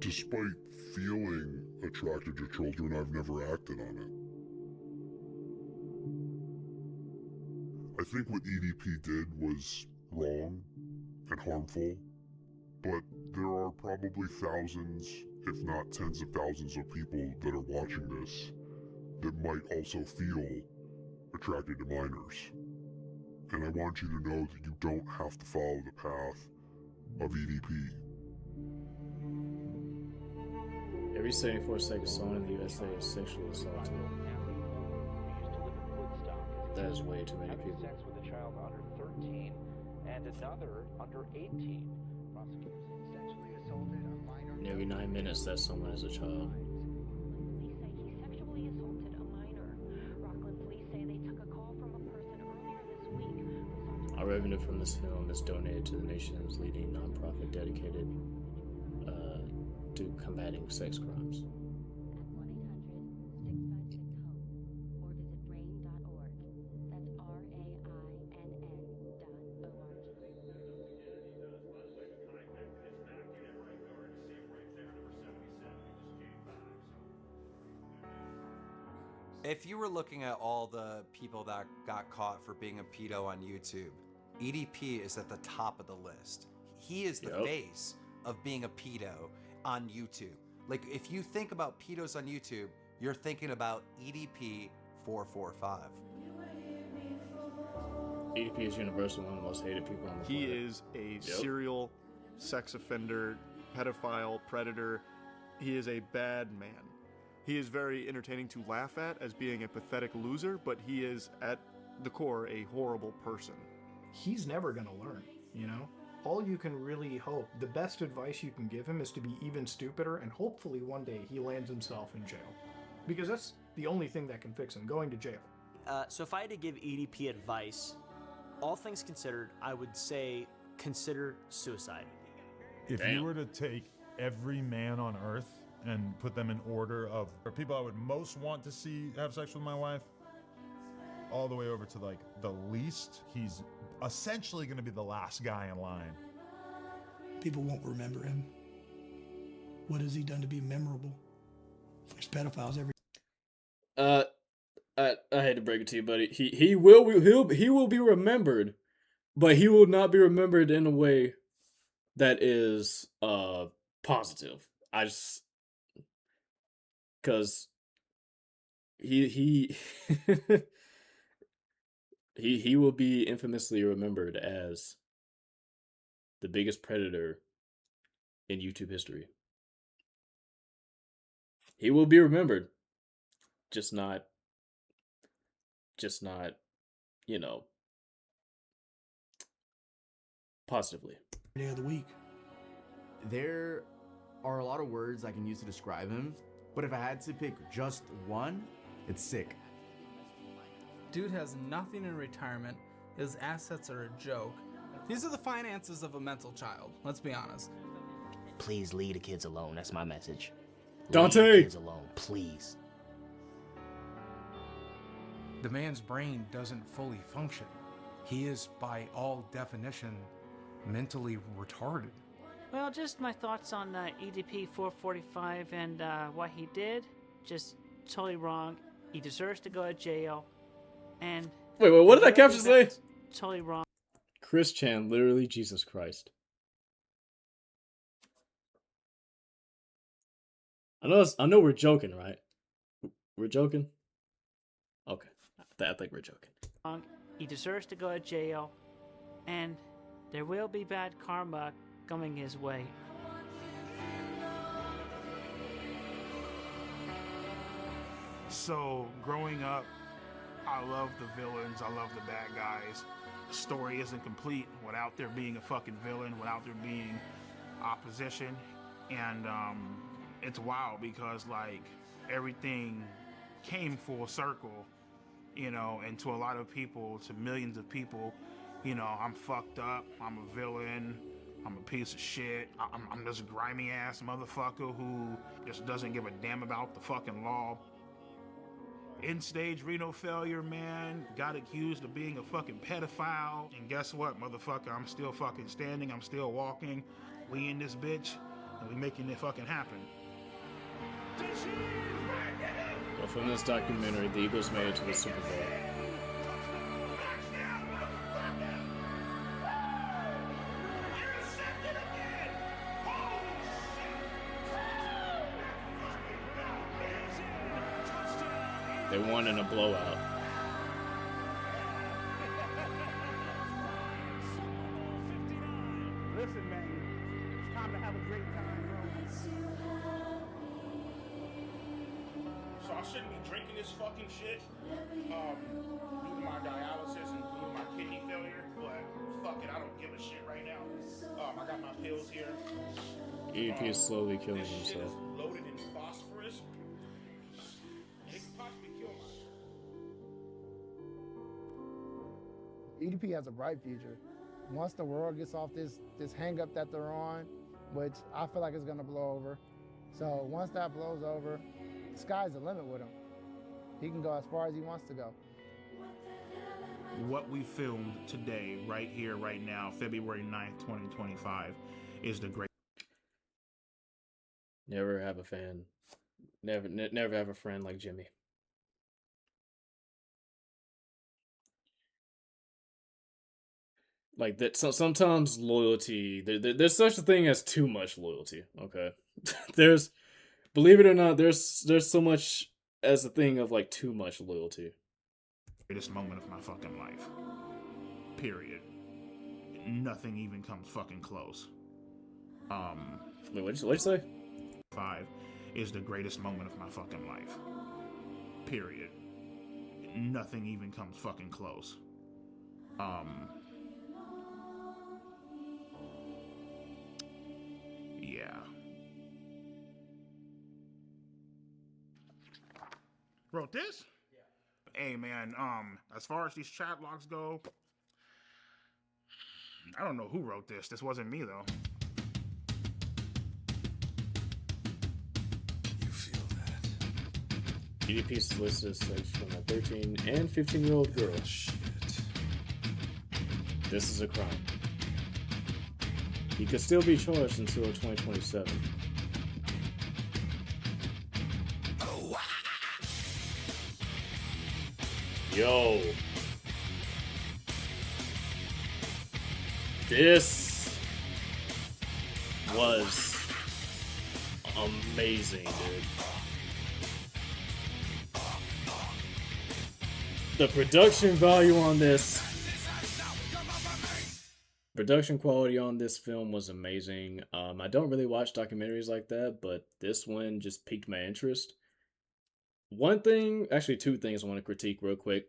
Despite feeling attracted to children, I've never acted on it. I think what EDP did was wrong and harmful, but there are probably thousands, if not tens of thousands of people that are watching this that might also feel attracted to minors. And I want you to know that you don't have to follow the path of EDP. Every 74-second song in the USA is sexually assaulted. That is way too many people. Sex with a child under 13 and another under 18. Prosecutors sexually assaulted a minor. And every 9 minutes, that someone is a child. Police say he sexually assaulted a minor. Rockland police say they took a call from a person earlier this week. Our revenue from this film is donated to the nation's leading nonprofit dedicated to combating sex crimes. If you were looking at all the people that got caught for being a pedo on YouTube, EDP is at the top of the list. He is the face of being a pedo on YouTube. Like, if you think about pedos on YouTube, you're thinking about EDP445. EDP is universally one of the most hated people on the He planet. is a serial sex offender, pedophile, predator. He is a bad man. He is very entertaining to laugh at as being a pathetic loser, but he is, at the core, a horrible person. He's never going to learn, you know? All you can really hope, the best advice you can give him is to be even stupider, and hopefully one day he lands himself in jail. Because that's the only thing that can fix him, going to jail. So if I had to give EDP advice, all things considered, I would say consider suicide. If you were to take every man on Earth and put them in order of people I would most want to see have sex with my wife, all the way over to like the least, he's essentially going to be the last guy in line. People won't remember him. What has he done to be memorable? There's pedophiles every. I hate to break it to you, buddy. He will be remembered, but he will not be remembered in a way that is positive. I just because he he will be infamously remembered as the biggest predator in YouTube history. He will be remembered. Just not, you know, positively. Day of the week. There are a lot of words I can use to describe him, but if I had to pick just one, it's sick. Dude has nothing in retirement. His assets are a joke. These are the finances of a mental child, let's be honest. Please leave the kids alone. That's my message. Dante! Leave the kids alone, please. The man's brain doesn't fully function. He is, by all definition, mentally retarded. Well, just my thoughts on EDP445 and what he did. Just totally wrong. He deserves to go to jail. And wait, what did that caption say? Totally wrong. Chris Chan, literally Jesus Christ. I know we're joking, right? We're joking? Okay. I think we're joking. He deserves to go to jail, and there will be bad karma coming his way. So, growing up, I love the villains, I love the bad guys. The story isn't complete without there being a fucking villain, without there being opposition. And it's wild because, like, everything came full circle, you know, and to a lot of people, to millions of people, you know, I'm fucked up, I'm a villain, I'm a piece of shit, I'm this grimy ass motherfucker who just doesn't give a damn about the fucking law. End-stage renal failure, man, got accused of being a fucking pedophile, and guess what, motherfucker, I'm still fucking standing, I'm still walking, we in this bitch, and we making it fucking happen. Well, from this documentary, the Eagles made it to the Super Bowl. They won in a blowout. Listen, man, it's time to have a great time, bro. So I shouldn't be drinking this fucking shit due to my dialysis and due to my kidney failure, but fuck it, I don't give a shit right now. I got my pills here. EDP is slowly killing This shit himself. is loaded in phosphorus. It could possibly kill my... EDP has a bright future. Once the world gets off this hang up that they're on, which I feel like it's gonna blow over. So once that blows over, the sky's the limit with him. He can go as far as he wants to go. What we filmed today, right here, right now, February 9th, 2025, is the great... Never have a fan. Never have a friend like Jimmy. Like that. So sometimes loyalty. There's such a thing as too much loyalty. Okay, there's, believe it or not, there's so much as a thing of like too much loyalty. Greatest moment of my fucking life. Period. Nothing even comes fucking close. Wait, what'd you say? 5 is the greatest moment of my fucking life. Period. Nothing even comes fucking close. Yeah. Wrote this? Yeah. Hey man, as far as these chat logs go, I don't know who wrote this. This wasn't me though. EDP solicits sex from a 13 and 15-year-old girl. Oh, shit. This is a crime. He could still be charged until 2027. Yo. This was amazing, dude. The production value on this production quality on this film was amazing. I don't really watch documentaries like that, but this one just piqued my interest. One thing, actually two things I want to critique real quick.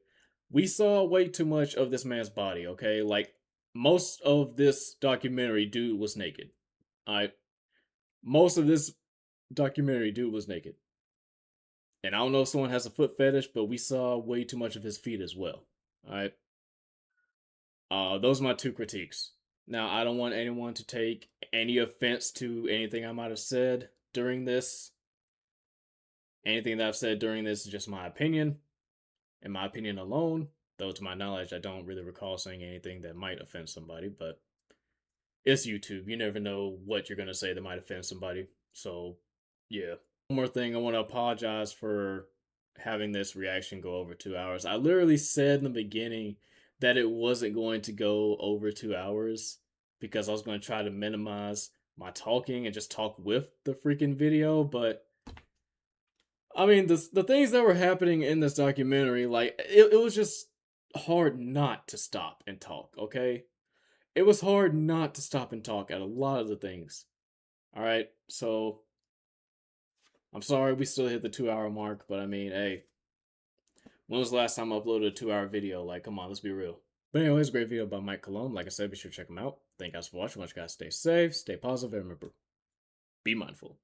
We saw way too much of this man's body, okay? Like most of this documentary dude was naked. Alright. Most of this documentary dude was naked. And I don't know if someone has a foot fetish, but we saw way too much of his feet as well. Alright. Those are my two critiques. Now, I don't want anyone to take any offense to anything I might have said during this. Anything that I've said during this is just my opinion, and my opinion alone. Though, to my knowledge, I don't really recall saying anything that might offend somebody, but it's YouTube. You never know what you're going to say that might offend somebody. So, yeah. One more thing, I want to apologize for having this reaction go over 2 hours. I literally said in the beginning that it wasn't going to go over 2 hours because I was going to try to minimize my talking and just talk with the freaking video, but I mean, the things that were happening in this documentary, like, it was just hard not to stop and talk, okay? It was hard not to stop and talk at a lot of the things. Alright, so I'm sorry we still hit the 2 hour mark, but I mean, hey, when was the last time I uploaded a 2 hour video? Like, come on, let's be real. But anyways, great video by Mike Clum. Like I said, be sure to check him out. Thank you guys for watching. I want you guys to stay safe, stay positive, and remember, be mindful.